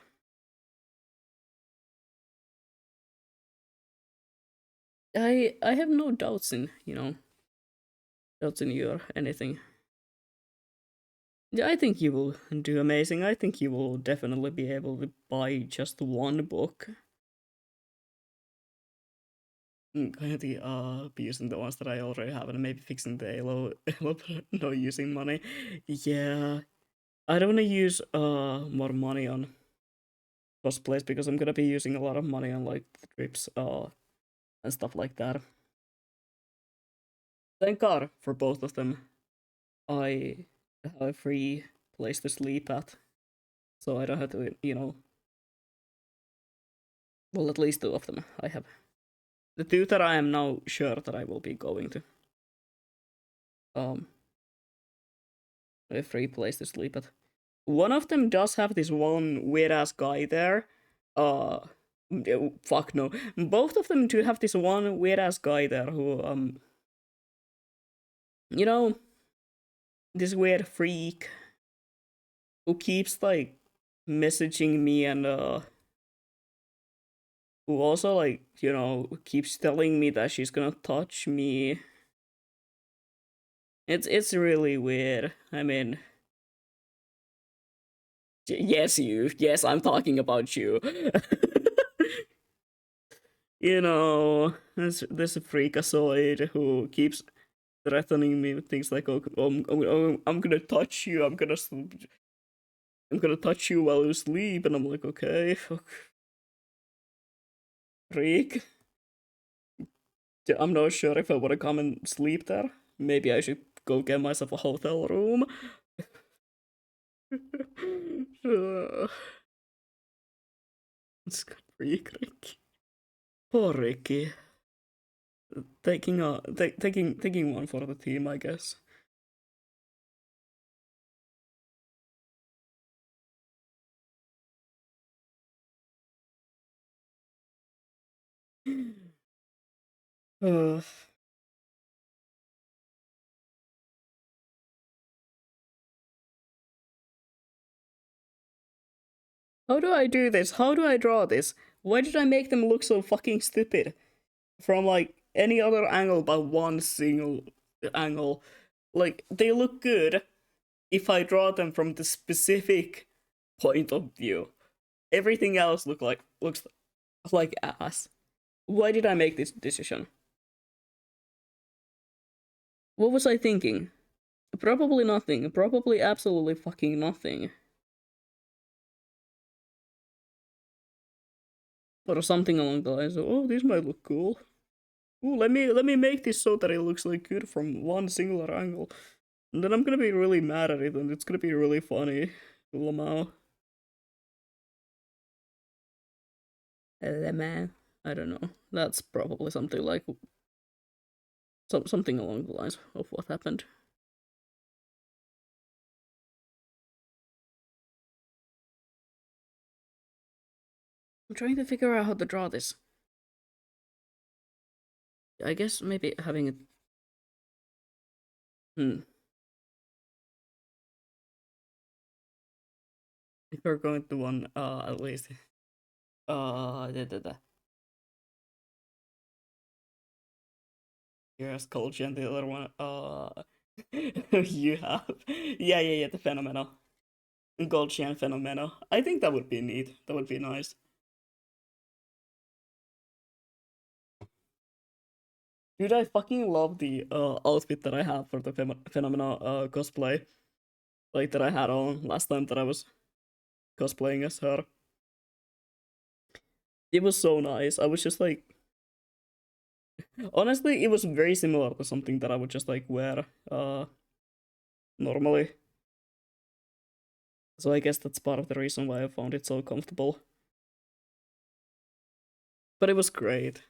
I have no doubts in doubts in you or anything. Yeah, I think you will do amazing. I think you will definitely be able to buy just one book. Kind of the be using the ones that I already have and maybe fixing the Elo, but not using money. Yeah, I don't want to use more money on cosplays because I'm gonna be using a lot of money on like trips and stuff like that. Thank God for both of them. I have a free place to sleep at, so I don't have to, well, at least two of them I have. The two that I am now sure that I will be going to. A free place to sleep at. One of them does have this one weird ass guy there. Uh, fuck no. Both of them do have this one weird ass guy there who you know, this weird freak who keeps like messaging me and who also like keeps telling me that she's gonna touch me. It's really weird. I mean, yes, I'm talking about you. This freakazoid who keeps threatening me with things like, "Oh, I'm gonna touch you. I'm gonna touch you while you sleep," and I'm like, "Okay, fuck, freak." I'm not sure if I want to come and sleep there. Maybe I should go get myself a hotel room. It's freak Ricky. Poor Ricky. Taking one for the team, I guess. Uh, how do I do this? How do I draw this? Why did I make them look so fucking stupid? From like any other angle but one single angle. Like, they look good if I draw them from the specific point of view. Everything else looks like ass. Why did I make this decision? What was I thinking? Probably nothing. Probably absolutely fucking nothing. Or something along the lines of, oh, this might look cool. Ooh, let me make this so that it looks like good from one singular angle. And then I'm gonna be really mad at it and it's gonna be really funny. Lamau. Lemon. I don't know. That's probably something like something along the lines of what happened. I'm trying to figure out how to draw this. I guess maybe having it. If we're going to one, at least. Da. Here's Colchi and the other one. You have. Yeah, the Phenomena. Golchi and Phenomena. I think that would be neat. That would be nice. Dude, I fucking love the outfit that I have for the Phenomena cosplay. Like, that I had on last time that I was cosplaying as her. It was so nice. I was just like, honestly, it was very similar to something that I would just like wear normally. So I guess that's part of the reason why I found it so comfortable. But it was great.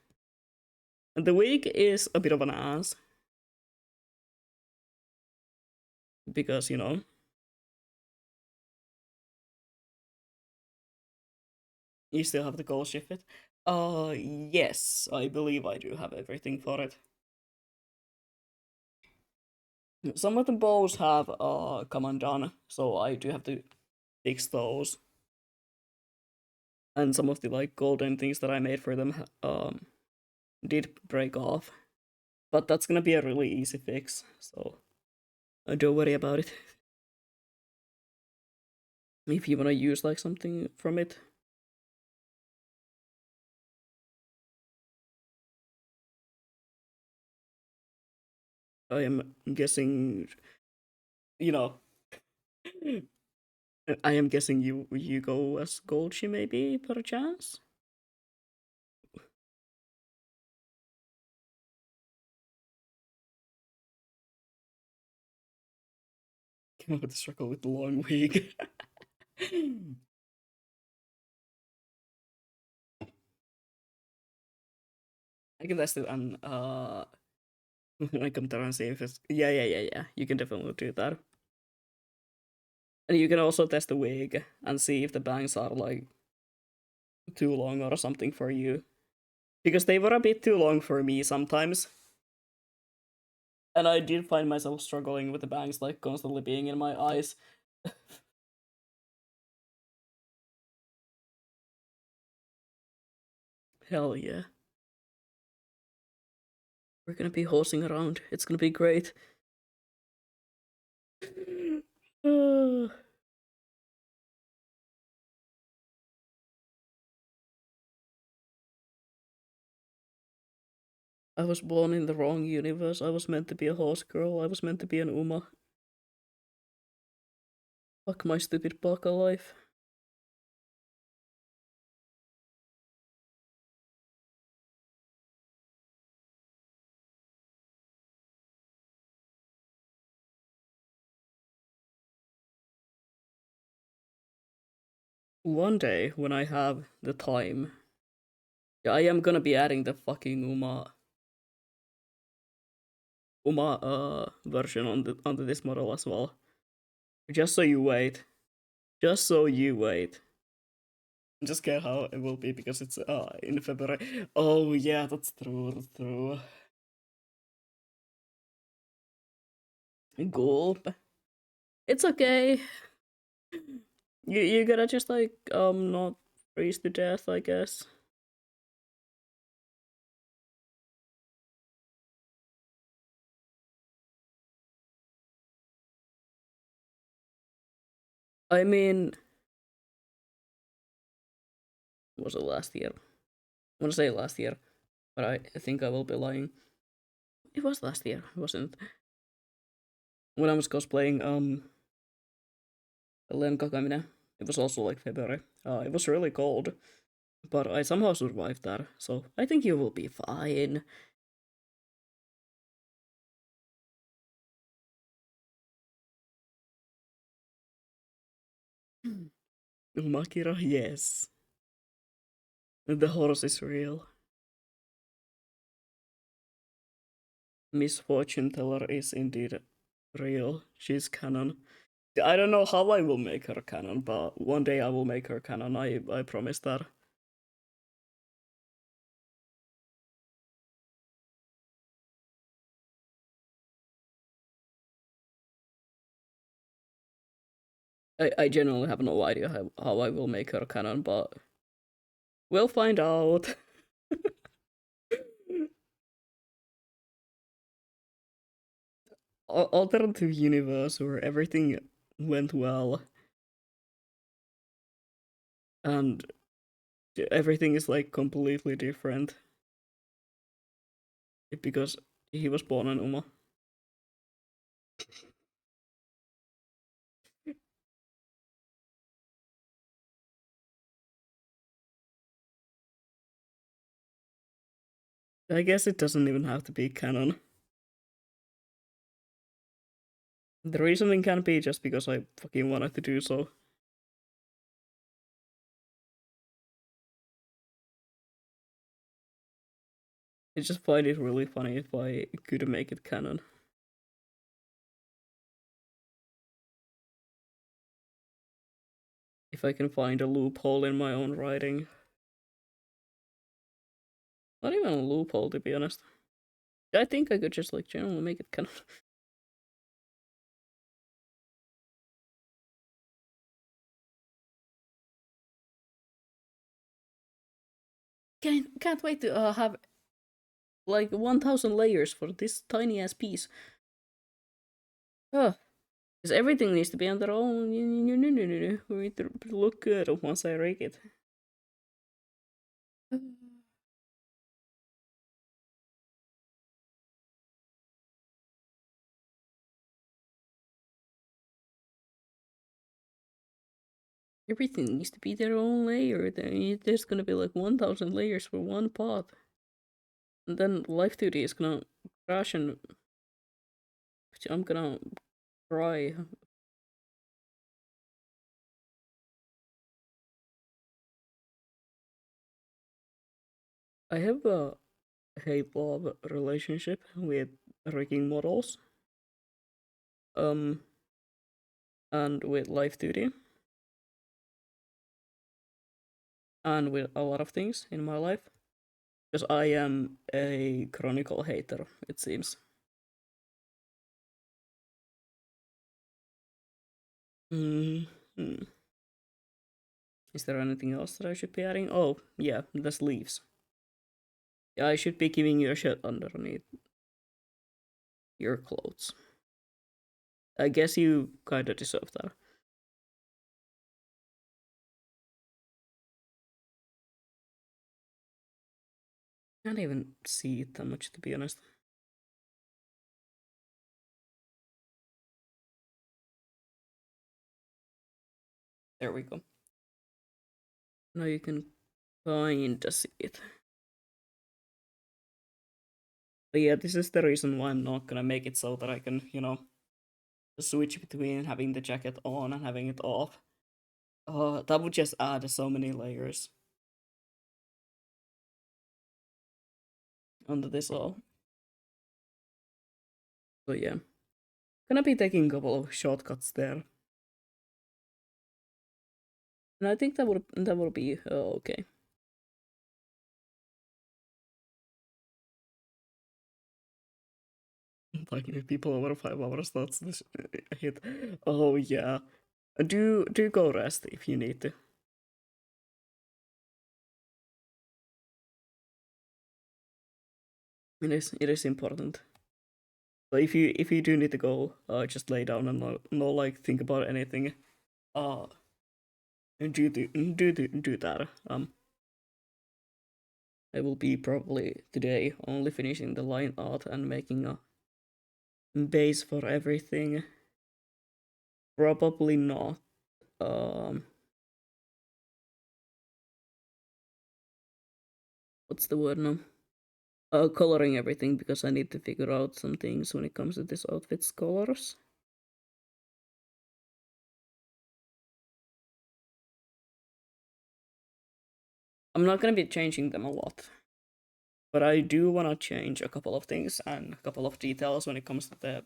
And the wig is a bit of an ass. Because, you still have the gold shift it. Yes, I believe I do have everything for it. Some of the bows have come undone, so I do have to fix those. And some of the like golden things that I made for them did break off. But that's gonna be a really easy fix, so don't worry about it. If you wanna use like something from it. I am guessing, you know, I am guessing you go as Golchi maybe, per chance? Came up with the struggle with the long wig. I can test it and when I come there and see if it's yeah. You can definitely do that. And you can also test the wig and see if the bangs are like too long or something for you. Because they were a bit too long for me sometimes. And I did find myself struggling with the bangs like constantly being in my eyes. Hell yeah. We're gonna be horsing around. It's gonna be great. I was born in the wrong universe. I was meant to be a horse girl. I was meant to be an Uma. Fuck my stupid baka life. One day, when I have the time, I am gonna be adding the fucking Uma version onto this model as well. Just so you wait. Just so you wait. Just care how it will be because it's in February. Oh yeah, that's true. That's true. Gulp. It's okay. You gotta just like not freeze to death, I guess. I mean, was it last year? I want to say last year, but I think I will be lying. It was last year, wasn't it? When I was cosplaying Len Kakamine. It was also like February. It was really cold, but I somehow survived that, so I think you will be fine. Makira, yes. The horse is real. Miss Fortune Teller is indeed real. She's canon. I don't know how I will make her canon, but one day I will make her canon. I promise that. I genuinely have no idea how I will make her canon, but we'll find out. Alternative universe where everything went well and everything is like completely different because he was born an Uma. I guess it doesn't even have to be canon. The reasoning can be just because I fucking wanted to do so. I just find it really funny if I could make it canon. If I can find a loophole in my own writing. Not even a loophole, to be honest. I think I could just like generally make it canon. Can't wait to have like 1,000 layers for this tiny ass piece. Because everything needs to be on their own. We need to look good once I rake it. Everything needs to be their own layer. There's gonna be like 1,000 layers for one pot. And then Life 2D is gonna crash and I'm gonna cry. I have hate-love relationship with rigging models, um, and with life duty, and with a lot of things in my life. Because I am a chronicle hater, it seems. Mm. Is there anything else that I should be adding? Oh, yeah, the sleeves. Yeah, I should be giving you a shirt underneath your clothes. I guess you kinda deserve that. Can't even see it that much, to be honest. There we go. Now you can kinda see it. But yeah, this is the reason why I'm not gonna make it so that I can, switch between having the jacket on and having it off. That would just add so many layers onto this all. So yeah, gonna be taking a couple of shortcuts there, and I think that would be okay. Like if people over 5 hours, that's this hit. Oh yeah, do go rest if you need to. It is important. So if you do need to go, just lay down and no like think about anything. Uh, and do that. I will be probably today only finishing the line art and making a base for everything. Probably not. Um, what's the word now? Coloring everything because I need to figure out some things when it comes to this outfit's colors. I'm not gonna be changing them a lot, but I do wanna change a couple of things and a couple of details when it comes to the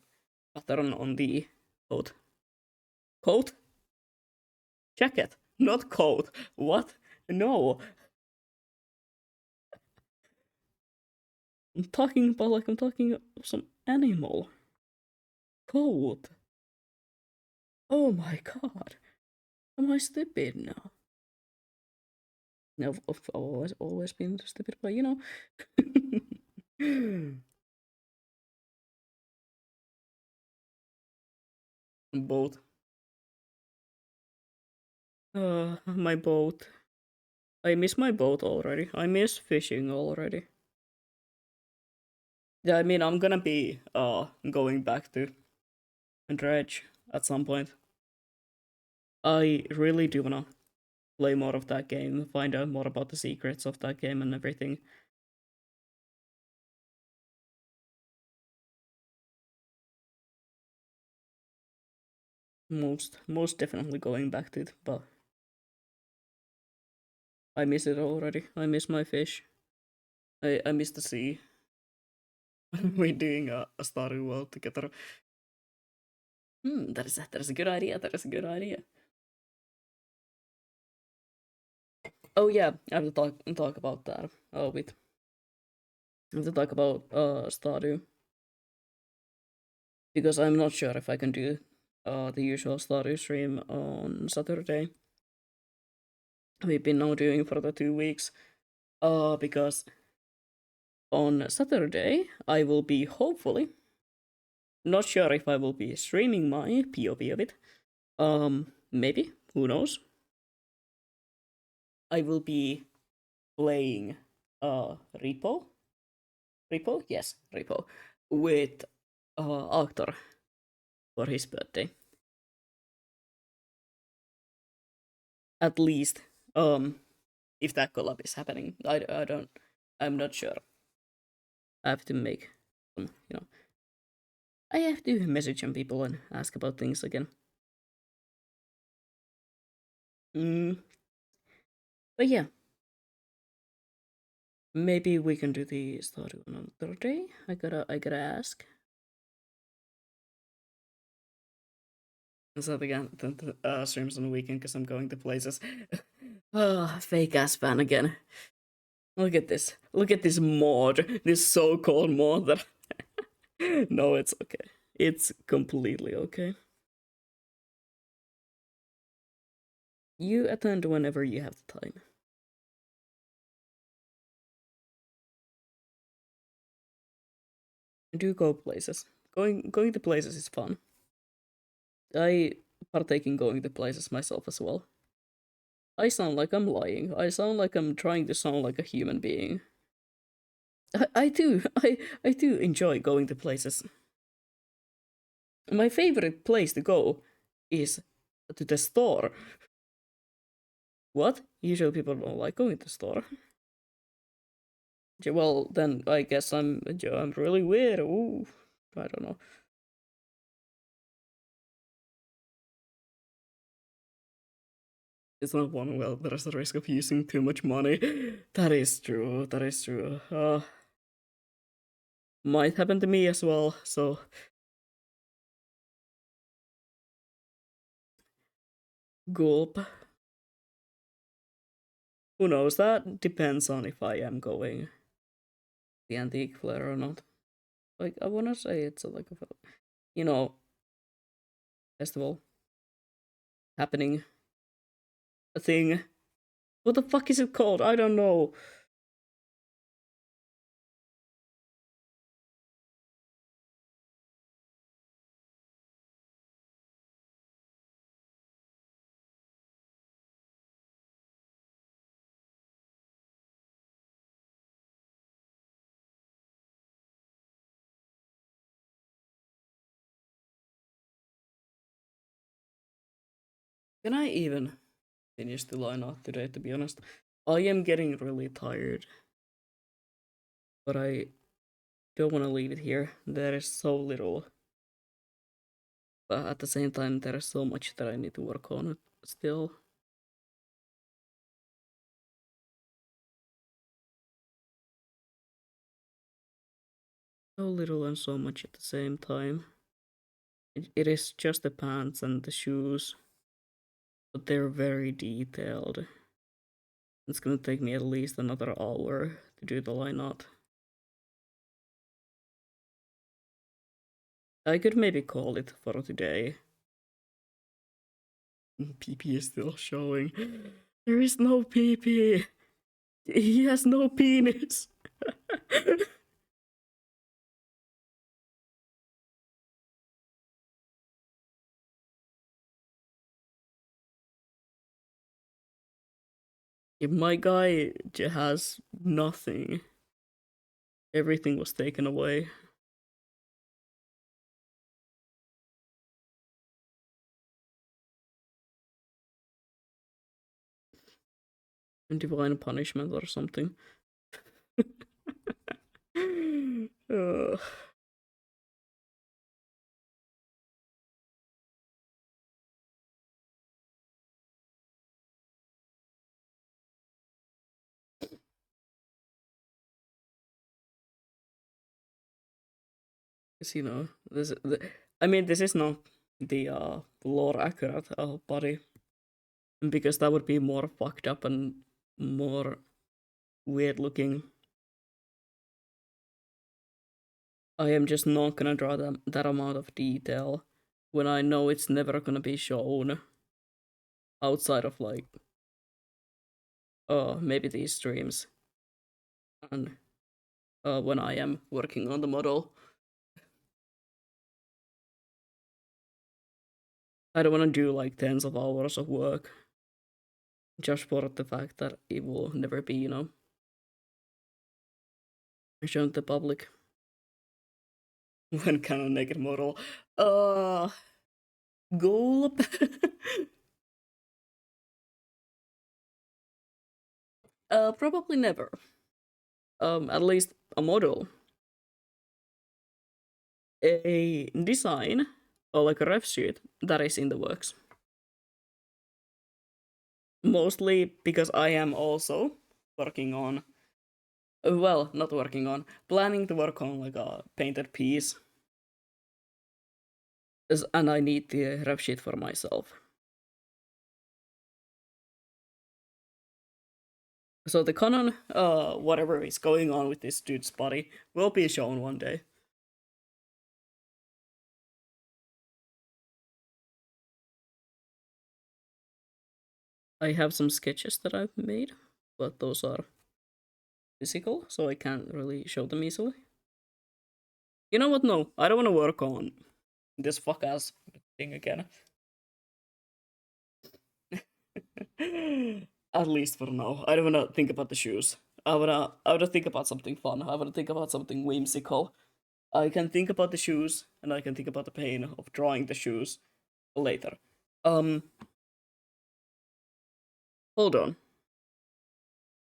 pattern on the coat. Coat? Jacket, not coat. What? No. I'm talking about like I'm talking of some animal. Coat. Oh my god. Am I stupid now? No, I've always been stupid, but Boat. My boat. I miss my boat already. I miss fishing already. Yeah, I mean, I'm gonna be going back to Dredge at some point. I really do wanna play more of that game, find out more about the secrets of that game and everything. Most definitely going back to it, but I miss it already. I miss my fish. I miss the sea. We're doing a Stardew World together. That is a good idea. That is a good idea. Oh yeah, I have to talk about that. Oh wait, I have to talk about Stardew because I'm not sure if I can do the usual Stardew stream on Saturday. We've been now doing for the 2 weeks. Because on Saturday I will be hopefully not sure if I will be streaming my POV of it. Maybe, who knows? I will be playing Repo. Repo? Yes, Repo. With Arctor for his birthday. At least, if that collab is happening. I don't, I'm not sure. I have to make some. I have to message some people and ask about things again. Mm, but yeah, Maybe we can do the story on another day. I gotta ask. So again, streams on the weekend because I'm going to places. Fake ass fan again. Look at this. Look at this mod. This so-called mod that. No, it's okay. It's completely okay. You attend whenever you have the time. Do go places. Going to places is fun. I partake in going to places myself as well. I sound like I'm lying. I sound like I'm trying to sound like a human being. I do. I do enjoy going to places. My favorite place to go is to the store. What? Usually people don't like going to the store. Well, then I guess I'm really weird. Ooh, I don't know. It's not one well. There's a risk of using too much money. That is true. That is true. Might happen to me as well. So gulp. Who knows? That depends on if I am going the antique flare or not. Like I wanna say it's like a festival happening, a thing. What the fuck is it called? I don't know. Can I even finish the line off today? To be honest, I am getting really tired, but I don't want to leave it here. There is so little, but at the same time, there is so much that I need to work on still. So little and so much at the same time. It is just the pants and the shoes, but they're very detailed. It's gonna take me at least another hour to do the line out. I could maybe call it for today. PP is still showing. There is no PP. He has no penis. My guy has nothing. Everything was taken away. Divine punishment or something. uh, this. I mean, this is not the lore accurate body, because that would be more fucked up and more weird looking. I am just not gonna draw that amount of detail when I know it's never gonna be shown outside of like maybe these streams and when I am working on the model. I don't want to do like tens of hours of work just for the fact that it will never be, shown to the public. When can a naked model? Gulp. Probably never. At least a model. A design or like a ref sheet that is in the works. Mostly because I am also working on Well, not working on. Planning to work on like a painted piece. And I need the rep sheet for myself. So the canon, whatever is going on with this dude's body, will be shown one day. I have some sketches that I've made, but those are physical, so I can't really show them easily. You know what? No, I don't want to work on this fuck ass thing again. At least for now. I don't want to think about the shoes. I wanna think about something fun. I wanna think about something whimsical. I can think about the shoes, and I can think about the pain of drawing the shoes later. Um, hold on.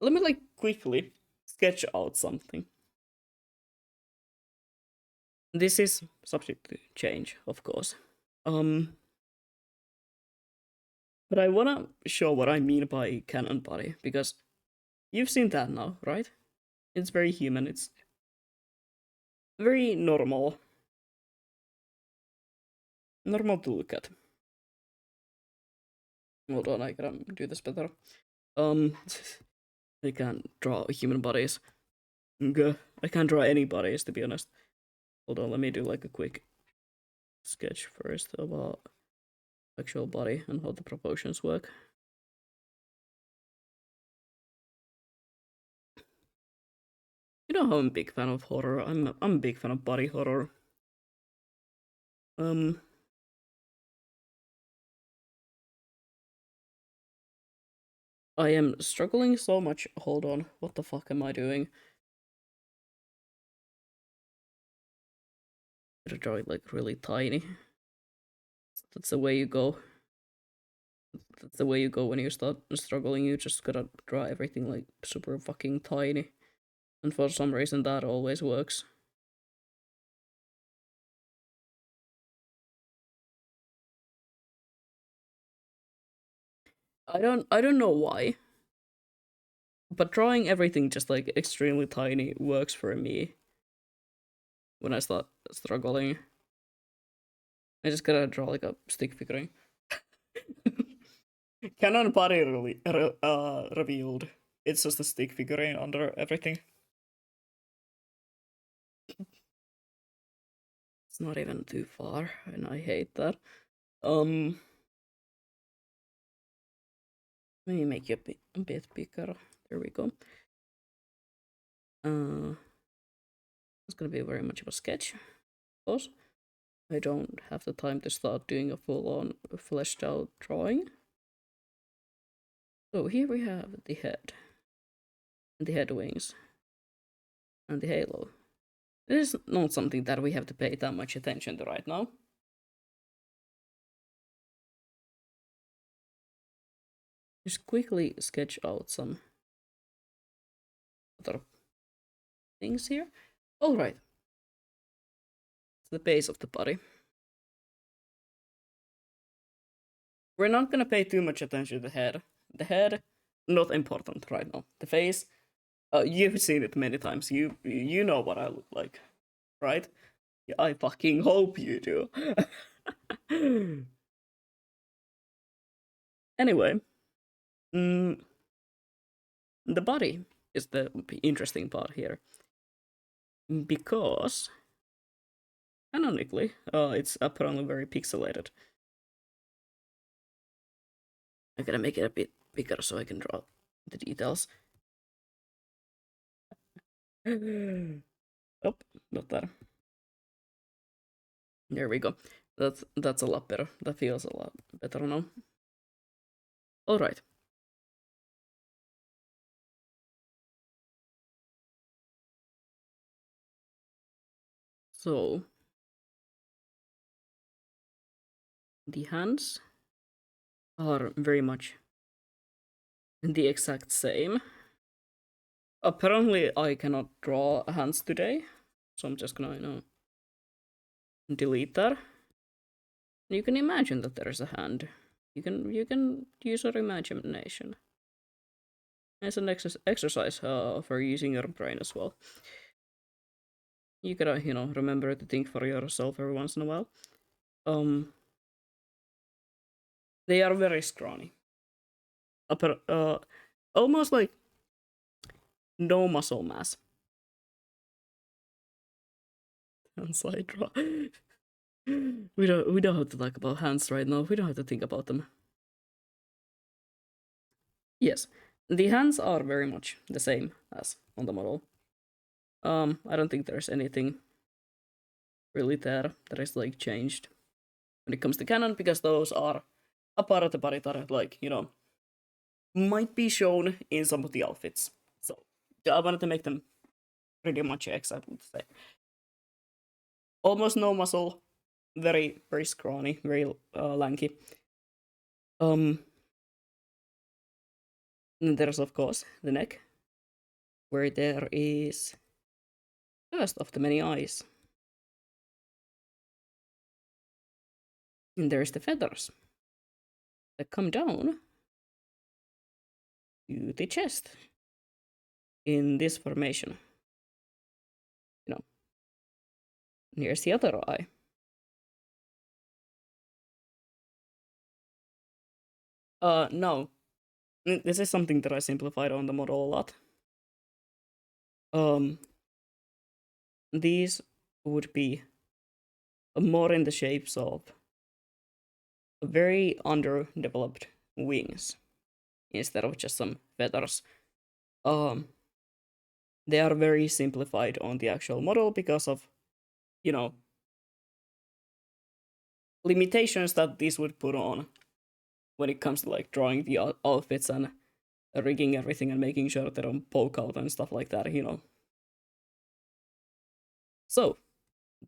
Let me like quickly sketch out something. This is subject to change, of course. But I wanna show what I mean by cannon body, because you've seen that now, right? It's very human, it's very normal. Normal to look at. Hold on, I gotta do this better. I can't draw human bodies. I can't draw any bodies, to be honest. Hold on, let me do like a quick sketch first about actual body and how the proportions work. You know how I'm a big fan of horror. I'm a big fan of body horror. I am struggling so much. Hold on, what the fuck am I doing? Gotta draw it like really tiny. That's the way you go. That's the way you go when you start struggling. You just gotta draw everything like super fucking tiny. And for some reason that always works. I don't know why. But drawing everything just like extremely tiny works for me when I start struggling. I just gotta draw like a stick figurine. Canon body revealed. It's just a stick figurine under everything. It's not even too far, and I hate that. Let me make you a bit bigger. There we go. It's gonna be very much of a sketch, of course. I don't have the time to start doing a full-on fleshed out drawing. So here we have the head, and the head wings, and the halo. This is not something that we have to pay that much attention to right now. Just quickly sketch out some other things here. Alright. It's the base of the body. We're not gonna pay too much attention to the head. The head, not important right now. The face, you've seen it many times. You know what I look like, right? I fucking hope you do. Anyway, the body is the interesting part here. Because, canonically, it's apparently very pixelated. I'm gonna make it a bit bigger so I can draw the details. Oh, not that. There we go. That's a lot better. That feels a lot better now. Alright. So, the hands are very much the exact same. Apparently, I cannot draw hands today, so I'm just gonna, delete that. You can imagine that there's a hand. You can use your imagination. It's an exercise for using your brain as well. You gotta, remember to think for yourself every once in a while. They are very scrawny. Almost like no muscle mass. Hands I draw. We don't have to talk about hands right now. We don't have to think about them. Yes, the hands are very much the same as on the model. I don't think there's anything really there that is like changed when it comes to canon, because those are a part of the body that like, might be shown in some of the outfits. So I wanted to make them pretty much exactly the same. Almost no muscle, very very scrawny, very lanky. And there's of course the neck, where there is first of the many eyes. And there's the feathers that come down to the chest in this formation. And here's the other eye. No. This is something that I simplified on the model a lot. These would be more in the shapes of very underdeveloped wings instead of just some feathers. They are very simplified on the actual model because of, limitations that this would put on when it comes to like drawing the outfits and rigging everything and making sure they don't poke out and stuff like that, So,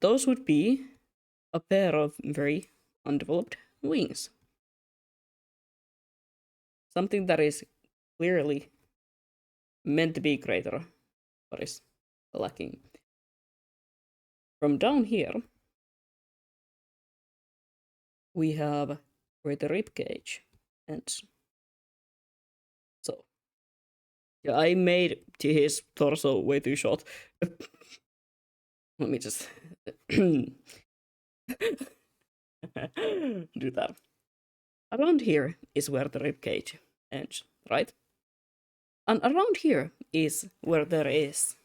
those would be a pair of very undeveloped wings. Something that is clearly meant to be greater, but is lacking. From down here, we have where the rib cage ends. So, yeah, I made his torso way too short. Let me just do that. Around here is where the rib cage ends, right? And around here is where there is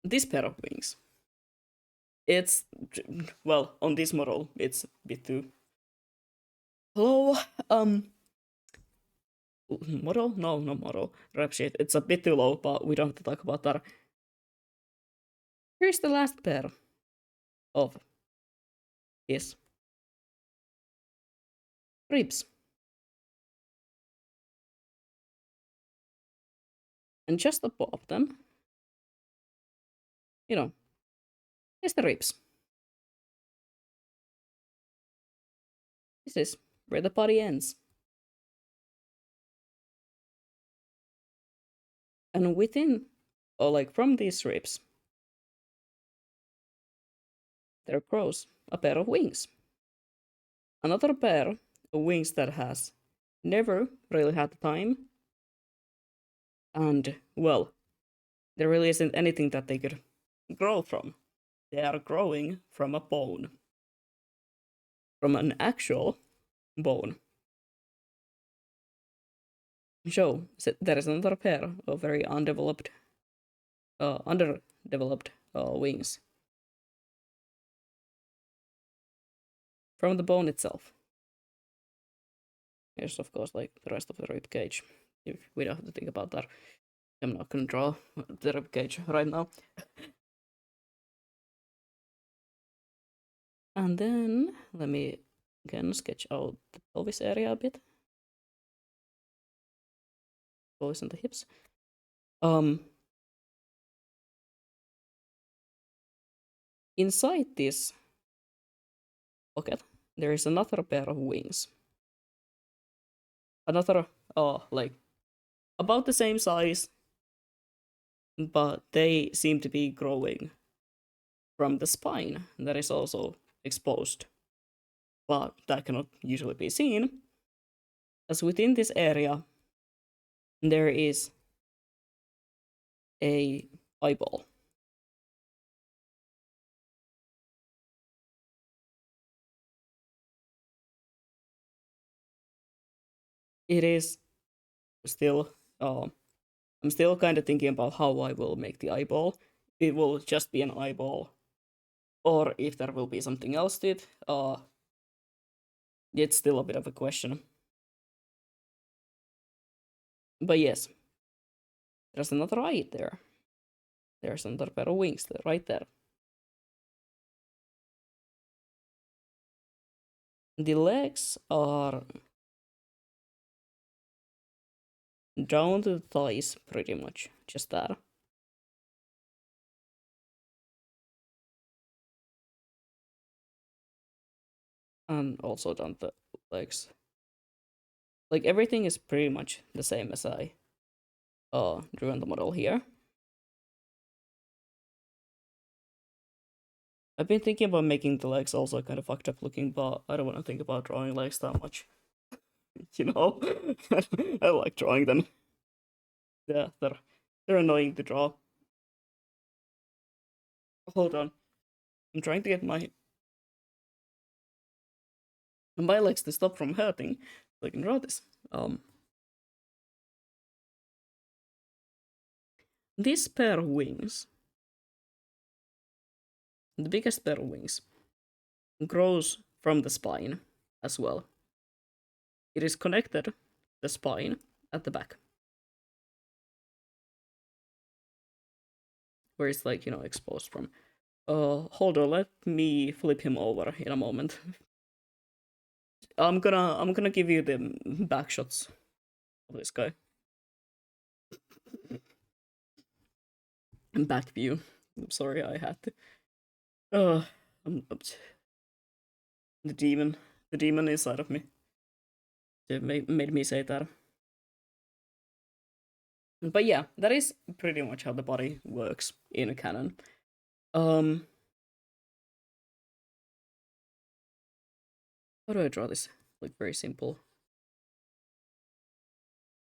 this pair of wings. It's, well, on this model, it's a bit too low. Model? No, not model. Rep sheet. It's a bit too low, but we don't have to talk about that. Here's the last pair of his ribs. And just above them, is the ribs. This is where the body ends. And within, or like from these ribs, there grows a pair of wings. Another pair of wings that has never really had the time. And, well, there really isn't anything that they could grow from. They are growing from a bone. From an actual bone. So, there is another pair of very underdeveloped wings. From the bone itself. Here's, of course, like the rest of the rib cage. If we don't have to think about that. I'm not gonna draw the rib cage right now. And then, let me again sketch out the pelvis area a bit. Pelvis and the hips. Inside this pocket, there is another pair of wings. Another, like, about the same size, but they seem to be growing from the spine that is also exposed. But that cannot usually be seen, as within this area there is a eyeball. It is still, I'm still kind of thinking about how I will make the eyeball. It will just be an eyeball, or if there will be something else to it. It's still a bit of a question. But yes, there's another eye there. There's another pair of wings there, right there. The legs are down to the thighs, pretty much. Just that. And also down the legs. Like, everything is pretty much the same as I drew on the model here. I've been thinking about making the legs also kind of fucked up looking, but I don't want to think about drawing legs that much. You know? I like drawing them. Yeah, they're annoying to draw. Hold on. I'm trying to get my legs to stop from hurting so I can draw this. This pair of wings, the biggest pair of wings, grows from the spine as well. It is connected to the spine at the back, where it's like, exposed from. Hold on, let me flip him over in a moment. I'm gonna give you the back shots of this guy. Back view. I'm sorry, I had to. The demon inside of me. It made me say that. But yeah, that is pretty much how the body works in a canon. How do I draw this? Like, very simple.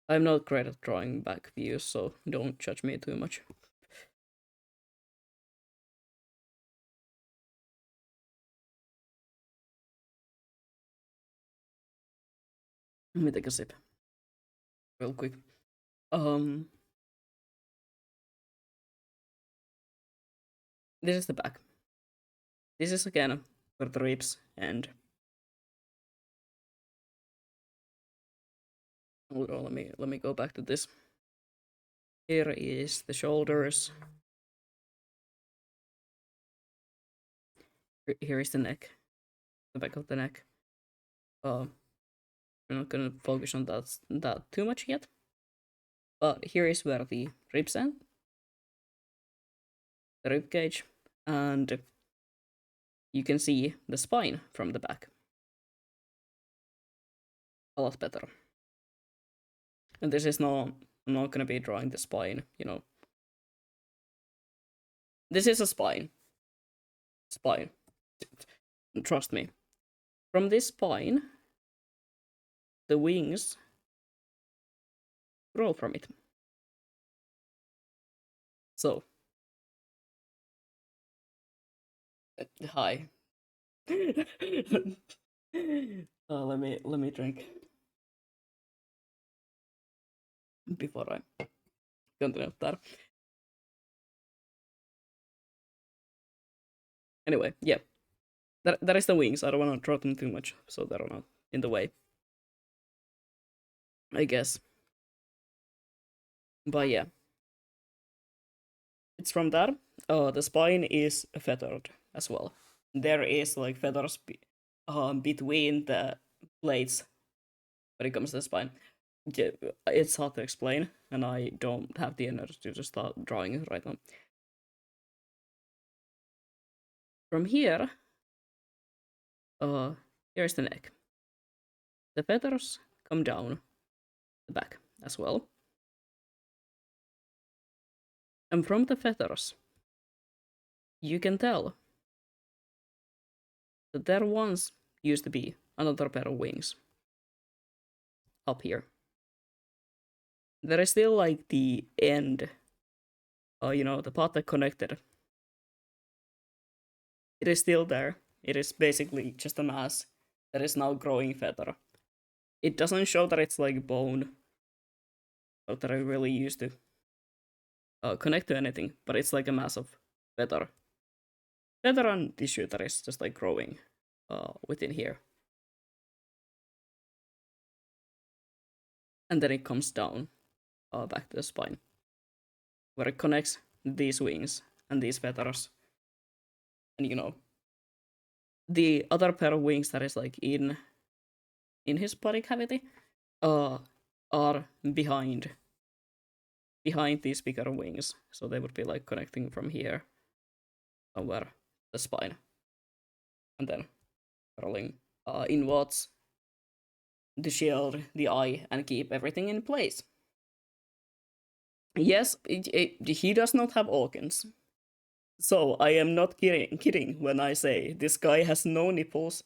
I'm not great at drawing back views, so don't judge me too much. Let me take a sip. Real quick. This is the back. This is again for the ribs and hold on, let me go back to this. Here is the shoulders. Here is the neck. The back of the neck. We're not gonna focus on that too much yet. But here is where the ribs end. The rib cage. And you can see the spine from the back. A lot better. And this is I'm not gonna be drawing the spine, This is a spine. Spine. Trust me. From this spine, the wings grow from it. So, hi. Let me drink before I continue that. Anyway, yeah, that is the wings. I don't want to draw them too much, so they're not in the way, I guess. But yeah, it's from that. The spine is feathered as well. There is like feathers between the blades when it comes to the spine. Yeah, it's hard to explain, and I don't have the energy to start drawing it right now. From here, here's the neck. The feathers come down the back as well. And from the feathers, you can tell that there once used to be another pair of wings up here. there is still like the end, the part that connected. It is still there. It is basically just a mass that is now growing feather. It doesn't show that it's like bone, or that I really used to connect to anything, but it's like a mass of feather. Feather and tissue that is just like growing within here. And then it comes down back to the spine, where it connects these wings and these feathers. And the other pair of wings that is like in his body cavity uh are behind these bigger wings, so they would be like connecting from here somewhere the spine, and then rolling inwards to shield the eye and keep everything in place. Yes, he does not have organs, so I am not kidding when I say this guy has no nipples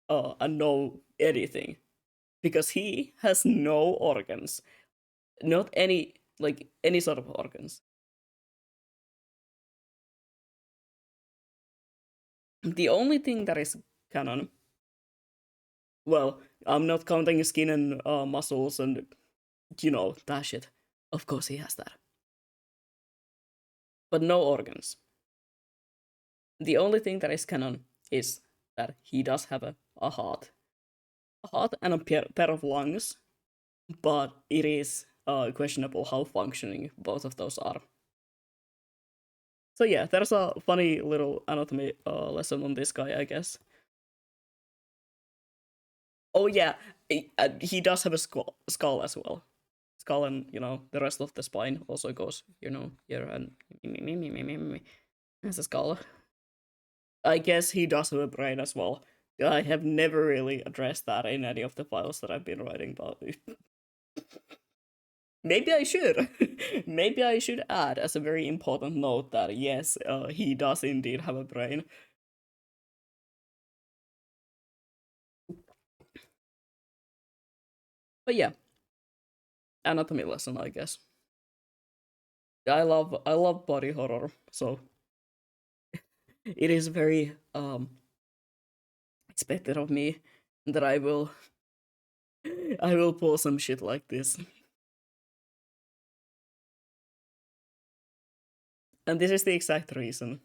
and no anything, because he has no organs, not any sort of organs. The only thing that is canon, well, I'm not counting skin and muscles and that shit. Of course he has that, but no organs. The only thing that is canon is that he does have a heart and a pair of lungs, but it is questionable how functioning both of those are. So yeah, there's a funny little anatomy lesson on this guy, I guess. Oh yeah, he does have a skull as well. Skull and the rest of the spine also goes here and as a skull. I guess he does have a brain as well. I have never really addressed that in any of the files that I've been writing, but maybe I should. Maybe I should add as a very important note that yes, he does indeed have a brain. But yeah, anatomy lesson, I guess. I love body horror, so it is very expected of me that I will pull some shit like this. And this is the exact reason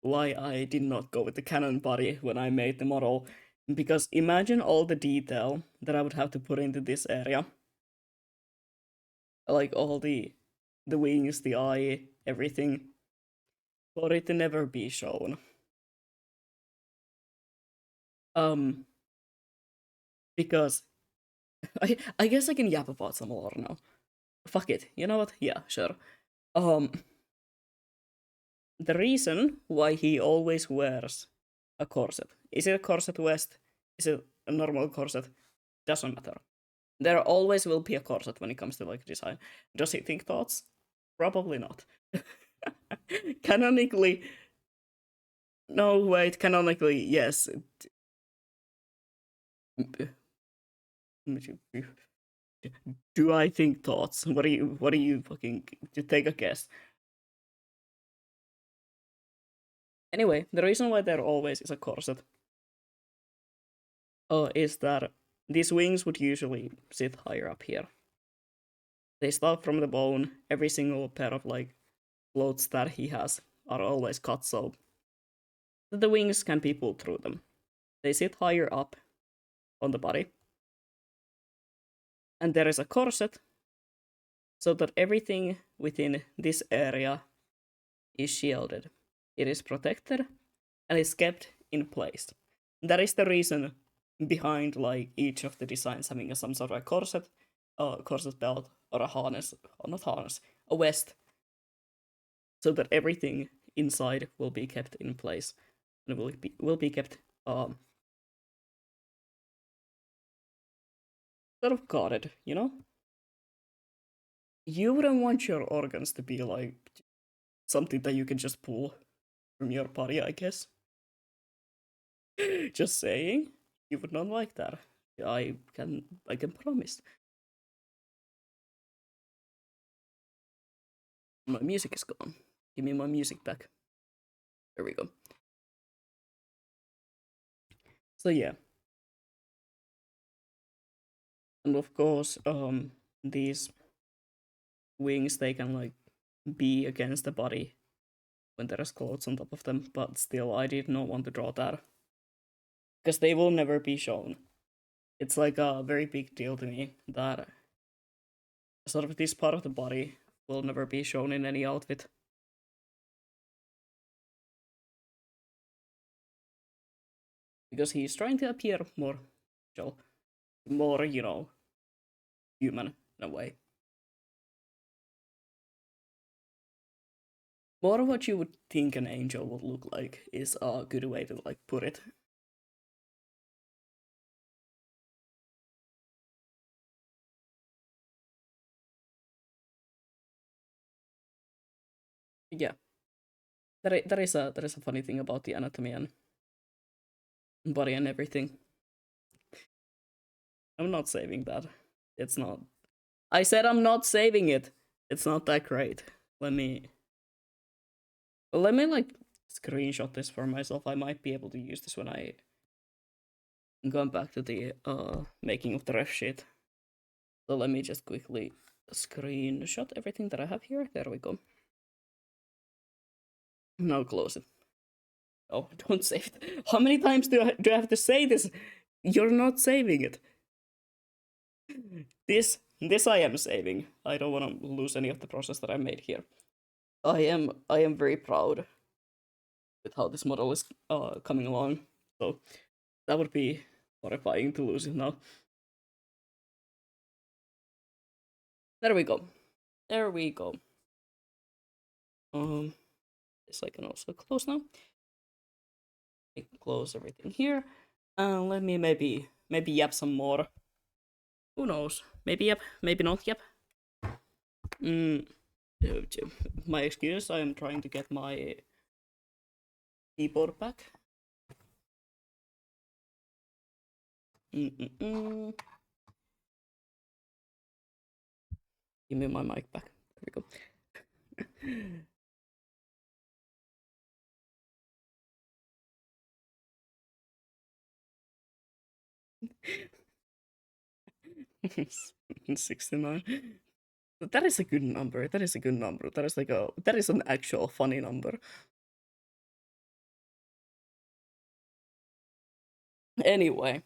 why I did not go with the canon body when I made the model. Because imagine all the detail that I would have to put into this area. Like all the wings, the eye, everything. For it to never be shown. Because I guess I can yap about some lore now. Fuck it. You know what? Yeah, sure. The reason why he always wears a corset. Is it a corset vest? Is it a normal corset? Doesn't matter. There always will be a corset when it comes to like design. Does he think thoughts? Probably not. Canonically, no. Wait. Canonically, yes. Do I think thoughts? What do you fucking take a guess? Anyway, the reason why there always is a corset is that these wings would usually sit higher up here. They start from the bone. Every single pair of like floats that he has are always cut so that the wings can be pulled through them. They sit higher up on the body. And there is a corset so that everything within this area is shielded. It is protected and is kept in place. That is the reason behind like each of the designs having some sort of a corset belt, or a harness, or not harness, a vest, so that everything inside will be kept in place and will be kept sort of guarded. You wouldn't want your organs to be like something that you can just pull from your body, I guess. Just saying, you would not like that. I can promise. My music is gone. Give me my music back. There we go. So yeah. And of course, these wings, they can like be against the body when there's clothes on top of them, but still I did not want to draw that. Because they will never be shown. It's like a very big deal to me that sort of this part of the body will never be shown in any outfit. Because he's trying to appear more more, you know, human in a way. More of what you would think an angel would look like is a good way to like put it. Yeah, that is a funny thing about the anatomy and body and everything. I'm not saving that. It's not. I said I'm not saving it. It's not that great. Let me like screenshot this for myself. I might be able to use this when I go back to the making of the ref sheet. So let me just quickly screenshot everything that I have here. There we go. Now close it. Oh, don't save it. How many times do I have to say this? You're not saving it. This I am saving. I don't want to lose any of the process that I made here. I am very proud with how this model is coming along. So that would be horrifying to lose it now. There we go. There we go. This I can also close now. I can close everything here. Let me maybe yap some more. Who knows? Maybe yep, maybe not yep. My excuse, I am trying to get my keyboard back. Give me my mic back. There we go. 69. That is a good number. That is a good number. That is like that is an actual funny number. Anyway.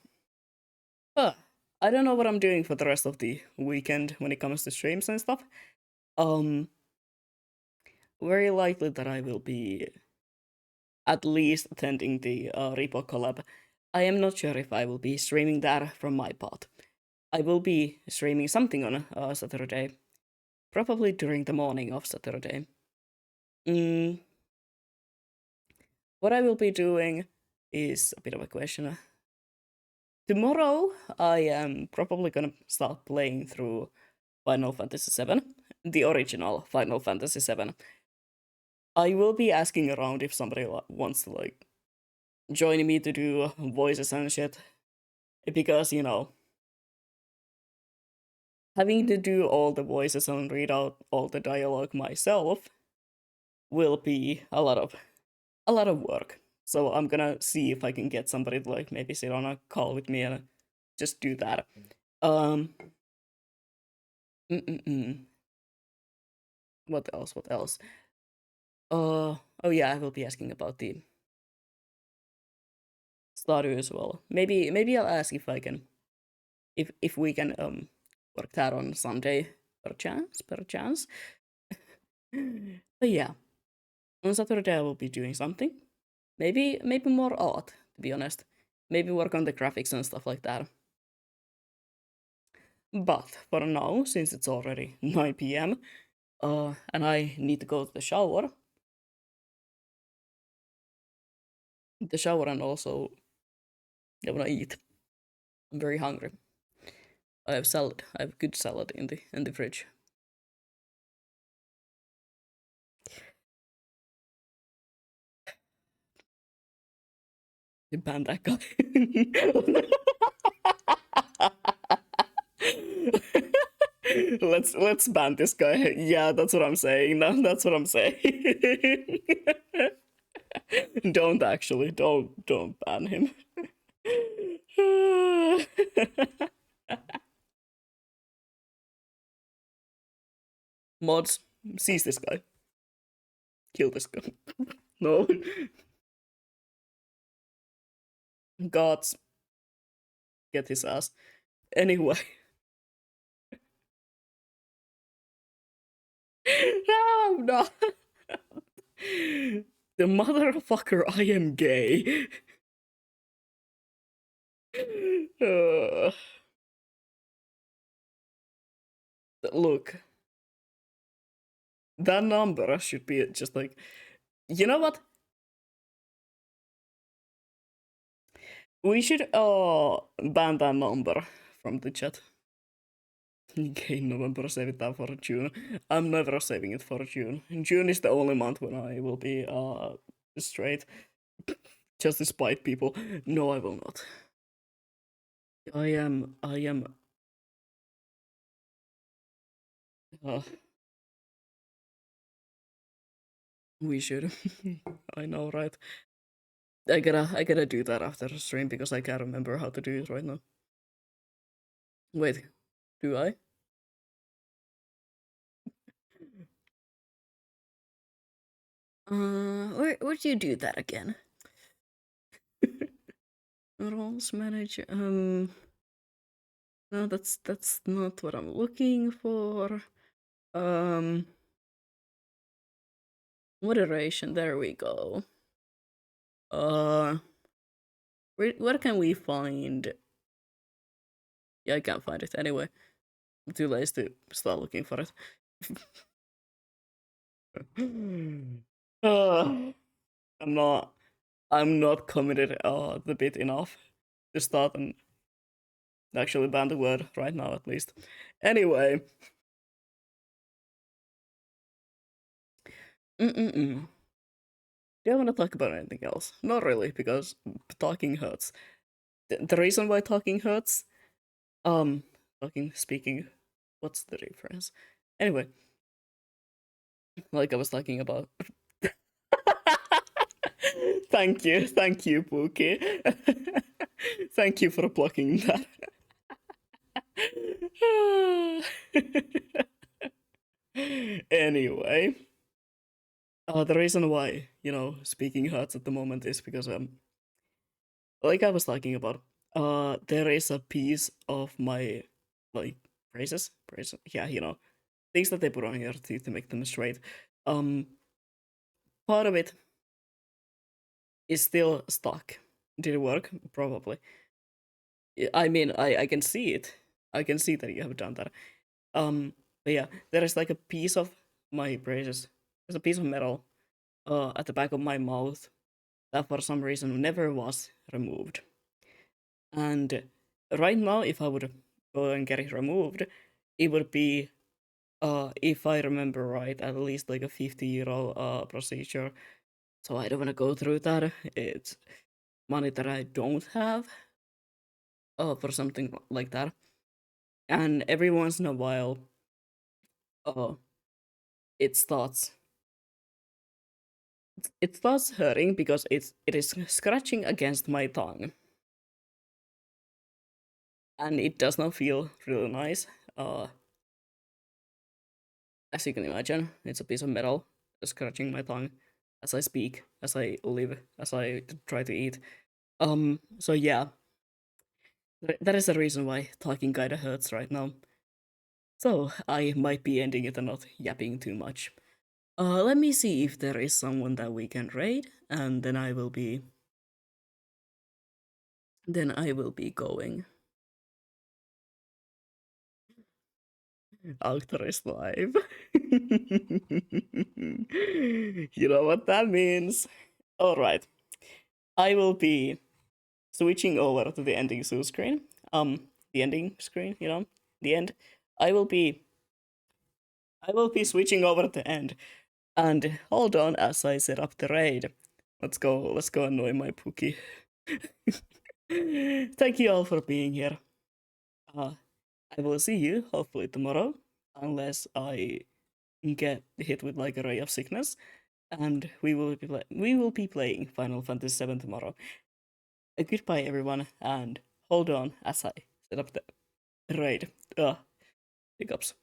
I don't know what I'm doing for the rest of the weekend when it comes to streams and stuff. Very likely that I will be at least attending the Repo collab. I am not sure if I will be streaming that from my part. I will be streaming something on Saturday, probably during the morning of Saturday. What I will be doing is a bit of a question. Tomorrow, I am probably gonna start playing through Final Fantasy VII, the original Final Fantasy VII. I will be asking around if somebody wants to like join me to do voices and shit, because you know, having to do all the voices and read out all the dialogue myself will be a lot of work. So I'm gonna see if I can get somebody to like maybe sit on a call with me and just do that. What else? What else? Oh yeah, I will be asking about the Stardew as well. Maybe I'll ask if I can, if we can work that on Sunday, perchance. But yeah, on Saturday I will be doing something. Maybe more art, to be honest. Maybe work on the graphics and stuff like that. But for now, since it's already 9 p.m., and I need to go to the shower, and also I wanna eat. I'm very hungry. I have salad. I have good salad in the fridge. You ban that guy. Let's ban this guy. Yeah, that's what I'm saying. No, that's what I'm saying. Don't actually. Don't ban him. Mods, seize this guy. Kill this guy. No. Gods, get his ass. Anyway. No, I'm not. The motherfucker, I am gay. Look, that number should be just like, you know what? We should ban that number from the chat. Gay November, save it down for June. I'm never saving it for June. June is the only month when I will be straight. Just to spite people. No, I will not. I am we should. I know, right? I gotta do that after the stream because I can't remember how to do it right now. Wait, do I? Where'd you do that again? Roles manager. No, that's not what I'm looking for. Moderation. There we go. Where can we find? Yeah, I can't find it anyway. I'm too lazy to start looking for it. I'm not committed the bit enough to start and actually ban the word right now at least. Anyway. Do I want to talk about anything else? Not really, because talking hurts. The reason why talking hurts, speaking, what's the difference? Anyway, like I was talking about. Thank you, Pookie. Thank you for blocking that. Anyway, the reason why, speaking hurts at the moment is because, like I was talking about, there is a piece of my, like, braces, yeah, things that they put on your teeth to make them straight. Part of it is still stuck. Did it work? Probably. I mean, I can see it. I can see that you have done that. But yeah, there is like a piece of my braces. There's a piece of metal at the back of my mouth that for some reason never was removed. And right now, if I would go and get it removed, it would be, if I remember right, at least like a 50-euro procedure. So I don't want to go through that. It's money that I don't have for something like that. And every once in a while, it starts hurting because it is scratching against my tongue, and it does not feel really nice. As you can imagine, it's a piece of metal scratching my tongue as I speak, as I live, as I try to eat. So yeah, that is the reason why talking kinda hurts right now. So I might be ending it and not yapping too much. Let me see if there is someone that we can raid, and then I will be going. Actor is live. You know what that means. Alright. I will be switching over to the ending zoo screen. The ending screen, the end. I will be switching over to end. And hold on as I set up the raid. Let's go annoy my Pookie. Thank you all for being here. I will see you hopefully tomorrow unless I get hit with like a ray of sickness, and we will be playing Final Fantasy VII tomorrow. Goodbye, everyone, and hold on as I set up the raid. Hiccups.